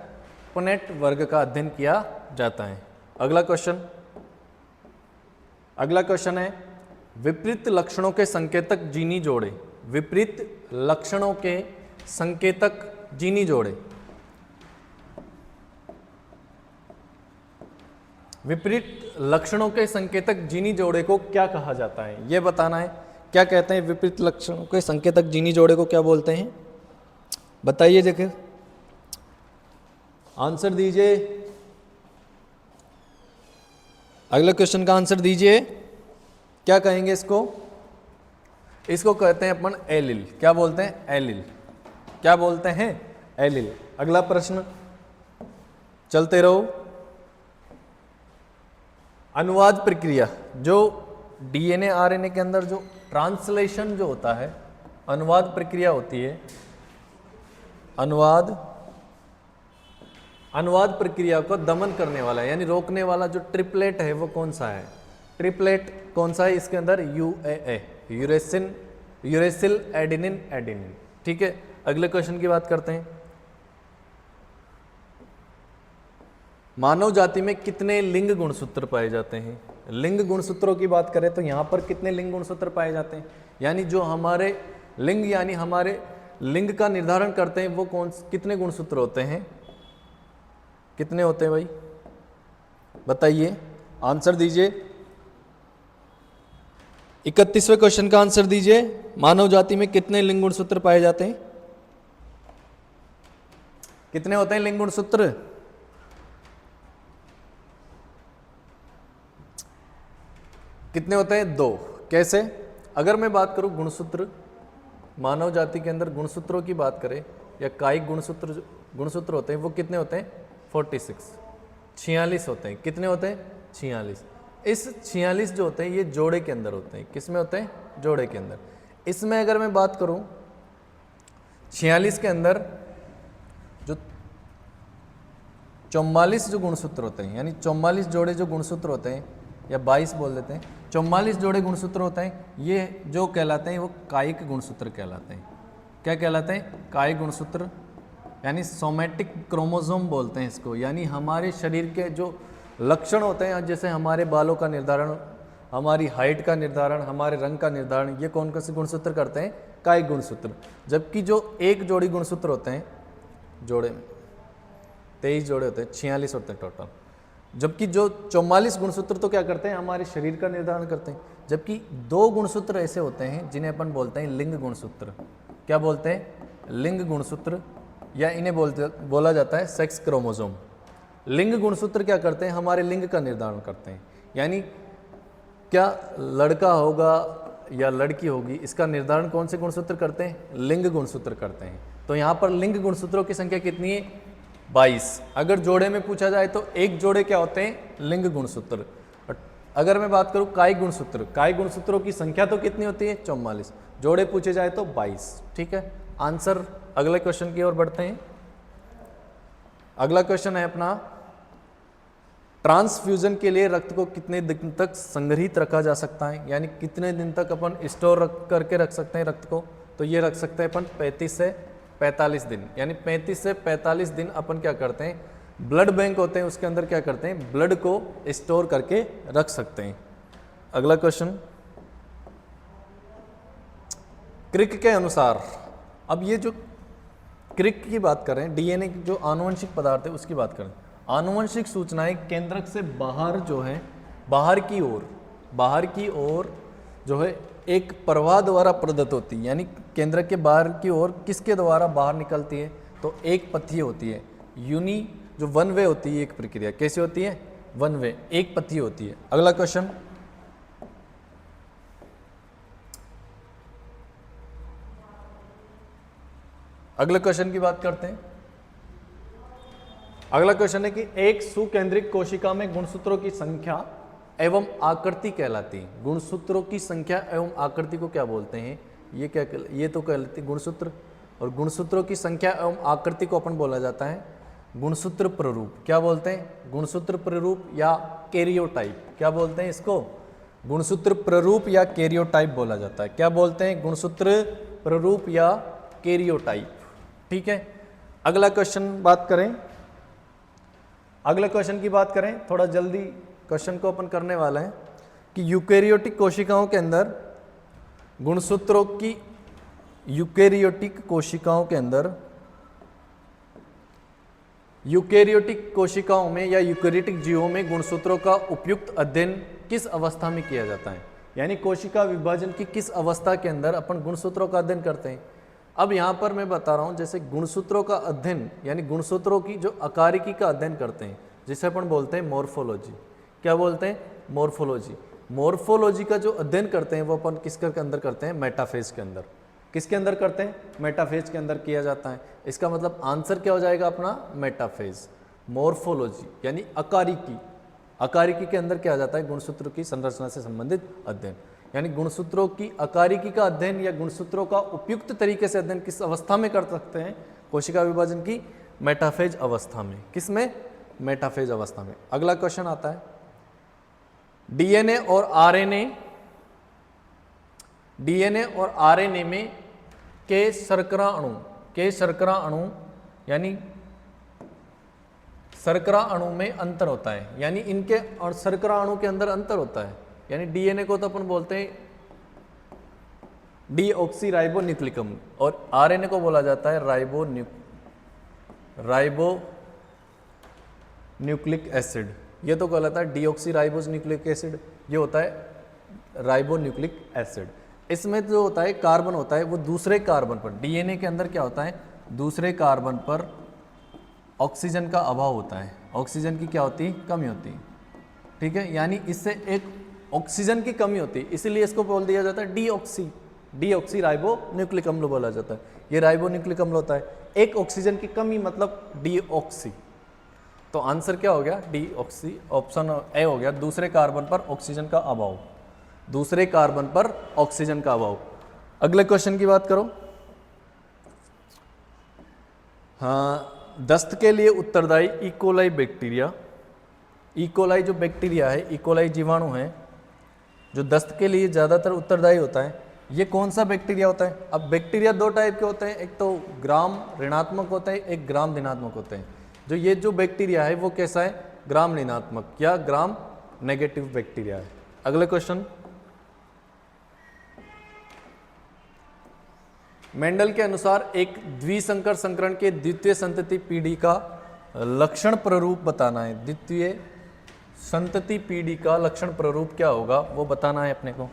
A: पुनेट वर्ग का अध्ययन किया जाता है। अगला क्वेश्चन, अगला क्वेश्चन है, विपरीत लक्षणों के संकेतक जीनी जोड़े। विपरीत लक्षणों के संकेतक जीनी जोड़े। विपरीत लक्षणों के संकेतक जीनी जोड़े को क्या कहा जाता है? यह बताना है। क्या कहते हैं? विपरीत लक्षणों के संकेतक जीनी जोड़े को क्या बोलते हैं? बताइए, देखिए आंसर दीजिए। अगले क्वेश्चन का आंसर दीजिए। क्या कहेंगे इसको? इसको कहते हैं अपन एलिल। क्या बोलते हैं? एलिल। क्या बोलते हैं? एलिल। अगला प्रश्न, चलते रहो। अनुवाद प्रक्रिया, जो डीएनए आरएनए के अंदर जो ट्रांसलेशन जो होता है, अनुवाद प्रक्रिया होती है। अनुवाद प्रक्रिया को दमन करने वाला यानी रोकने वाला जो ट्रिपलेट है वो कौन सा है? ट्रिपलेट कौन सा है इसके अंदर? यूएए, यूरेसिल एडेनिन एडेनिन। ठीक है, अगले क्वेश्चन की बात करते हैं। मानव जाति में कितने लिंग गुणसूत्र पाए जाते हैं? लिंग गुणसूत्रों की बात करें तो यहाँ पर कितने लिंग गुणसूत्र पाए जाते हैं? यानी जो हमारे लिंग यानी हमारे लिंग का निर्धारण करते हैं वो कितने गुणसूत्र होते हैं? कितने होते हैं भाई, बताइए, आंसर दीजिए। 31वें क्वेश्चन का आंसर दीजिए। मानव जाति में कितने लिंग गुणसूत्र पाए जाते हैं? कितने होते हैं लिंग गुणसूत्र? कितने होते हैं? 2। कैसे? अगर मैं बात करूं गुणसूत्र, मानव जाति के अंदर गुणसूत्रों की बात करें या कायिक गुणसूत्र होते हैं वो कितने होते हैं? 46 होते हैं। कितने होते हैं? 46। इस 46 जो होते हैं ये जोड़े के अंदर होते हैं। किस में होते हैं? जोड़े के अंदर। इसमें अगर मैं बात करूं 46 के अंदर जो 44 जो गुणसूत्र होते हैं यानी 44 जोड़े जो गुणसूत्र होते हैं या 22 बोल देते हैं, 44 जोड़े गुणसूत्र होते हैं, ये जो कहलाते हैं वो कायिक गुणसूत्र कहलाते हैं। क्या कहलाते हैं? कायिक गुणसूत्र, यानी सोमैटिक क्रोमोसोम बोलते हैं इसको। यानी हमारे शरीर के जो लक्षण होते हैं, जैसे हमारे बालों का निर्धारण, हमारी हाइट का निर्धारण, हमारे रंग का निर्धारण, ये कौन कौन से गुणसूत्र करते हैं? कायिक गुणसूत्र। जबकि जो एक जोड़ी गुणसूत्र होते हैं, जोड़े में 23 जोड़े होते हैं, 46 होते हैं टोटल। जबकि जो 44 गुणसूत्र तो क्या करते हैं? हमारे शरीर का निर्धारण करते हैं। जबकि 2 गुणसूत्र ऐसे होते हैं जिन्हें अपन बोलते हैं लिंग गुणसूत्र। क्या बोलते हैं? लिंग गुणसूत्र, या इन्हें बोला जाता है सेक्स क्रोमोसोम। लिंग गुणसूत्र क्या करते हैं? हमारे लिंग का निर्धारण करते हैं। यानी क्या लड़का होगा या लड़की होगी, इसका निर्धारण कौन से गुणसूत्र करते हैं? लिंग गुणसूत्र करते हैं। तो यहाँ पर लिंग गुणसूत्रों की संख्या कितनी है? 22। अगर जोड़े में पूछा जाए तो एक जोड़े क्या होते हैं? लिंग गुणसूत्र। अगर मैं बात करूं कायिक गुणसूत्र, कायिक गुणसूत्रों की संख्या तो कितनी होती है? 44। जोड़े पूछे जाए तो 22। ठीक है, आंसर। अगले क्वेश्चन की ओर बढ़ते हैं। अगला क्वेश्चन है अपना, ट्रांसफ्यूजन के लिए रक्त को कितने दिन तक संग्रहित रखा जा सकता है? यानी कितने दिन तक अपन स्टोर करके रख सकते हैं रक्त को? तो ये रख सकते हैं अपन 35 से 45 दिन। यानी 35 से 45 दिन अपन क्या करते हैं? ब्लड बैंक होते हैं उसके अंदर क्या करते हैं? ब्लड को स्टोर करके रख सकते हैं। अगला क्वेश्चन, क्रिक के अनुसार, अब ये जो क्रिक की बात करें, डीएनए की जो आनुवंशिक पदार्थ है उसकी बात करें, आनुवंशिक सूचनाएं केंद्रक से बाहर जो है, बाहर की ओर जो है एक प्रवाह द्वारा प्रदत्त होती है। यानी केंद्रक के बाहर की ओर किसके द्वारा बाहर निकलती है? तो एक पथीय होती है, जो वन वे होती है। एक प्रक्रिया कैसे होती है? वन वे, एक पथीय होती है। अगला क्वेश्चन, अगले क्वेश्चन की बात करते हैं। अगला क्वेश्चन है कि एक सुकेंद्रित कोशिका में गुणसूत्रों की संख्या एवं आकृति कहलाती है। गुणसूत्रों की संख्या एवं आकृति को क्या बोलते हैं? ये तो कहलाती है गुणसूत्र। और गुणसूत्रों की संख्या एवं आकृति को अपन बोला जाता है गुणसूत्र प्ररूप। क्या बोलते हैं? गुणसूत्र प्ररूप या कैरियोटाइप। क्या बोलते हैं इसको? गुणसूत्र प्ररूप या कैरियोटाइप बोला जाता है। क्या बोलते हैं? गुणसूत्र प्ररूप या कैरियोटाइप। ठीक है, अगला क्वेश्चन बात करें। अगले क्वेश्चन की बात करें, थोड़ा जल्दी क्वेश्चन को अपन करने वाला है कि यूकेरियोटिक कोशिकाओं के अंदर गुणसूत्रों की, यूकेरियोटिक कोशिकाओं में या यूकेरियोटिक जीवों में गुणसूत्रों का उपयुक्त अध्ययन किस अवस्था में किया जाता है? यानी कोशिका विभाजन की किस अवस्था के अंदर अपन गुणसूत्रों का अध्ययन करते हैं? अब यहाँ पर मैं बता रहा हूँ, जैसे गुणसूत्रों का अध्ययन यानी गुणसूत्रों की जो आकारिकी का अध्ययन करते हैं, जिसे अपन बोलते हैं मॉर्फोलॉजी। क्या बोलते हैं? मॉर्फोलॉजी। मॉर्फोलॉजी का जो अध्ययन करते हैं वो अपन किसके अंदर करते हैं? मेटाफेज के अंदर। किसके अंदर करते हैं? मेटाफेज के अंदर किया जाता है। इसका मतलब आंसर क्या हो जाएगा अपना? मेटाफेज। मोर्फोलॉजी यानी अकारिकी। अकारिकी के अंदर क्या आ जाता है, गुणसूत्र की संरचना से संबंधित अध्ययन, यानी गुणसूत्रों की अकारिकी का अध्ययन या गुणसूत्रों का उपयुक्त तरीके से अध्ययन किस अवस्था में कर सकते हैं, कोशिका विभाजन की मेटाफेज अवस्था में। किसमें, मेटाफेज अवस्था में। अगला क्वेश्चन आता है, डीएनए और आरएनए, डीएनए और आरएनए में के शर्करा अणु यानी शर्करा अणु में अंतर होता है, यानी इनके और शर्करा अणु के अंदर अंतर होता है। यानी डीएनए को तो अपन बोलते हैं डीऑक्सी राइबो न्यूक्लिक अम्ल और आरएनए को बोला जाता है राइबो न्यूक्लिक एसिड। ये तो कहलाता है डीऑक्सी राइबोस न्यूक्लिक एसिड, ये होता है राइबो न्यूक्लिक एसिड। इसमें जो होता है कार्बन होता है वो दूसरे कार्बन पर, डीएनए के अंदर क्या होता है, दूसरे कार्बन पर ऑक्सीजन का अभाव होता है, ऑक्सीजन की क्या होती है, कमी होती है। ठीक है, यानी इससे एक ऑक्सीजन की कमी होती है, इसीलिए इसको बोल दिया जाता है डीऑक्सी राइबो न्यूक्लिक अम्ल बोला जाता है। ये राइबो न्यूक्लिक अम्ल होता है, एक ऑक्सीजन की कमी मतलब डीऑक्सी। तो आंसर क्या हो गया, डीऑक्सी, ऑप्शन ए हो गया, दूसरे कार्बन पर ऑक्सीजन का अभाव, दूसरे कार्बन पर ऑक्सीजन का अभाव। अगले क्वेश्चन की बात करो। हाँ, दस्त के लिए उत्तरदायी इकोलाई बैक्टीरिया, इकोलाई जो बैक्टीरिया है, इकोलाई जीवाणु है जो दस्त के लिए ज़्यादातर उत्तरदायी होता है, ये कौन सा बैक्टीरिया होता है। अब बैक्टीरिया दो टाइप के होते हैं, एक तो ग्राम ऋणात्मक होता है, एक ग्राम धनात्मक होते हैं। जो ये जो बैक्टीरिया है वो कैसा है, ग्राम ऋणात्मक या ग्राम नेगेटिव बैक्टीरिया है। अगले क्वेश्चन, मेंडल के अनुसार एक द्विसंकर संकरण के द्वितीय संतति पीढ़ी का लक्षण प्ररूप बताना है। द्वितीय संतति पीढ़ी का लक्षण प्ररूप क्या होगा वो बताना है अपने को।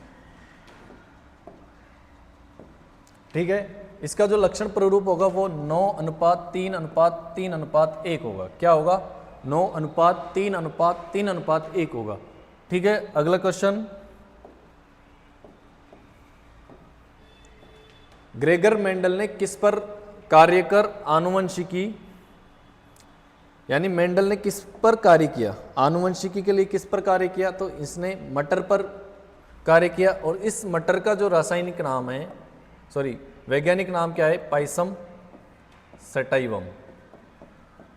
A: ठीक है, इसका जो लक्षण प्ररूप होगा वो 9:3:3:1 होगा। क्या होगा, 9:3:3:1 होगा। ठीक है, अगला क्वेश्चन, ग्रेगर मेंडल ने किस पर कार्य कर आनुवंशिकी, यानी मेंडल ने किस पर कार्य किया, आनुवंशिकी के लिए किस पर कार्य किया, तो इसने मटर पर कार्य किया। और इस मटर का जो रासायनिक नाम है, वैज्ञानिक नाम क्या है, Pisum sativum.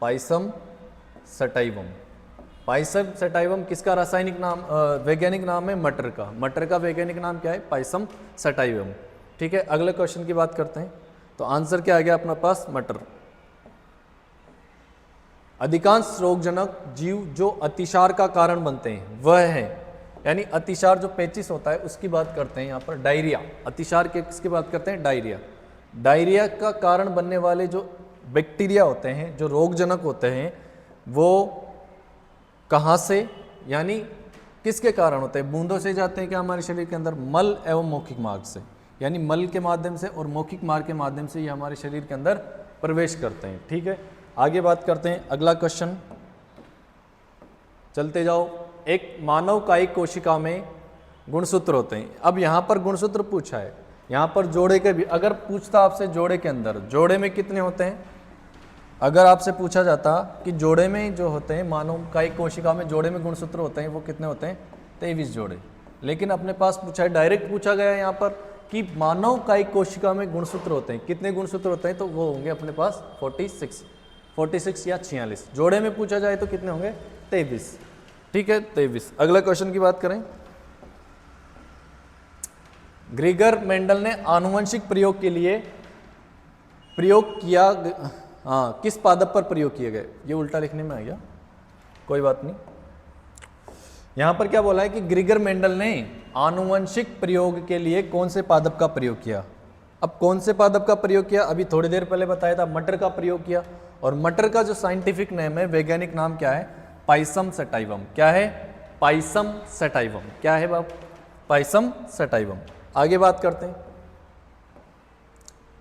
A: Pisum sativum, Pisum sativum किसका रासायनिक नाम, वैज्ञानिक नाम है मटर का। मटर का वैज्ञानिक नाम क्या है, पाइसम सटाइवम। ठीक है, अगले क्वेश्चन की बात करते हैं। तो आंसर क्या आ गया अपने पास, मटर। अधिकांश रोगजनक जीव जो अतिसार का कारण बनते हैं वह है, यानी अतिसार जो पेचिस होता है उसकी बात करते हैं यहाँ पर, डायरिया। अतिसार के किसकी बात करते हैं, डायरिया। डायरिया का कारण बनने वाले जो बैक्टीरिया होते हैं, जो रोगजनक होते हैं, वो कहाँ से, यानी किसके कारण होते हैं, बूंदों से जाते हैं क्या हमारे शरीर के अंदर, मल एवं मौखिक मार्ग से, यानी मल के माध्यम से और मौखिक मार्ग के माध्यम से ये हमारे शरीर के अंदर प्रवेश करते हैं। ठीक है, आगे बात करते हैं। अगला क्वेश्चन, चलते जाओ। एक मानव कायिक कोशिका में गुणसूत्र होते हैं। अब यहाँ पर गुणसूत्र पूछा है, यहाँ पर जोड़े के भी, अगर पूछता आपसे जोड़े के अंदर, जोड़े में कितने होते हैं, अगर आपसे पूछा जाता कि जोड़े में जो होते हैं, मानव कायिक कोशिका में जोड़े में गुणसूत्र होते हैं वो कितने होते हैं, 23 जोड़े। लेकिन अपने पास पूछा है, डायरेक्ट पूछा गया है यहाँ पर कि मानव कायिक कोशिका में गुणसूत्र होते हैं, कितने गुणसूत्र होते हैं, तो वो होंगे अपने पास 46 या 46। जोड़े में पूछा जाए तो कितने होंगे, 23। ठीक है, 23। अगला क्वेश्चन की बात करें। ग्रेगर मेंडल ने आनुवंशिक प्रयोग के लिए प्रयोग किया, किस पादप पर प्रयोग किए गए, ये उल्टा लिखने में आ गया, कोई बात नहीं। यहां पर क्या बोला है कि ग्रेगर मेंडल ने आनुवंशिक प्रयोग के लिए कौन से पादप का प्रयोग किया। अब कौन से पादप का प्रयोग किया, अभी थोड़ी देर पहले बताया था, मटर का प्रयोग किया। और मटर का जो साइंटिफिक नेम है, वैज्ञानिक नाम क्या है, पाइसम सटाइवम। क्या है, पाइसम सटाइवम। क्या है बाप, पाइसम सटाइवम। आगे बात करते हैं।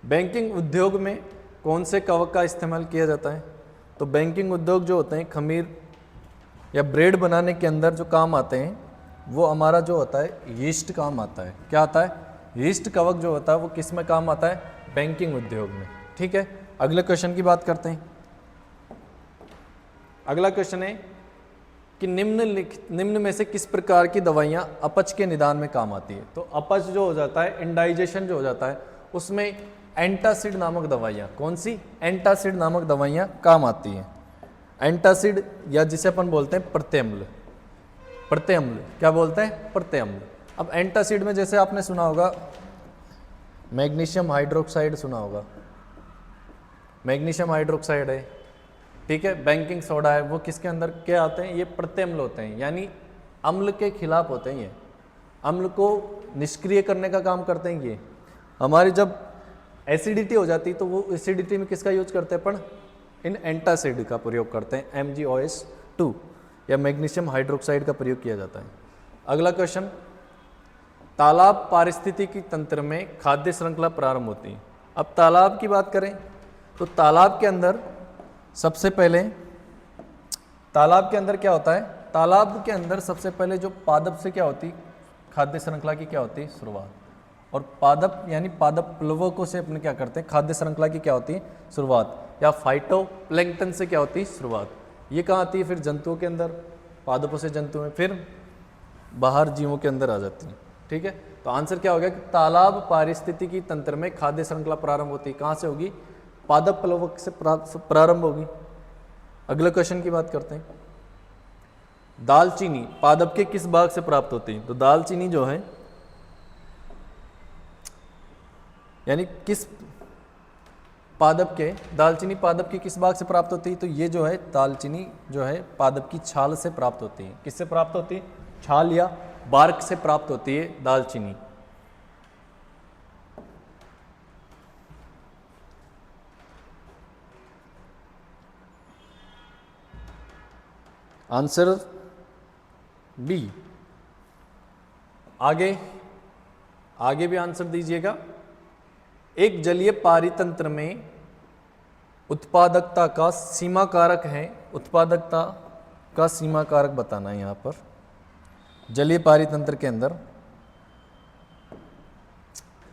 A: बैंकिंग उद्योग में कौन से कवक का इस्तेमाल किया जाता है, तो बैंकिंग उद्योग जो होते हैं, खमीर या ब्रेड बनाने के अंदर जो काम आते हैं, वो हमारा जो होता है यीस्ट काम आता है। क्या आता है, यीस्ट कवक जो होता है वो किस में काम आता है, बैंकिंग उद्योग में। ठीक है, अगले क्वेश्चन की बात करते हैं। अगला क्वेश्चन है कि निम्न में से किस प्रकार की दवाइयाँ अपच के निदान में काम आती है। तो अपच जो हो जाता है, इंडाइजेशन जो हो जाता है, उसमें एंटासिड नामक दवाइयाँ, कौन सी, एंटासिड नामक दवाइयाँ काम आती हैं। एंटासिड या जिसे अपन बोलते हैं प्रत्यम्ल, प्रत्यम्ल क्या बोलते हैं, प्रत्यम्ल। अब एंटासिड में जैसे आपने सुना होगा मैग्नीशियम हाइड्रोक्साइड सुना होगा, मैग्नीशियम हाइड्रोक्साइड है, ठीक है, बेकिंग सोडा है, वो किसके अंदर क्या आते हैं, ये प्रत्यम्ल होते हैं, यानी अम्ल के खिलाफ होते हैं। ये अम्ल को निष्क्रिय करने का काम करते हैं। ये हमारी जब एसिडिटी हो जाती है तो वो एसिडिटी में किसका यूज करते हैं अपन, इन एंटासिड का प्रयोग करते हैं, MgOH2 या मैग्नीशियम हाइड्रोक्साइड का प्रयोग किया जाता है। अगला क्वेश्चन, तालाब पारिस्थितिकी तंत्र में खाद्य श्रृंखला प्रारंभ होती है। अब तालाब की बात करें तो तालाब के अंदर सबसे पहले, तालाब के अंदर क्या होता है, तालाब के अंदर सबसे पहले जो पादप से क्या होती, खाद्य श्रृंखला की क्या होती है, शुरुआत। और पादप यानी पादप प्लवकों से अपने क्या करते हैं, खाद्य श्रृंखला की क्या होती है, शुरुआत। या फाइटोप्लैंक्टन से क्या होती है, शुरुआत। ये कहाँ आती है, फिर जंतुओं के अंदर, पादपों से जंतु में, फिर बाहर जीवों के अंदर आ जाती है, ठीक है। तो आंसर क्या हो गया कि तालाब पारिस्थितिकी तंत्र में खाद्य श्रृंखला प्रारंभ होती है, कहाँ से होगी, पादप प्लवक से प्रारंभ होगी। अगले क्वेश्चन की बात करते हैं, दालचीनी पादप के किस भाग से प्राप्त होती है। तो दालचीनी जो है यानी किस पादप के, दालचीनी पादप की किस भाग से प्राप्त होती है। तो ये जो है दालचीनी जो है पादप की छाल से प्राप्त होती है। किससे प्राप्त होती है, छाल या बार्क से प्राप्त होती है दालचीनी। Answer B. आगे आगे भी आंसर दीजिएगा। एक जलीय पारितंत्र में उत्पादकता का सीमा कारक है, उत्पादकता का सीमा कारक बताना है। यहाँ पर जलीय पारितंत्र के अंदर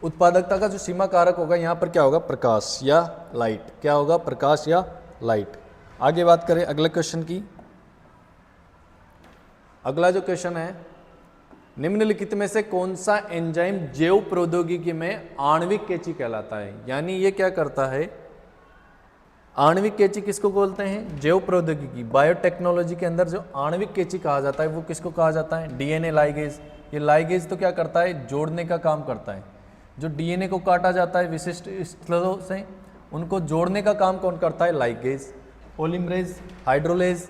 A: उत्पादकता का जो सीमा कारक होगा, यहाँ पर क्या होगा, प्रकाश या लाइट। क्या होगा, प्रकाश या लाइट। आगे बात करें अगले क्वेश्चन की। अगला जो क्वेश्चन है, निम्नलिखित में से कौन सा एंजाइम जैव प्रौद्योगिकी में आणविक कैंची कहलाता है। यानी ये क्या करता है, आणविक कैंची किसको बोलते हैं, जैव प्रौद्योगिकी, बायोटेक्नोलॉजी के अंदर जो आणविक कैंची कहा जाता है वो किसको कहा जाता है, डीएनए लाइगेज। ये लाइगेज तो क्या करता है, जोड़ने का काम करता है। जो डीएनए को काटा जाता है विशिष्ट स्थलों से, उनको जोड़ने का काम कौन करता है, लाइगेज। पॉलीमरेज, हाइड्रोलेज,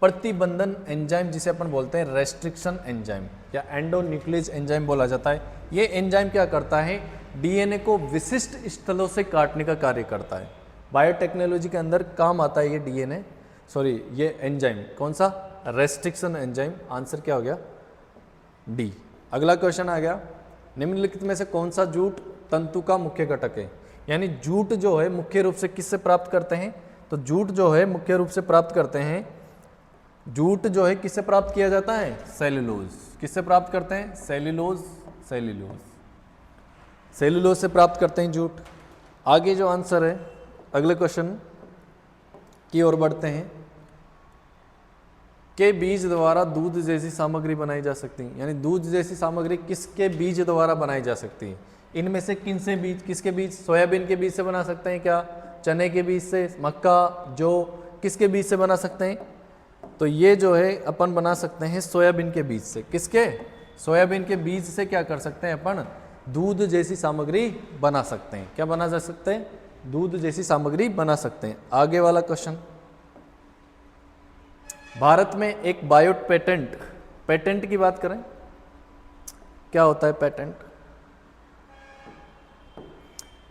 A: प्रतिबंधन एंजाइम जिसे अपन बोलते हैं रेस्ट्रिक्शन एंजाइम या एंडोन्यूक्लियस एंजाइम बोला जाता है। ये एंजाइम क्या करता है, डीएनए को विशिष्ट स्थलों से काटने का कार्य करता है। बायोटेक्नोलॉजी के अंदर काम आता है ये डीएनए, सॉरी ये एंजाइम, कौन सा, रेस्ट्रिक्शन एंजाइम। आंसर क्या हो गया, डी। अगला क्वेश्चन आ गया, निम्नलिखित में से कौन सा जूट तंतु का मुख्य घटक है। यानी जूट जो है मुख्य रूप से किससे प्राप्त करते हैं, तो जूट जो है मुख्य रूप से प्राप्त करते हैं, जूट जो है किससे प्राप्त किया जाता है, सेल्यूलोज। किससे प्राप्त करते हैं, सेल्यूलोज, सेल्यूलोज, सेल्यूलोज से प्राप्त करते हैं जूट। आगे जो आंसर है अगले क्वेश्चन की ओर बढ़ते हैं, के बीज द्वारा दूध जैसी सामग्री बनाई जा सकती है। यानी दूध जैसी सामग्री किसके बीज द्वारा बनाई जा सकती है। इनमें से किन से बीज, किसके बीज, सोयाबीन के बीज से बना सकते हैं क्या, चने के बीज से, मक्का, जौ, किसके बीज से बना सकते हैं। तो ये जो है अपन बना सकते हैं सोयाबीन के बीज से। किसके, सोयाबीन के बीज से क्या कर सकते हैं अपन, दूध जैसी सामग्री बना सकते हैं। क्या बना जा सकते हैं, दूध जैसी सामग्री बना सकते हैं। आगे वाला क्वेश्चन, भारत में एक बायो पेटेंट, पेटेंट की बात करें, क्या होता है पेटेंट।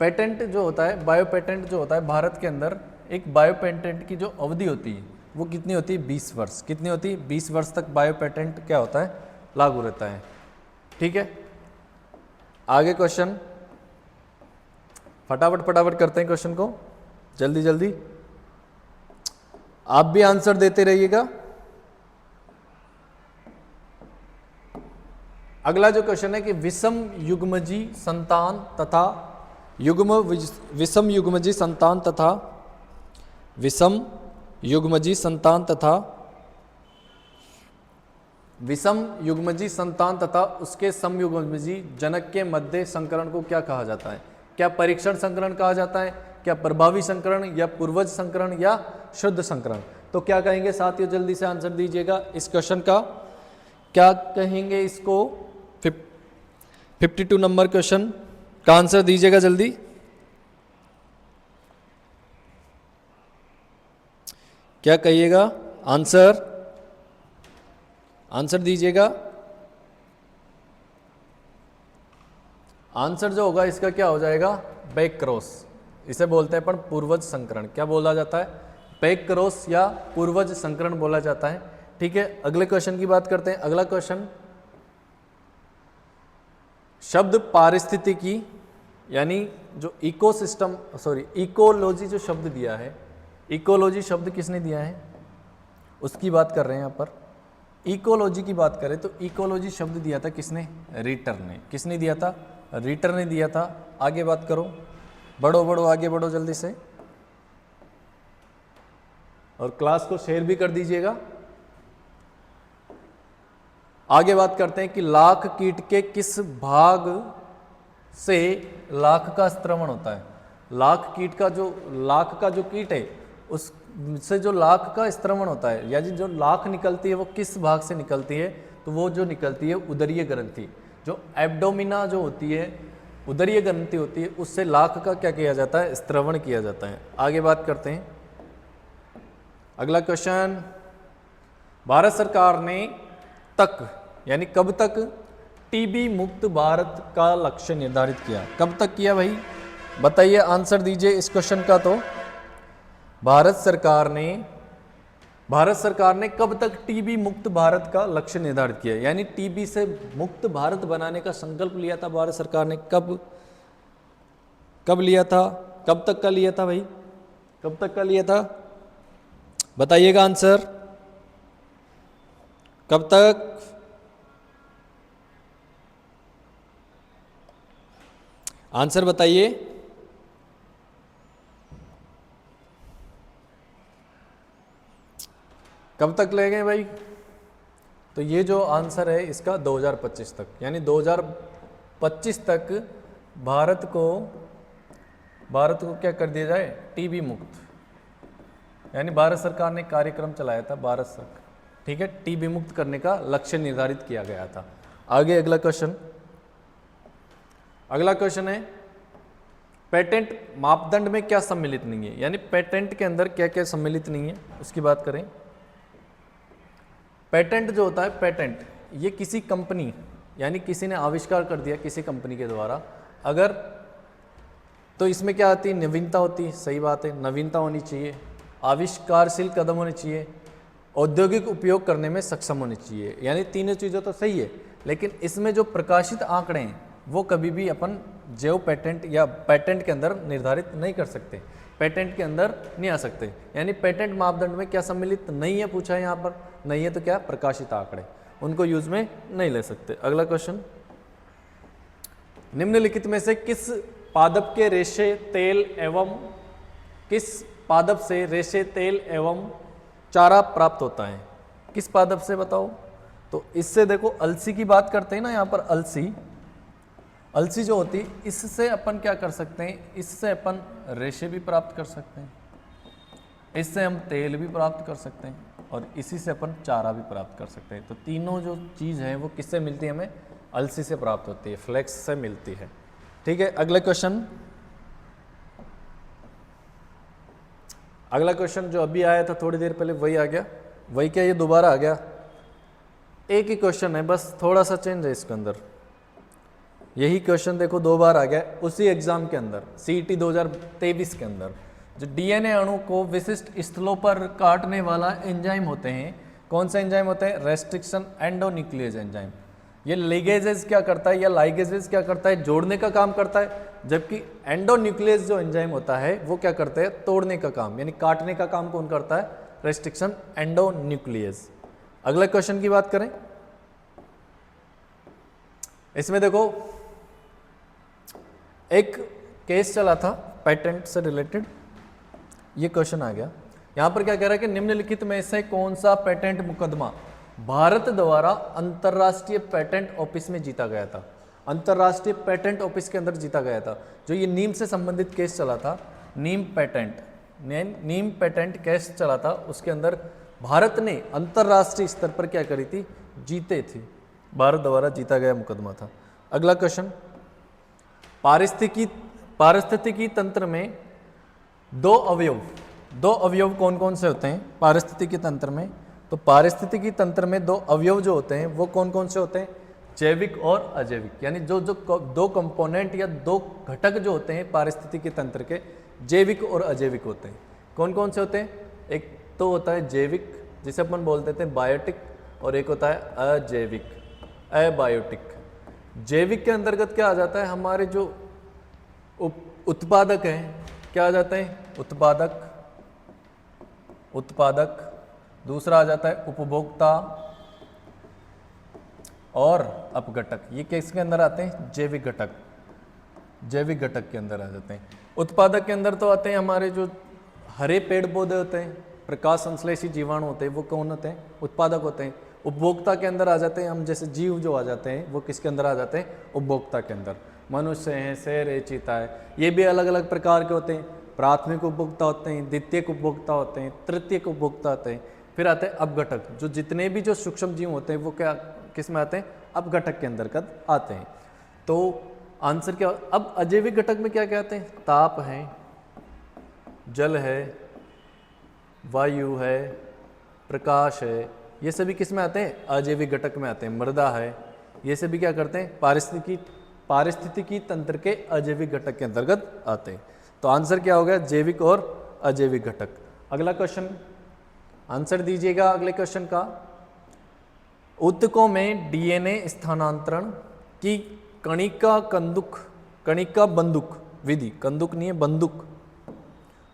A: पेटेंट जो होता है, बायो पेटेंट जो होता है, भारत के अंदर एक बायो पेटेंट की जो अवधि होती है वो कितनी होती है, 20 वर्ष। कितनी होती है, 20 वर्ष तक बायो पेटेंट क्या होता है, लागू रहता है। ठीक है, आगे क्वेश्चन, फटाफट फटाफट करते हैं क्वेश्चन को, जल्दी जल्दी। आप भी आंसर देते रहिएगा। अगला जो क्वेश्चन है कि विषम युग्मजी संतान तथा विषम युग्मजी संतान तथा विषम युग्मजी संतान तथा विषम युग्मजी संतान तथा उसके समयुग्मजी जनक के मध्य संकरण को क्या कहा जाता है? क्या परीक्षण संकरण कहा जाता है, क्या प्रभावी संकरण, या पूर्वज संकरण, या शुद्ध संकरण? तो क्या कहेंगे साथियों, जल्दी से आंसर दीजिएगा इस क्वेश्चन का, क्या कहेंगे इसको? 52 नंबर क्वेश्चन का आंसर दीजिएगा जल्दी। क्या कहिएगा? आंसर दीजिएगा। आंसर जो होगा इसका क्या हो जाएगा? Back cross. इसे बोलते हैं अपन पूर्वज संकरण। क्या बोला जाता है? बैक क्रॉस या पूर्वज संकरण बोला जाता है। ठीक है, अगले क्वेश्चन की बात करते हैं। अगला क्वेश्चन, शब्द पारिस्थितिकी यानी जो इकोसिस्टम इकोलॉजी जो शब्द दिया है, इकोलॉजी शब्द किसने दिया है उसकी बात कर रहे हैं यहाँ पर। इकोलॉजी की बात करें तो इकोलॉजी शब्द दिया था किसने? रीटर ने। किसने दिया था? रीटर ने दिया था। आगे बात करो, बढ़ो आगे बढ़ो जल्दी से, और क्लास को शेयर भी कर दीजिएगा। आगे बात करते हैं कि लाख कीट के किस भाग से लाख का स्त्रवण होता है? लाख का जो कीट है उससे जो लाख का स्त्रवण होता है, यानी जो लाख निकलती है वो किस भाग से निकलती है? तो वो जो निकलती है उदरीय ग्रंथि, जो एब्डोमिना जो होती है, उदरीय ग्रंथि होती है, उससे लाख का क्या किया जाता है? स्त्रवण किया जाता है। आगे बात करते हैं। अगला क्वेश्चन, भारत सरकार ने यानी कब तक टीबी मुक्त भारत का लक्ष्य निर्धारित किया? कब तक किया भाई? बताइए, आंसर दीजिए इस क्वेश्चन का। तो भारत सरकार ने कब तक टीबी मुक्त भारत का लक्ष्य निर्धारित किया? यानी टीबी से मुक्त भारत बनाने का संकल्प लिया था भारत सरकार ने। कब लिया था? कब तक का लिया था भाई? कब तक का लिया था? बताइएगा आंसर। कब तक? आंसर बताइए। कब तक ले गए भाई? तो ये जो आंसर है इसका 2025 तक, यानी 2025 तक भारत को क्या कर दिया जाए? टीबी मुक्त। यानी भारत सरकार ने कार्यक्रम चलाया था, भारत सरकार, ठीक है, टीबी मुक्त करने का लक्ष्य निर्धारित किया गया था। आगे अगला क्वेश्चन है, पेटेंट मापदंड में क्या सम्मिलित नहीं है? यानी पेटेंट के अंदर क्या क्या सम्मिलित नहीं है उसकी बात करें। पेटेंट जो होता है, पेटेंट ये किसी कंपनी, यानी किसी ने आविष्कार कर दिया किसी कंपनी के द्वारा, अगर तो इसमें क्या आती है? नवीनता होती है। सही बात है, नवीनता होनी चाहिए, आविष्कारशील कदम होने चाहिए, औद्योगिक उपयोग करने में सक्षम होनी चाहिए। यानी तीनों चीज़ें तो सही है, लेकिन इसमें जो प्रकाशित आंकड़े हैं वो कभी भी अपन जैव पेटेंट या पेटेंट के अंदर निर्धारित नहीं कर सकते, पेटेंट के अंदर नहीं आ सकते। यानी पेटेंट मापदंड में क्या सम्मिलित नहीं है पूछा है यहाँ पर? नहीं है तो क्या? प्रकाशित आंकड़े, उनको यूज में नहीं ले सकते। अगला क्वेश्चन, निम्नलिखित में से किस पादप के रेशे तेल एवं चारा प्राप्त होता है? किस पादप से बताओ? तो इससे देखो, अलसी की बात करते हैं ना यहाँ पर, अलसी जो होती है, इससे अपन क्या कर सकते हैं? इससे अपन रेशे भी प्राप्त कर सकते हैं, इससे हम तेल भी प्राप्त कर सकते हैं, और इसी से अपन चारा भी प्राप्त कर सकते हैं। तो तीनों जो चीज़ है वो किससे मिलती है? हमें अलसी से प्राप्त होती है, फ्लेक्स से मिलती है। ठीक है, अगला क्वेश्चन जो अभी आया था थोड़ी देर पहले वही आ गया। वही क्या, ये दोबारा आ गया? एक ही क्वेश्चन है, बस थोड़ा सा चेंज है इसके अंदर। यही क्वेश्चन देखो 2 बार आ गया उसी एग्जाम के अंदर, CET 2023 के अंदर। जो डीएनए अणु को विशिष्ट स्थलों पर काटने वाला एंजाइम होते हैं, कौन सा एंजाइम होता है? Restriction endonuclease enzyme. ये लिगेजेस क्या करता है या लाइगेजेस क्या करता है? जोड़ने का काम करता है, जबकि एंडोन्यूक्लियस जो एंजाइम होता है वो क्या करता है? तोड़ने का काम, यानी काटने का काम कौन करता है? Restriction endonuclease. अगला क्वेश्चन की बात करें, इसमें देखो एक केस चला था पेटेंट से रिलेटेड, ये क्वेश्चन आ गया यहाँ पर क्या कह रहा है कि निम्नलिखित में से कौन सा पेटेंट मुकदमा भारत द्वारा अंतर्राष्ट्रीय पेटेंट ऑफिस में जीता गया था। अंतर्राष्ट्रीय पेटेंट ऑफिस के अंदर जीता गया था। जो ये नीम से संबंधित केस चला था, नीम पेटेंट केस चला था, उसके अंदर भारत ने अंतर्राष्ट्रीय स्तर पर क्या करी थी, जीते थे, भारत द्वारा जीता गया मुकदमा था। अगला क्वेश्चन, पारिस्थितिकी तंत्र में दो अवयव कौन कौन से होते हैं पारिस्थितिकी तंत्र में? तो पारिस्थितिकी तंत्र में दो अवयव जो होते हैं वो कौन कौन से होते हैं? जैविक और अजैविक। यानी जो दो कंपोनेंट या दो घटक जो होते हैं पारिस्थितिकी तंत्र के, जैविक और अजैविक होते हैं। कौन कौन से होते हैं? एक तो होता है जैविक, जिसे अपन बोलते थे बायोटिक, और एक होता है अजैविक, अबायोटिक। जैविक के अंतर्गत क्या आ जाता है? हमारे जो उत्पादक हैं, क्या आ जाते हैं? उत्पादक। दूसरा आ जाता है उपभोक्ता और अपघटक। ये किसके अंदर आते हैं? जैविक घटक के अंदर आ जाते हैं। उत्पादक के अंदर तो आते हैं हमारे जो हरे पेड़ पौधे होते हैं, प्रकाश संश्लेषी जीवाणु होते हैं, वो कौन होते हैं? उत्पादक होते हैं। उपभोक्ता के अंदर आ जाते हैं हम, जैसे जीव जो आ जाते हैं वो किसके अंदर आ जाते हैं? उपभोक्ता के अंदर। मनुष्य हैं, शेर है, चीता है, ये भी अलग अलग प्रकार के होते हैं। प्राथमिक उपभोक्ता होते हैं, द्वितीयक उपभोक्ता होते हैं, तृतीयक उपभोक्ता होते हैं। फिर आते हैं अपघटक, जो जितने भी जो सूक्ष्म जीव होते हैं वो क्या किस में आते हैं? अपघटक के अंतर्गत आते हैं। तो आंसर क्या? अब अजैविक घटक में क्या क्या आते हैं? ताप है, जल है, वायु है, प्रकाश है, ये सभी किस में आते हैं? अजैविक घटक में आते हैं। मृदा है, ये सभी क्या करते हैं? पारिस्थितिकी तंत्र के अजैविक घटक के अंतर्गत आते हैं। तो आंसर क्या हो गया? जैविक और अजैविक घटक। अगला क्वेश्चन आंसर दीजिएगा अगले क्वेश्चन का। ऊतकों में डीएनए स्थानांतरण की कणिका बंदूक विधि, कंदुक नहीं है बंदूक,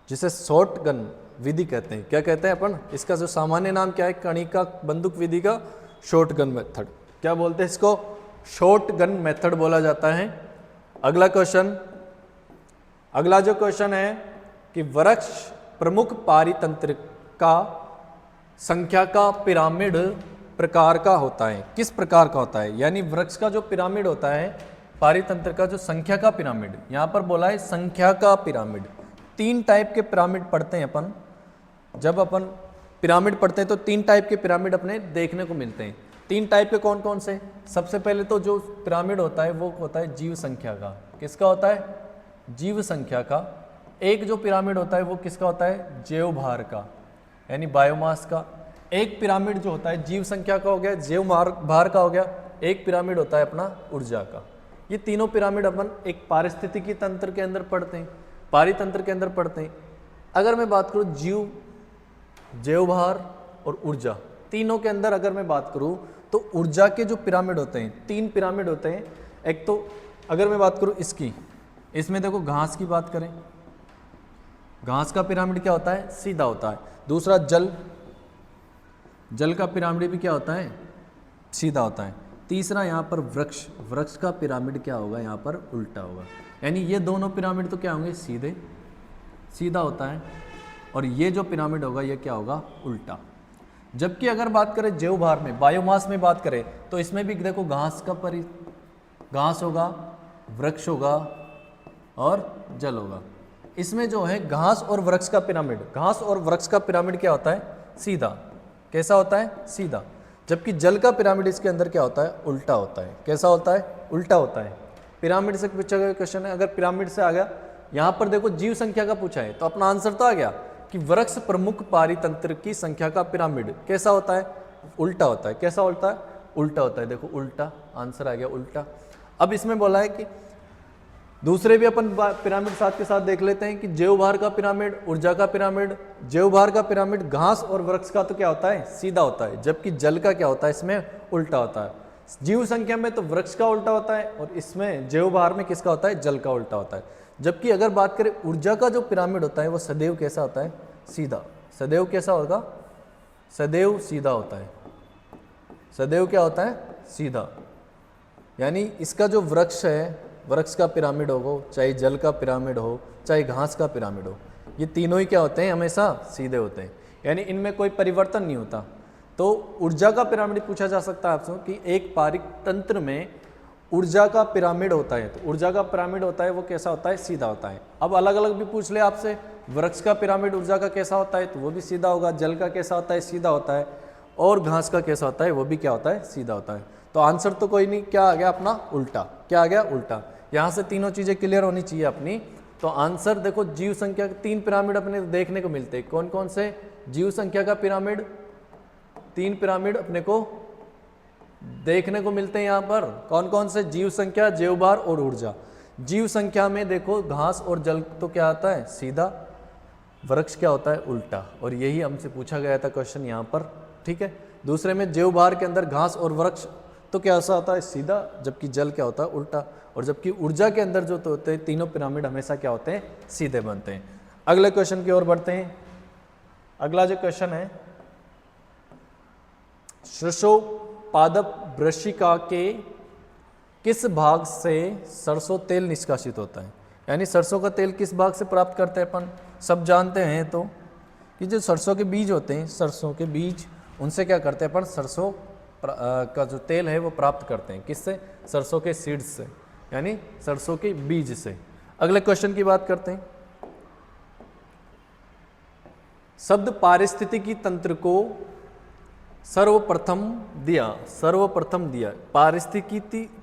A: जिसे शॉटगन विधि कहते हैं। क्या कहते हैं अपन? इसका जो सामान्य नाम क्या है? कणिका बंदूक विधि का शॉटगन मेथड। क्या बोलते हैं इसको? शॉटगन मेथड बोला जाता है। अगला जो क्वेश्चन है कि वृक्ष प्रमुख पारितंत्र का संख्या का पिरामिड प्रकार का होता है, किस प्रकार का होता है? यानी वृक्ष का जो पिरामिड होता है, पारितंत्र का जो संख्या का पिरामिड, यहां पर बोला है संख्या का पिरामिड। 3 टाइप के पिरामिड पढ़ते हैं अपन। जब अपन पिरामिड पढ़ते हैं तो 3 टाइप के पिरामिड अपने देखने को मिलते हैं। 3 टाइप के कौन कौन से? सबसे पहले तो जो पिरामिड होता है वो होता है जीव संख्या का। किसका होता है? जीव संख्या का। एक जो पिरामिड होता है वो किसका होता है? जैव भार का, यानी बायोमास का। एक पिरामिड जो होता है जीव संख्या का हो गया, जैव भार का हो गया। एक पिरामिड होता है अपना ऊर्जा का। ये तीनों पिरामिड अपन एक पारिस्थितिकी तंत्र के अंदर पढ़ते हैं, पारितंत्र के अंदर पढ़ते हैं। अगर मैं बात करूँ जीव, जैव भार और ऊर्जा, तीनों के अंदर अगर मैं बात करूँ तो ऊर्जा के जो पिरामिड होते हैं, 3 पिरामिड होते हैं। एक तो अगर मैं बात करूँ इसकी, इसमें देखो घास की बात करें, घास का पिरामिड क्या होता है? सीधा होता है। दूसरा जल का पिरामिड भी क्या होता है? सीधा होता है। तीसरा यहाँ पर वृक्ष का पिरामिड क्या होगा? यहाँ पर उल्टा होगा। यानी ये दोनों पिरामिड तो क्या होंगे? सीधा होता है, और ये जो पिरामिड होगा ये क्या होगा? उल्टा। जबकि अगर बात करें जैव भार में, बायोमास में बात करें, तो इसमें भी देखो घास होगा, वृक्ष होगा और जल होगा। इसमें जो है घास और वृक्ष का पिरामिड क्या होता है? सीधा। कैसा होता है? सीधा। जबकि जल का पिरामिड इसके अंदर क्या होता है? उल्टा होता है। कैसा होता है? उल्टा होता है। पिरामिड से पूछा गया क्वेश्चन है, अगर पिरामिड से आ गया, यहाँ पर देखो जीव संख्या का पूछा है, तो अपना आंसर तो आ गया कि वृक्ष प्रमुख पारितंत्र की संख्या का पिरामिड कैसा होता है? उल्टा होता है। कैसा होता है? उल्टा होता है। देखो उल्टा, आंसर आ गया उल्टा। अब इसमें बोला है कि दूसरे भी अपन पिरामिड साथ के साथ देख लेते हैं कि जैव भार का पिरामिड, ऊर्जा का पिरामिड, जैव भार का पिरामिड घास और वृक्ष का तो क्या होता है? सीधा होता है। जबकि जल का क्या होता है? इसमें उल्टा होता है। जीव संख्या में तो वृक्ष का उल्टा होता है, और इसमें जैव भार में किसका होता है? जल का उल्टा होता है। जबकि अगर बात करें ऊर्जा का जो पिरामिड होता है वो सदैव कैसा होता है? सीधा। सदैव कैसा होगा? सदैव सीधा होता है। सदैव क्या होता है? सीधा। यानी इसका जो वृक्ष है, वृक्ष का पिरामिड हो, चाहे जल का पिरामिड हो, चाहे घास का पिरामिड हो, ये तीनों ही क्या होते हैं, हमेशा सीधे होते हैं, यानी इनमें कोई परिवर्तन नहीं होता। तो ऊर्जा का पिरामिड पूछा जा सकता है आपसे कि एक पारिक तंत्र में ऊर्जा का पिरामिड होता है, तो ऊर्जा का पिरामिड होता है वो कैसा होता है, सीधा होता है। अब अलग अलग भी पूछ ले आपसे, वृक्ष का पिरामिड ऊर्जा का कैसा होता है, तो वो भी सीधा होगा, जल का कैसा होता है, सीधा होता है, और घास का कैसा होता है, वो भी क्या होता है, सीधा होता है। तो आंसर तो कोई नहीं, क्या आ गया अपना, उल्टा। क्या आ गया, उल्टा। यहाँ से तीनों चीज़ें क्लियर होनी चाहिए अपनी। तो आंसर देखो, जीव संख्या के 3 पिरामिड अपने देखने को मिलते हैं। कौन कौन से, जीव संख्या का पिरामिड, 3 पिरामिड अपने को देखने को मिलते हैं यहाँ पर। कौन कौन से, जीव संख्या, जीवभार और ऊर्जा। जीव संख्या में देखो घास और जल तो क्या आता है, सीधा, वृक्ष क्या होता है, उल्टा, और यही हमसे पूछा गया था क्वेश्चन यहाँ पर, ठीक है। दूसरे में जीवभार के अंदर घास और वृक्ष तो क्या ऐसा होता है, सीधा, जबकि जल क्या होता है, उल्टा, और जबकि ऊर्जा के अंदर जो तो होते हैं तीनों पिरामिड हमेशा क्या होते हैं, सीधे बनते हैं। अगले क्वेश्चन की ओर बढ़ते हैं। अगला जो क्वेश्चन है, शीर्षोपादप वृश्चिका के किस भाग से सरसों तेल निष्कासित होता है, यानी सरसों का तेल किस भाग से प्राप्त करते हैं अपन सब जानते हैं, तो कि जो सरसों के बीज होते हैं, सरसों के बीज, उनसे क्या करते हैं अपन, सरसों का जो तेल है वो प्राप्त करते हैं, किससे, सरसों के सीड्स से, यानी सरसों के बीज से। अगले क्वेश्चन की बात करते हैं। शब्द पारिस्थितिकी तंत्र को सर्वप्रथम दिया,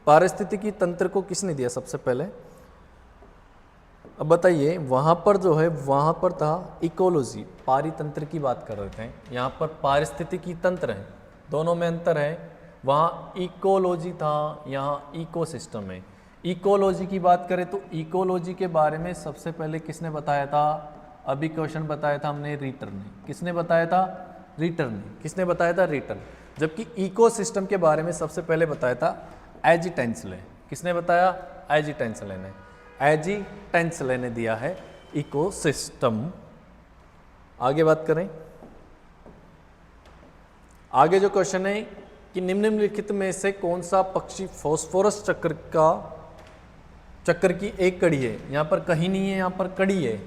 A: पारिस्थितिकी तंत्र को किसने दिया सबसे पहले, अब बताइए। वहां पर जो है, वहां पर था इकोलॉजी, पारितंत्र की बात कर रहे थे, यहाँ पर पारिस्थितिकी तंत्र है, दोनों में अंतर है। वहाँ इकोलॉजी था, यहाँ इकोसिस्टम है। इकोलॉजी की बात करें तो इकोलॉजी के बारे में सबसे पहले किसने बताया था, अभी क्वेश्चन बताया था हमने, रीटर ने। किसने बताया था, रीटर ने। किसने बताया था, रीटर। जबकि इकोसिस्टम के बारे में सबसे पहले बताया था एजिटेंसले। किसने बताया, एजिटेंसले ने। एजिटेंसले ने दिया है इकोसिस्टम। आगे बात करें, आगे जो क्वेश्चन है कि निम्नलिखित में से कौन सा पक्षी फास्फोरस चक्र की एक कड़ी है, यहाँ पर कहीं नहीं है, यहाँ पर कड़ी है,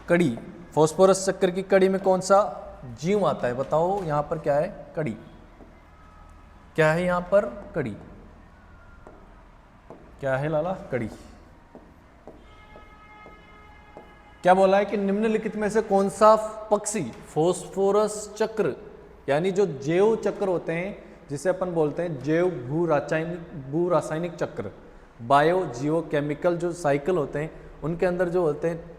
A: कड़ी, फास्फोरस चक्र की कड़ी में कौन सा जीव आता है, बताओ। यहाँ पर क्या है, कड़ी, क्या है यहाँ पर, कड़ी, क्या है लाला, कड़ी। क्या बोला है कि निम्नलिखित में से कौन सा पक्षी फास्फोरस चक्र, यानी जो जैव चक्र होते हैं, जिसे अपन बोलते हैं जैव भू रासायनिक चक्र, बायो जियो केमिकल जो साइकिल होते हैं, उनके अंदर जो होते हैं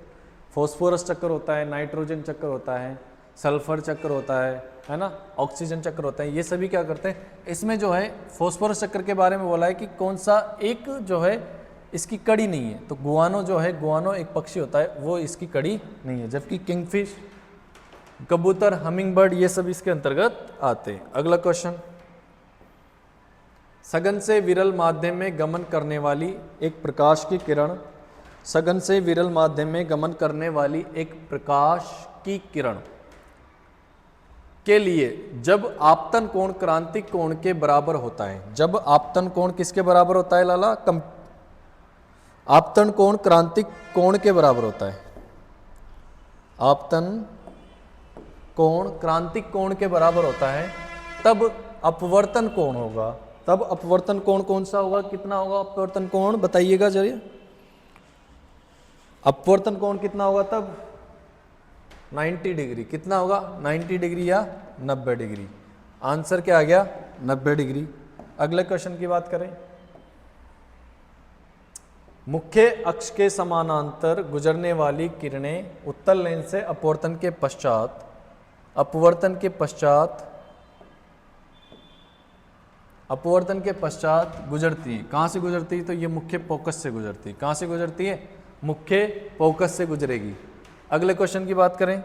A: फास्फोरस चक्र होता है, नाइट्रोजन चक्र होता है, सल्फर चक्र होता है ना, ऑक्सीजन चक्र होता है, ये सभी क्या करते हैं। इसमें जो है फास्फोरस चक्र के बारे में बोला है कि कौन सा एक जो है इसकी कड़ी नहीं है, तो गुआनो जो है, गुआनो एक पक्षी होता है, वो इसकी कड़ी नहीं है, जबकि किंगफिश, कबूतर, हमिंगबर्ड, ये सब इसके अंतर्गत आते हैं। अगला क्वेश्चन, सघन से विरल माध्यम में गमन करने वाली एक प्रकाश की किरण, सघन से विरल माध्यम में गमन करने वाली एक प्रकाश की किरण के लिए जब आपतन कोण क्रांतिक कोण के बराबर होता है, जब आपतन कोण किसके बराबर होता है लाला, आपतन कोण क्रांतिक कोण के बराबर होता है, आपतन कोण क्रांतिक कोण के बराबर होता है, तब अपवर्तन कोण होगा। तब अपवर्तन कोण कौन सा होगा, कितना होगा अपवर्तन कोण, बताइएगा जरिए। अपवर्तन कोण कितना होगा तब, 90 डिग्री। कितना होगा, 90 डिग्री या 90 डिग्री। आंसर क्या आ गया, 90 डिग्री। अगले क्वेश्चन की बात करें, मुख्य अक्ष के समानांतर गुजरने वाली किरणें उत्तल लेंस से अपवर्तन के पश्चात, अपवर्तन के पश्चात गुजरती है। कहाँ से गुजरती है, तो ये मुख्य फोकस से गुजरती है। कहाँ से गुजरती है, मुख्य फोकस से गुजरेगी। अगले क्वेश्चन की बात करें,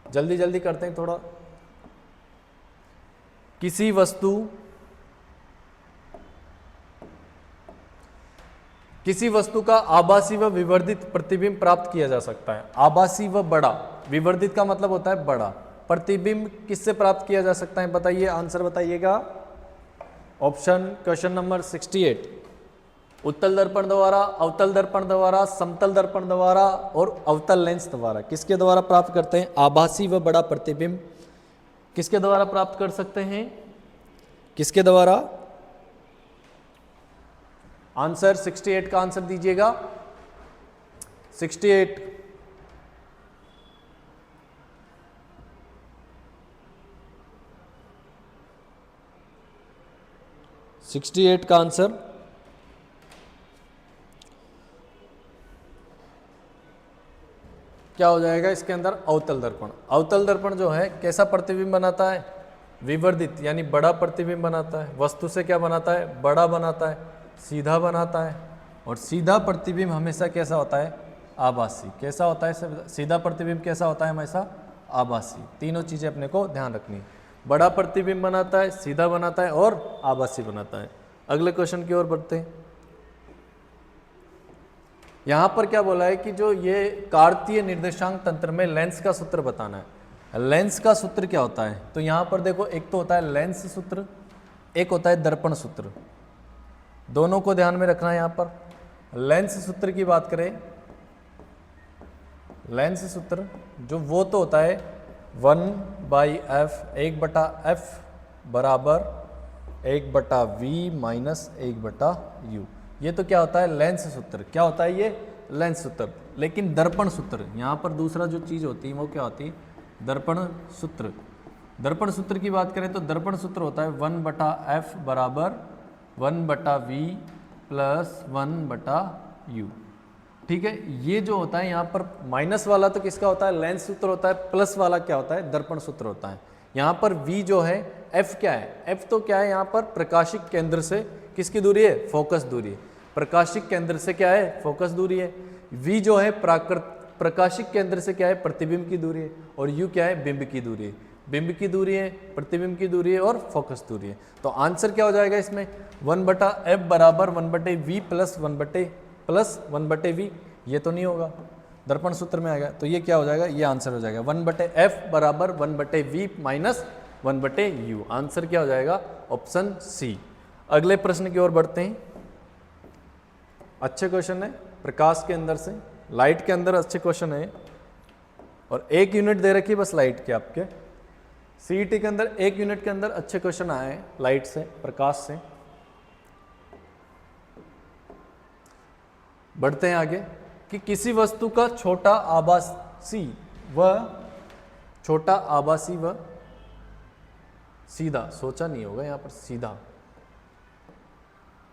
A: जल्दी जल्दी करते हैं थोड़ा। किसी वस्तु का आभासी व विवर्धित प्रतिबिंब प्राप्त किया जा सकता है। आभासी व बड़ा, विवर्धित का मतलब होता है बड़ा, प्रतिबिंब किससे प्राप्त किया जा सकता है, बताइए, आंसर बताइएगा। ऑप्शन क्वेश्चन नंबर 68, उत्तल दर्पण द्वारा, अवतल दर्पण द्वारा, समतल दर्पण द्वारा और अवतल लेंस द्वारा। किसके द्वारा प्राप्त करते हैं? आभासी व बड़ा प्रतिबिंब किसके द्वारा प्राप्त कर सकते हैं? किसके द्वारा? आंसर 68 का आंसर दीजिएगा। 68 68 का आंसर क्या हो जाएगा इसके अंदर? अवतल दर्पण। अवतल दर्पण जो है कैसा प्रतिबिंब बनाता है? विवर्धित यानी बड़ा प्रतिबिंब बनाता है। वस्तु से क्या बनाता है? बड़ा बनाता है, सीधा बनाता है। और सीधा प्रतिबिंब हमेशा कैसा होता है? आभासी। कैसा होता है सीधा प्रतिबिंब? कैसा होता है हमेशा? आभासी। तीनों चीजें अपने को ध्यान रखनी है। बड़ा प्रतिबिंब बनाता है, सीधा बनाता है और आभासी बनाता है। अगले क्वेश्चन की ओर बढ़ते हैं। यहां पर क्या बोला है कि जो ये कार्तीय निर्देशांक तंत्र में लेंस का सूत्र बताना है। लेंस का सूत्र क्या होता है? तो यहां पर देखो, एक तो होता है लेंस सूत्र, एक होता है दर्पण सूत्र। दोनों को ध्यान में रखना है। यहां पर लेंस सूत्र की बात करें, लेंस सूत्र जो वो तो होता है 1/f 1/f बराबर 1/v माइनस 1/u। ये तो क्या होता है? लेंस सूत्र। क्या होता है ये? लेंस सूत्र। लेकिन दर्पण सूत्र, यहाँ पर दूसरा जो चीज़ होती है वो क्या होती है? दर्पण सूत्र। दर्पण सूत्र की बात करें तो दर्पण सूत्र होता है 1/f बराबर 1/v प्लस 1/u। ठीक है, ये जो होता है यहाँ पर माइनस वाला तो किसका होता है? लेंस सूत्र होता है। प्लस वाला क्या होता है? दर्पण सूत्र होता है। यहाँ पर v जो है, f क्या है? f तो क्या है यहाँ पर? प्रकाशिक केंद्र से किसकी दूरी है? फोकस दूरी है। प्रकाशिक केंद्र से क्या है? फोकस दूरी है। v जो है प्रकाशिक केंद्र से क्या है? प्रतिबिंब की दूरी है। और u क्या है? बिंब की दूरी है। बिंब की दूरी है, प्रतिबिंब की दूरी है और फोकस दूरी है। तो आंसर क्या हो जाएगा इसमें? 1/f बराबर 1/v प्लस 1/v। ये तो नहीं होगा, दर्पण सूत्र में आएगा। तो ये क्या हो जाएगा? ये आंसर हो जाएगा 1/f बराबर 1/v माइनस 1/u। आंसर क्या हो जाएगा? Option C. अगले प्रश्न की ओर बढ़ते हैं। अच्छे क्वेश्चन है, प्रकाश के अंदर से, लाइट के अंदर अच्छे क्वेश्चन है। और 1 यूनिट दे रखी बस लाइट के, आपके सीईटी के अंदर 1 यूनिट के अंदर अच्छे क्वेश्चन आए हैं लाइट से, प्रकाश से। बढ़ते हैं आगे कि किसी वस्तु का छोटा आभासी व सीधा, सोचा नहीं होगा यहाँ पर,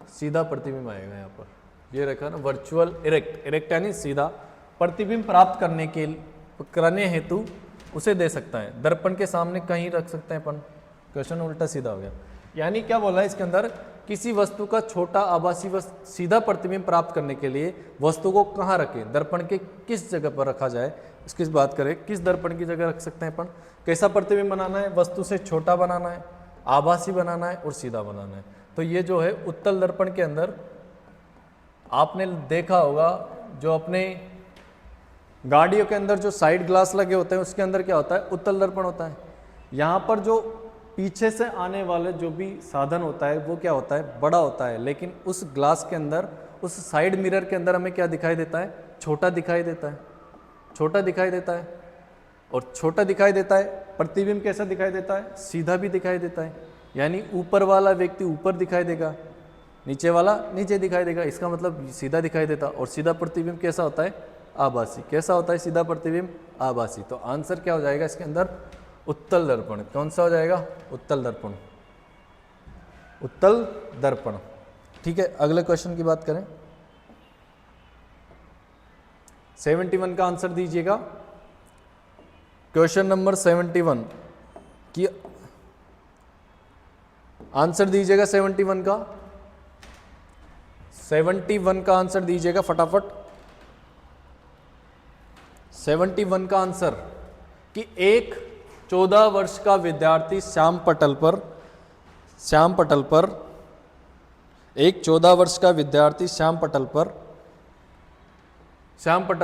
A: सीधा प्रतिबिंब आएगा यहाँ पर। ये रखा ना, वर्चुअल इरेक्ट यानी सीधा प्रतिबिंब प्राप्त करने हेतु उसे दे सकता है। दर्पण के सामने कहीं रख सकते हैं अपन। क्वेश्चन उल्टा सीधा हो गया। यानी क्या बोला है इसके अंदर? किसी वस्तु का छोटा आभासी व सीधा प्रतिबिंब प्राप्त करने के लिए वस्तु को कहाँ रखें? दर्पण के किस जगह पर रखा जाए, इसकी बात करें। किस दर्पण की जगह रख सकते हैं अपन? कैसा प्रतिबिंब बनाना है? वस्तु से छोटा बनाना है, आभासी बनाना है और सीधा बनाना है। तो ये जो है उत्तल दर्पण के अंदर आपने देखा होगा, जो अपने गाड़ियों के अंदर जो साइड ग्लास लगे होते हैं उसके अंदर क्या होता है? उत्तल दर्पण होता है। यहाँ पर जो पीछे से आने वाले जो भी साधन होता है वो क्या होता है? बड़ा होता है। लेकिन उस ग्लास के अंदर, उस साइड मिरर के अंदर हमें क्या दिखाई देता है? छोटा दिखाई देता है। छोटा दिखाई देता है। और छोटा दिखाई देता है, प्रतिबिंब कैसा दिखाई देता है? सीधा भी दिखाई देता है। यानी ऊपर वाला व्यक्ति ऊपर दिखाई देगा, नीचे वाला नीचे दिखाई देगा। इसका मतलब सीधा दिखाई देता। और सीधा प्रतिबिंब कैसा होता है? आभासी। कैसा होता है सीधा प्रतिबिंब? आभासी। तो आंसर क्या हो जाएगा इसके अंदर? उत्तल दर्पण। कौन सा हो जाएगा? उत्तल दर्पण। उत्तल दर्पण। ठीक है, अगले क्वेश्चन की बात करें। 71 का आंसर दीजिएगा। क्वेश्चन नंबर 71 की आंसर दीजिएगा। 71 का आंसर दीजिएगा फटाफट। 71 का आंसर कि एक 14 वर्ष का विद्यार्थी श्याम पटल पर एक 14 वर्ष का विद्यार्थी श्याम पटल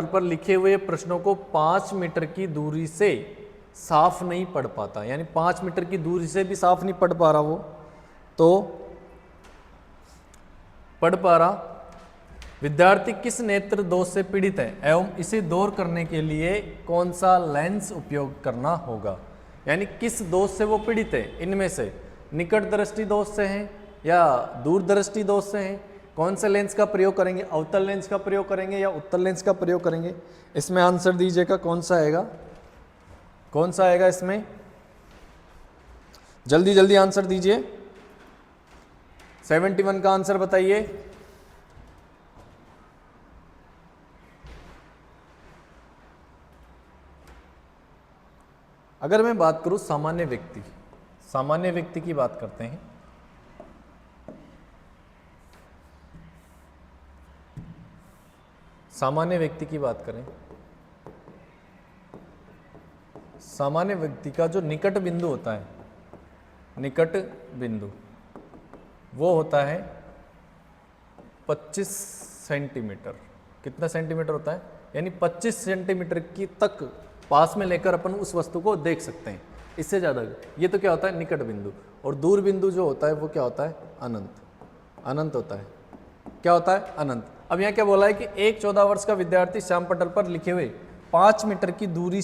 A: पर लिखे हुए प्रश्नों को 5 मीटर की दूरी से साफ नहीं पढ़ पाता। यानी 5 मीटर की दूरी से भी साफ नहीं पढ़ पा रहा वो, तो पढ़ पा रहा विद्यार्थी किस नेत्र दोष से पीड़ित है एवं इसे दूर करने के लिए कौन सा लेंस उपयोग करना होगा। यानी किस दोष से वो पीड़ित है, इनमें से निकट दृष्टि दोष से हैं या दूर दृष्टि दोष से हैं, कौन से लेंस का प्रयोग करेंगे, अवतल लेंस का प्रयोग करेंगे या उत्तल लेंस का प्रयोग करेंगे। इसमें आंसर दीजिएगा कौन सा आएगा, कौन सा आएगा इसमें, जल्दी जल्दी आंसर दीजिए। 71 का आंसर बताइए। अगर मैं बात करूं सामान्य व्यक्ति, सामान्य व्यक्ति की बात करते हैं, सामान्य व्यक्ति की बात करें, सामान्य व्यक्ति का जो निकट बिंदु होता है, निकट बिंदु वो होता है 25 सेंटीमीटर। कितना सेंटीमीटर होता है, यानी 25 सेंटीमीटर की तक पास में लेकर अपन उस वस्तु को देख सकते हैं, इससे ज़्यादा। ये तो क्या होता है, निकट बिंदु। और दूर बिंदु जो होता है वो क्या होता है, अनंत, अनंत होता है। क्या होता है, अनंत। अब यहाँ क्या बोला है कि एक 14 वर्ष का विद्यार्थी श्याम पटल पर लिखे हुए 5 मीटर की दूरी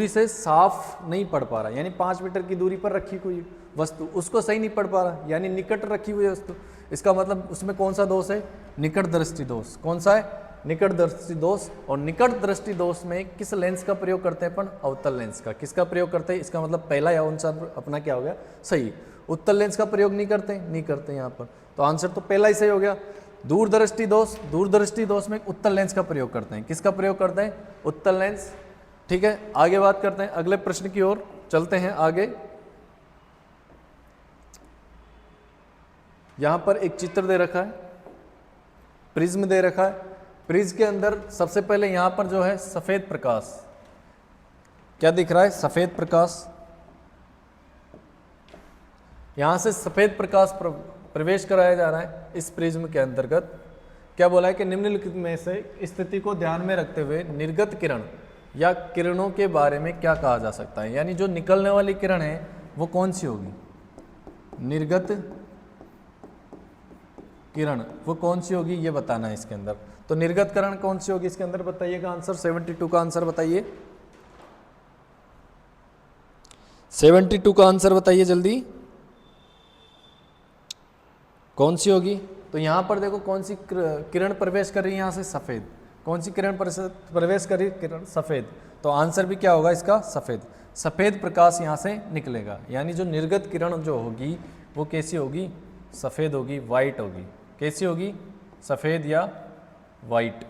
A: से साफ नहीं पढ़ पा रहा, यानी 5 मीटर की दूरी पर रखी कोई वस्तु उसको सही नहीं पढ़ पा रहा, यानी निकट रखी हुई वस्तु। इसका मतलब उसमें कौन सा दोष है, निकट दृष्टि दोष। कौन सा है, निकट दृष्टि दोष। और निकट दृष्टि दोष में किस लेंस का प्रयोग करते हैं अपन, अवतल लेंस का। किसका प्रयोग करते हैं, इसका मतलब पहला या आंसर अपना क्या हो गया, सही। उत्तल लेंस का प्रयोग नहीं करते, नहीं करते यहाँ पर, तो आंसर तो पहला ही सही हो गया। दूरदृष्टि दोष, दूरदृष्टि दोष में उत्तल लेंस का प्रयोग करते हैं। किसका प्रयोग करते हैं, उत्तल लेंस। ठीक है, आगे बात करते हैं, अगले प्रश्न की ओर चलते हैं आगे। यहां पर एक चित्र दे रखा है, प्रिज्म दे रखा है। प्रिज्म के अंदर सबसे पहले यहां पर जो है सफेद प्रकाश, क्या दिख रहा है, सफेद प्रकाश। यहां से सफेद प्रकाश प्रवेश कराया जा रहा है इस प्रिज्म के अंतर्गत। क्या बोला है कि निम्नलिखित में से स्थिति को ध्यान में रखते हुए निर्गत किरण या किरणों के बारे में क्या कहा जा सकता है। यानी जो निकलने वाली किरण है वो कौन सी होगी, निर्गत किरण वो कौन सी होगी, ये बताना है इसके अंदर। तो निर्गत किरण कौन सी होगी इसके अंदर बताइएगा आंसर। 72 का आंसर बताइए, 72 का आंसर बताइए जल्दी, कौन सी होगी। तो यहां पर देखो कौन सी किरण प्रवेश कर रही है, यहां से सफेद। कौन सी किरण प्रवेश कर रही है, किरण सफेद। तो आंसर भी क्या होगा इसका, सफेद। सफेद प्रकाश यहां से निकलेगा, यानी जो निर्गत किरण जो होगी वो कैसी होगी, सफेद होगी, वाइट होगी। कैसी होगी, सफेद या वाइट।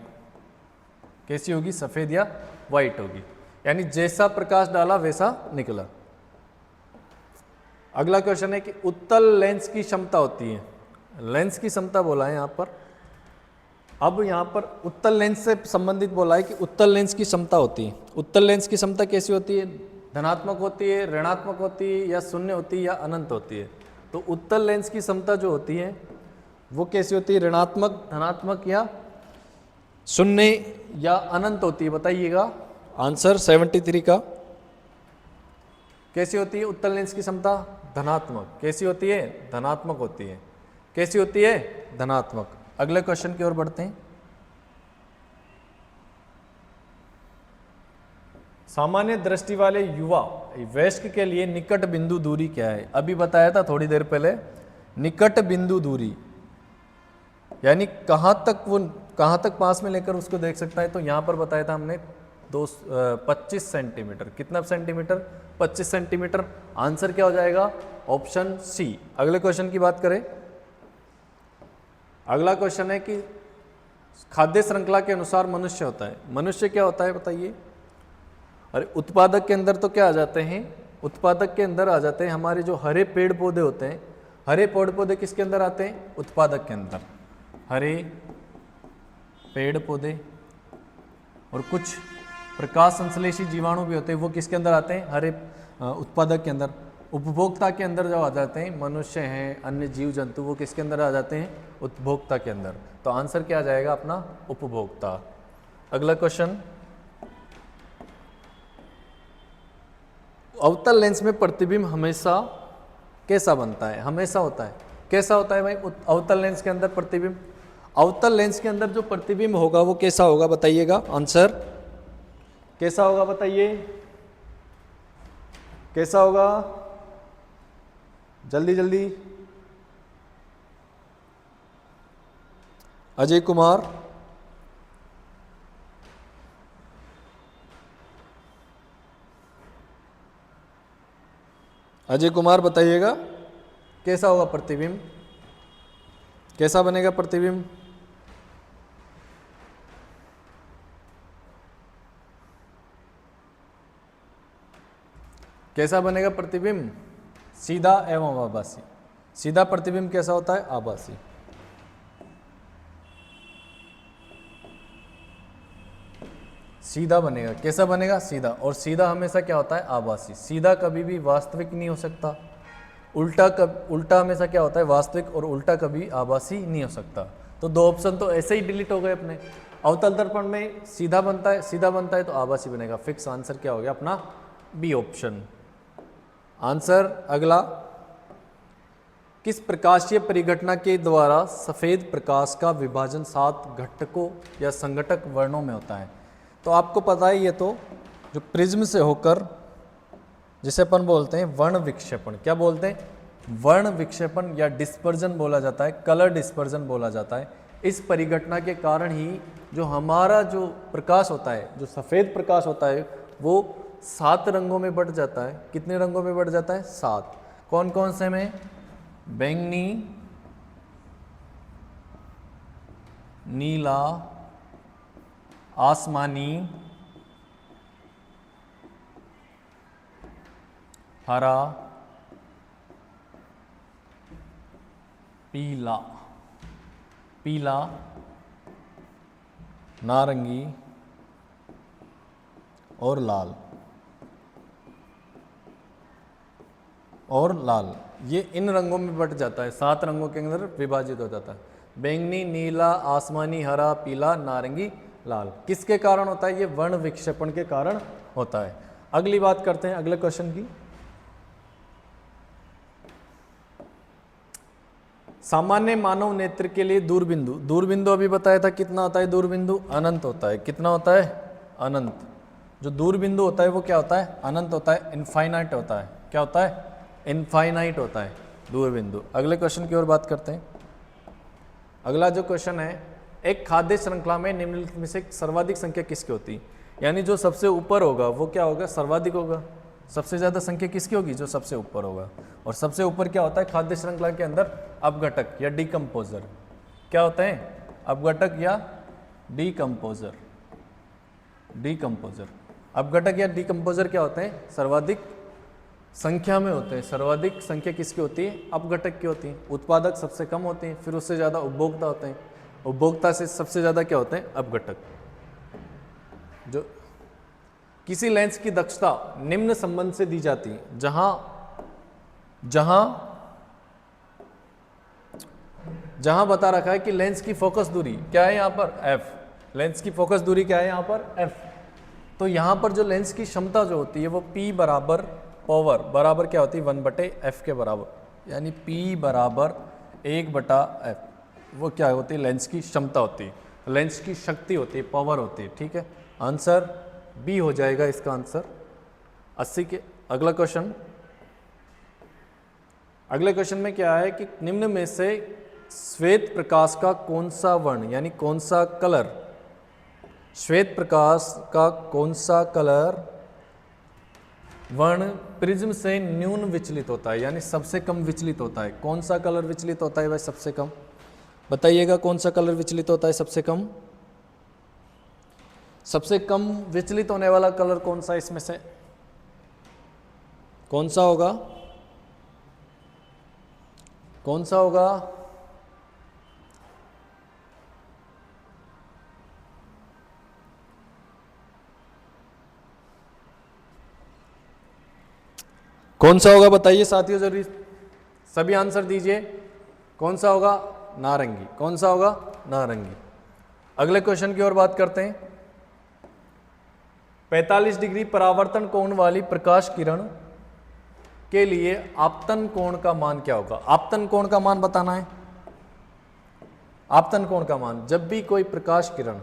A: कैसी होगी, सफेद या वाइट होगी, यानी जैसा प्रकाश डाला वैसा निकला। अगला क्वेश्चन है कि उत्तल लेंस की क्षमता होती है, लेंस की क्षमता बोला है यहां पर। अब यहां पर उत्तल लेंस से संबंधित बोला है कि उत्तल लेंस की क्षमता होती है। उत्तल लेंस की क्षमता कैसी होती है, धनात्मक होती है, ऋणात्मक होती है, या शून्य होती है, या अनंत होती है। तो उत्तल लेंस की क्षमता जो होती है वो कैसी होती है, ऋणात्मक, धनात्मक, या शून्य, या अनंत होती है, बताइएगा आंसर। 73 का कैसी होती है उत्तल लेंस की क्षमता, धनात्मक। कैसी होती है, धनात्मक होती है। कैसी होती है, धनात्मक। अगले क्वेश्चन की ओर बढ़ते हैं। सामान्य दृष्टि वाले युवा वयस्क के लिए निकट बिंदु दूरी क्या है। अभी बताया था थोड़ी देर पहले, निकट बिंदु दूरी यानी कहां तक पास में लेकर उसको देख सकता है। तो यहां पर बताया था हमने 25 सेंटीमीटर। कितना सेंटीमीटर, 25 सेंटीमीटर। आंसर क्या हो जाएगा, ऑप्शन सी। अगले क्वेश्चन की बात करें, अगला क्वेश्चन है कि खाद्य श्रृंखला के अनुसार मनुष्य होता है। मनुष्य क्या होता है बताइए। अरे उत्पादक के अंदर तो क्या आ जाते हैं, उत्पादक के अंदर आ जाते हैं हमारे जो हरे पेड़ पौधे होते हैं। हरे पेड़ पौधे किसके अंदर आते हैं, उत्पादक के अंदर। हरे पेड़ पौधे, और कुछ प्रकाश संश्लेषी जीवाणु भी होते हैं, वो किसके अंदर आते हैं, हरे उत्पादक के अंदर। उपभोक्ता के अंदर जो आ जाते हैं मनुष्य हैं, अन्य जीव जंतु, वो किसके अंदर आ जाते हैं, उपभोक्ता के अंदर। तो आंसर क्या आ जाएगा अपना, उपभोक्ता। अगला क्वेश्चन, अवतल लेंस में प्रतिबिंब हमेशा कैसा बनता है, हमेशा होता है। कैसा होता है भाई अवतल लेंस के अंदर प्रतिबिंब, अवतल लेंस के अंदर जो प्रतिबिंब होगा वो कैसा होगा बताइएगा, आंसर कैसा होगा बताइए, कैसा होगा, जल्दी जल्दी। अजय कुमार, अजय कुमार बताइएगा कैसा होगा प्रतिबिंब, कैसा बनेगा प्रतिबिंब। कैसा बनेगा प्रतिबिंब, सीधा एवं आभासी। सीधा प्रतिबिंब कैसा होता है, आभासी। सीधा बनेगा, कैसा बनेगा, सीधा। और सीधा हमेशा क्या होता है, आभासी। सीधा कभी भी वास्तविक नहीं हो सकता। उल्टा हमेशा क्या होता है, वास्तविक, और उल्टा कभी आभासी नहीं हो सकता। तो दो ऑप्शन तो ऐसे ही डिलीट हो गए अपने। अवतल दर्पण में सीधा बनता है, सीधा बनता है तो आभासी बनेगा। फिक्स आंसर क्या हो गया अपना, बी ऑप्शन आंसर। अगला, किस प्रकाशीय परिघटना के द्वारा सफेद प्रकाश का विभाजन 7 घटकों या संघटक वर्णों में होता है। तो आपको पता है ये तो जो प्रिज्म से होकर, जिसे अपन बोलते हैं वर्ण विक्षेपण, क्या बोलते हैं, वर्ण विक्षेपण या डिस्पर्जन बोला जाता है, कलर डिस्पर्जन बोला जाता है। इस परिघटना के कारण ही जो हमारा जो प्रकाश होता है, जो सफ़ेद प्रकाश होता है, वो 7 रंगों में बढ़ जाता है। कितने रंगों में बढ़ जाता है, 7। कौन कौन से में, बैंगनी, नीला, आसमानी, हरा, पीला, पीला, नारंगी और लाल, और लाल। ये इन रंगों में बट जाता है, 7 रंगों के अंदर विभाजित हो जाता है। बैंगनी, नीला, आसमानी, हरा, पीला, नारंगी, लाल। किसके कारण होता है, ये वर्ण विक्षेपण के कारण होता है। अगली बात करते हैं अगले क्वेश्चन की। सामान्य मानव नेत्र के लिए दूरबिंदु, दूरबिंदु अभी बताया था कितना होता है, दूरबिंदु अनंत होता है। कितना होता है, अनंत। जो दूरबिंदु होता है वो क्या होता है, अनंत होता है, इनफाइनाइट होता है। क्या होता है, इनफाइनाइट होता है दूरबिंदु। अगले क्वेश्चन की ओर बात करते हैं। अगला जो क्वेश्चन है, एक खाद्य श्रृंखला में निम्नलिखित में से सर्वाधिक संख्या किसकी होती है। यानी जो सबसे ऊपर होगा वो क्या होगा, सर्वाधिक होगा। सबसे ज़्यादा संख्या किसकी होगी, जो सबसे ऊपर होगा। और सबसे ऊपर क्या होता है खाद्य श्रृंखला के अंदर, अपघटक या डिकम्पोजर। क्या होते हैं, अपघटक या डिकम्पोजर। डिकम्पोजर, अपघटक या डिकम्पोजर क्या होते हैं, सर्वाधिक संख्या में होते हैं। सर्वाधिक संख्या किसकी होती है, अपघटक की होती है। उत्पादक सबसे कम होते हैं, फिर उससे ज़्यादा उपभोक्ता होते हैं। उपभोक्ता से सबसे ज़्यादा क्या होते हैं, अपघटक। जो किसी लेंस की दक्षता निम्न संबंध से दी जाती है, जहां बता रखा है कि लेंस की फोकस दूरी क्या है, यहाँ पर f। लेंस की फोकस दूरी क्या है, यहाँ पर f। तो यहाँ पर जो लेंस की क्षमता जो होती है वो P बराबर पावर बराबर क्या होती है, 1/f के बराबर। यानी P बराबर 1/f, वो क्या होती है, लेंस की क्षमता होती है, लेंस की शक्ति होती है, पावर होती है। ठीक है, आंसर बी हो जाएगा इसका आंसर 80 के। अगला क्वेश्चन, अगले क्वेश्चन में क्या है कि निम्न में से श्वेत प्रकाश का कौन सा वर्ण, यानी कौन सा कलर, श्वेत प्रकाश का कौन सा कलर वर्ण प्रिज्म से न्यून विचलित होता है, यानी सबसे कम विचलित होता है। कौन सा कलर विचलित होता है भाई, सबसे कम, बताइएगा कौन सा कलर विचलित होता है सबसे कम। सबसे कम विचलित होने वाला कलर कौन सा इसमें से, कौन सा होगा, कौन सा होगा, कौन सा होगा बताइए साथियों, जरूरी सभी आंसर दीजिए। कौन सा होगा, नारंगी। कौन सा होगा, नारंगी। अगले क्वेश्चन की ओर बात करते हैं। 45 डिग्री परावर्तन कोण वाली प्रकाश किरण के लिए आपतन कोण का मान क्या होगा। आपतन कोण का मान बताना है। आपतन कोण का मान, जब भी कोई प्रकाश किरण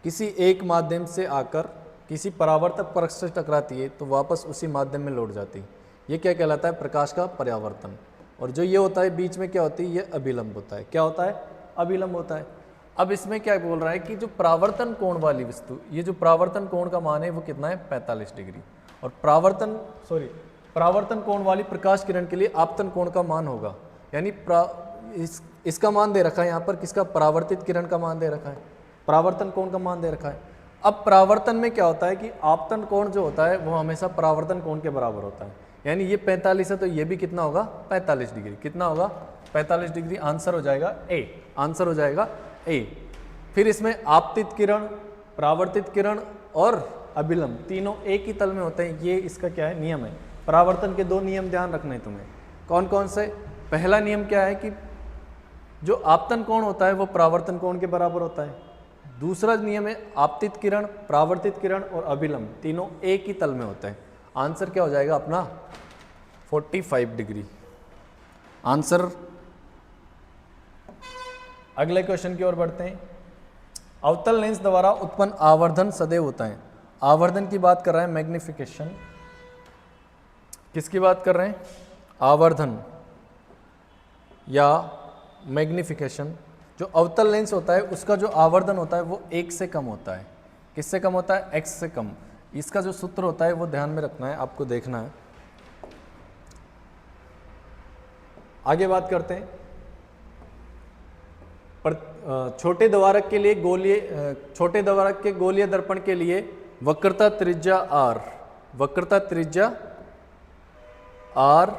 A: किसी एक माध्यम से आकर किसी परावर्तक परत से टकराती है तो वापस उसी माध्यम में लौट जाती है, ये क्या कहलाता है? प्रकाश का परावर्तन। और जो ये होता है बीच में क्या होती है? ये अभिलंब होता है। क्या होता है? अभिलंब होता है। अब इसमें क्या बोल रहा है कि जो परावर्तन कोण वाली वस्तु, ये जो परावर्तन कोण का मान है वो कितना है? 45 डिग्री। और परावर्तन कोण वाली प्रकाश किरण के लिए आपतन कोण का मान होगा, यानी इसका मान दे रखा है यहाँ पर, किसका? परावर्तित किरण का मान दे रखा है, परावर्तन कोण का मान दे रखा है। अब परावर्तन में क्या होता है कि आपतन कोण जो होता है वो हमेशा परावर्तन कोण के बराबर होता है, यानी ये 45 है तो ये भी कितना होगा? 45 डिग्री। कितना होगा? 45 डिग्री। आंसर हो जाएगा ए, आंसर हो जाएगा ए। फिर इसमें आपतित किरण, परावर्तित किरण और अभिलंब तीनों एक ही तल में होते हैं, ये इसका क्या है? नियम है। परावर्तन के 2 नियम ध्यान रखने हैं तुम्हें। कौन कौन से? पहला नियम क्या है कि जो आपतन कोण होता है वो परावर्तन कोण के बराबर होता है। दूसरा नियम है आपतित किरण, परावर्तित किरण और अभिलंब तीनों एक ही तल में होते हैं। आंसर क्या हो जाएगा अपना? 45 डिग्री। आंसर। अगले क्वेश्चन की ओर बढ़ते हैं। अवतल लेंस द्वारा उत्पन्न आवर्धन सदैव होता है। आवर्धन की बात कर रहे हैं, मैग्निफिकेशन। किसकी बात कर रहे हैं? आवर्धन या मैग्निफिकेशन। जो अवतल लेंस होता है उसका जो आवर्धन होता है वो 1 से कम होता है। किससे कम होता है? x से कम। इसका जो सूत्र होता है वो ध्यान में रखना है, आपको देखना है। आगे बात करते हैं। छोटे द्वारक के लिए छोटे द्वारक के गोलीय दर्पण के लिए वक्रता त्रिज्या r, वक्रता त्रिज्या r,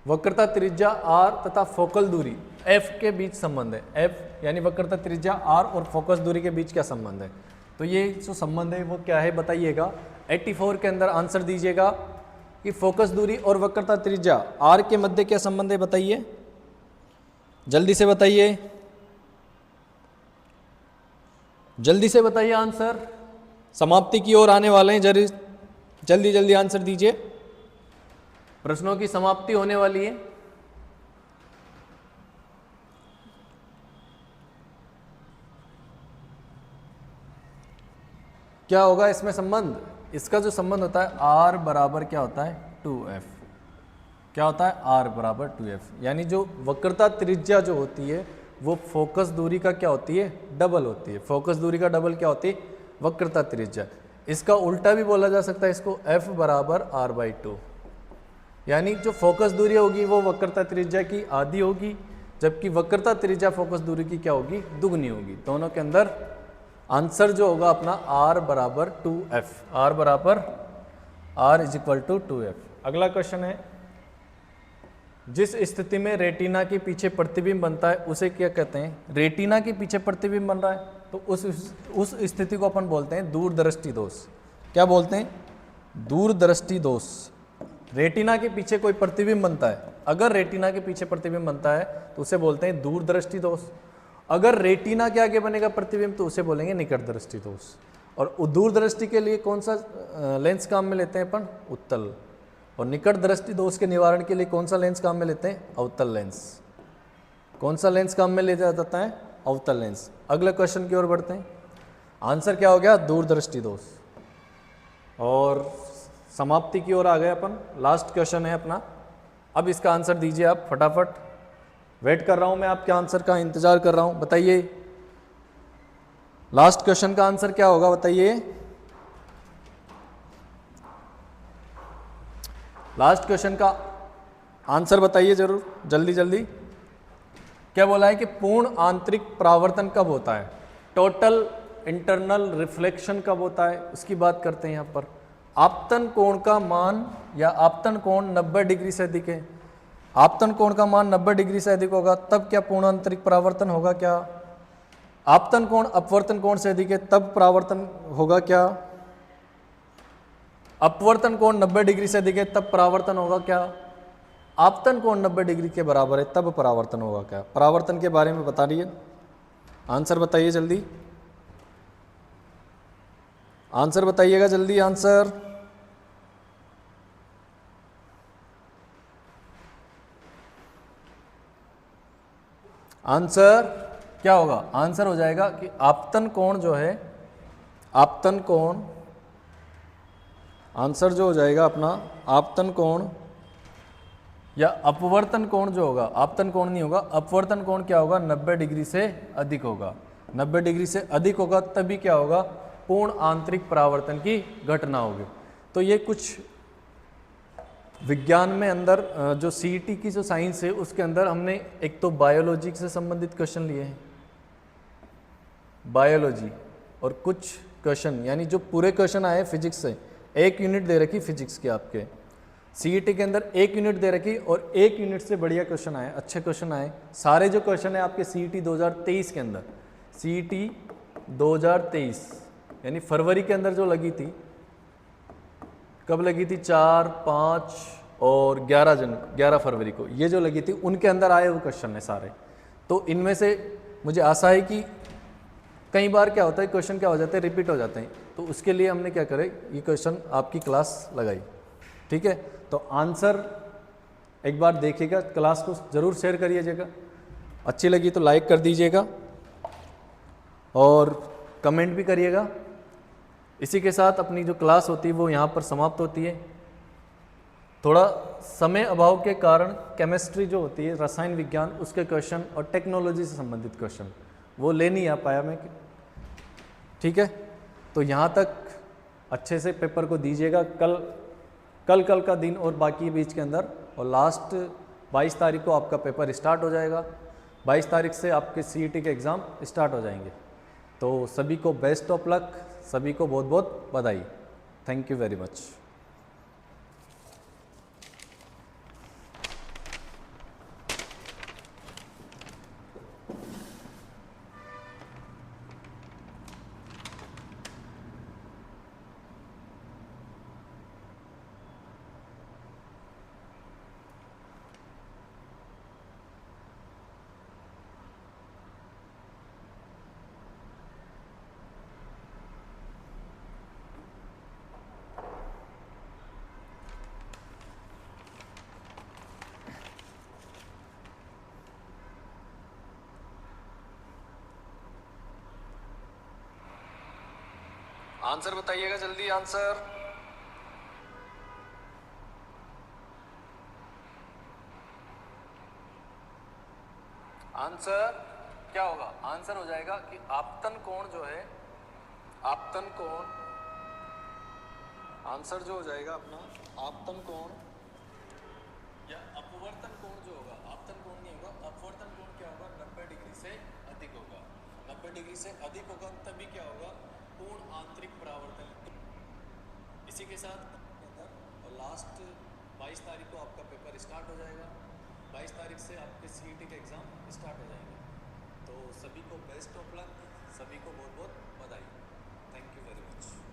A: वक्रता त्रिज्या r तथा फोकल दूरी f के बीच संबंध है। f यानी वक्रता त्रिज्या r और फोकस दूरी के बीच क्या संबंध है? तो ये जो संबंध है वो क्या है बताइएगा। 84 के अंदर आंसर दीजिएगा कि फोकस दूरी और वक्रता त्रिज्या r के मध्य क्या संबंध है, बताइए, जल्दी से बताइए, जल्दी से बताइए आंसर। समाप्ति की ओर आने वाले हैं, जल्दी जल्दी आंसर दीजिए, प्रश्नों की समाप्ति होने वाली है। क्या होगा इसमें संबंध? इसका जो संबंध होता है r बराबर क्या होता है? 2f। क्या होता है? r बराबर 2f, यानी जो वक्रता त्रिज्या जो होती है वो फोकस दूरी का क्या होती है? डबल होती है। फोकस दूरी का डबल क्या होती है? वक्रता त्रिज्या। इसका उल्टा भी बोला जा सकता है इसको, f बराबर r/2, यानी जो फोकस दूरी होगी वो वक्रता त्रिज्या की आधी होगी, जबकि वक्रता त्रिज्या फोकस दूरी की क्या होगी? दुगनी होगी। दोनों के अंदर आंसर जो होगा अपना r बराबर 2f, r बराबर r is equal to 2f। अगला क्वेश्चन है, जिस स्थिति में रेटिना के पीछे प्रतिबिंब बनता है उसे क्या कहते हैं? रेटिना के पीछे प्रतिबिंब बन रहा है तो उस स्थिति को अपन बोलते हैं दूरदृष्टि दोष। क्या बोलते हैं? दूरदृष्टि दोष। रेटिना के पीछे कोई प्रतिबिंब बनता है, अगर रेटिना के पीछे प्रतिबिंब बनता है तो उसे बोलते हैं दूरदृष्टि दोष। अगर रेटिना के आगे बनेगा प्रतिबिंब तो उसे बोलेंगे निकट दृष्टि दोष। और दूरदृष्टि के लिए कौन सा लेंस काम में लेते हैं अपन? उत्तल। और निकट दृष्टि दोष के निवारण के लिए कौन सा लेंस काम में लेते हैं? अवतल लेंस। कौन सा लेंस काम में लिया जाता है? अवतल लेंस। अगले क्वेश्चन की ओर बढ़ते हैं। आंसर क्या हो गया? दूरदृष्टि दोष। और समाप्ति की ओर आ गए अपन। लास्ट क्वेश्चन है अपना, अब इसका आंसर दीजिए आप फटाफट। वेट कर रहा हूं मैं आपके आंसर का, इंतजार कर रहा हूं, बताइए लास्ट क्वेश्चन का आंसर क्या होगा, बताइए। लास्ट क्वेश्चन का आंसर बताइए जरूर, जल्दी जल्दी। क्या बोला है कि पूर्ण आंतरिक परावर्तन कब होता है? टोटल इंटरनल रिफ्लेक्शन कब होता है, उसकी बात करते हैं यहाँ पर। आपतन कोण का मान या आपतन कोण 90 डिग्री से अधिक है, आपतन कोण का मान 90 डिग्री से अधिक होगा तब क्या पूर्ण आंतरिक परावर्तन होगा क्या? आपतन कोण अपवर्तन कोण से अधिक है तब परावर्तन होगा क्या? अपवर्तन कोण 90 डिग्री से अधिक है तब परावर्तन होगा क्या? आपतन कोण 90 डिग्री के बराबर है तब परावर्तन होगा क्या? परावर्तन के बारे में बता रही है, आंसर बताइए जल्दी, आंसर बताइएगा जल्दी, आंसर। आंसर क्या होगा? आंसर हो जाएगा कि आपतन कोण जो है, आपतन कोण, आंसर जो हो जाएगा अपना आपतन कोण या अपवर्तन कोण जो होगा, आपतन कोण नहीं होगा, अपवर्तन कोण क्या होगा? 90 डिग्री से अधिक होगा। 90 डिग्री से अधिक होगा तभी क्या होगा? पूर्ण आंतरिक परावर्तन की घटना होगी। तो ये कुछ विज्ञान में अंदर जो सीईटी की जो साइंस है उसके अंदर हमने एक तो बायोलॉजी से संबंधित क्वेश्चन लिए हैं, बायोलॉजी, और कुछ क्वेश्चन यानी जो पूरे क्वेश्चन आए फिजिक्स से, 1 यूनिट दे रखी फिजिक्स की आपके सीईटी के अंदर, 1 यूनिट दे रखी और 1 यूनिट से बढ़िया क्वेश्चन आए, अच्छे क्वेश्चन आए। सारे जो क्वेश्चन है आपके सीईटी 2023 के अंदर, सीईटी 2023 यानी फरवरी के अंदर जो लगी थी, कब लगी थी? 4, 5 और 11 फरवरी को ये जो लगी थी, उनके अंदर आए हुए क्वेश्चन है सारे। तो इनमें से मुझे आशा है कि कई बार क्या होता है क्वेश्चन क्या हो जाते हैं, रिपीट हो जाते हैं, तो उसके लिए हमने क्या करे, ये क्वेश्चन आपकी क्लास लगाई। ठीक है, तो आंसर एक बार देखिएगा, क्लास को ज़रूर शेयर करिएगा, अच्छी लगी तो लाइक कर दीजिएगा और कमेंट भी करिएगा। इसी के साथ अपनी जो क्लास होती है वो यहाँ पर समाप्त होती है। थोड़ा समय अभाव के कारण केमिस्ट्री जो होती है, रसायन विज्ञान, उसके क्वेश्चन और टेक्नोलॉजी से संबंधित क्वेश्चन वो ले नहीं आ पाया मैं। ठीक है, तो यहाँ तक अच्छे से पेपर को दीजिएगा। कल का दिन और बाकी बीच के अंदर, और लास्ट 22 तारीख को आपका पेपर स्टार्ट हो जाएगा। 22 तारीख से आपके सीईटी के एग्ज़ाम स्टार्ट हो जाएंगे। तो सभी को बेस्ट ऑफ लक, सभी को बहुत बहुत बधाई। Thank you very much. Answer बताइएगा जल्दी, आंसर। आंसर क्या होगा? आंसर हो जाएगा कि आपतन कोण जो है, आपतन कोण, आंसर जो हो जाएगा अपना आपतन कोण या अपवर्तन कोण जो होगा, आपतन कोण नहीं होगा, अपवर्तन कोण क्या होगा? 90 डिग्री से अधिक होगा। 90 डिग्री से अधिक होगा तभी क्या होगा? पूर्ण आंतरिक परावर्तन। इसी के साथ और लास्ट 22 तारीख को आपका पेपर स्टार्ट हो जाएगा। 22 तारीख से आपके सीईटी के एग्ज़ाम स्टार्ट हो जाएंगे। तो सभी को बेस्ट ऑफ लक, सभी को बहुत बहुत बधाई। Thank you very much.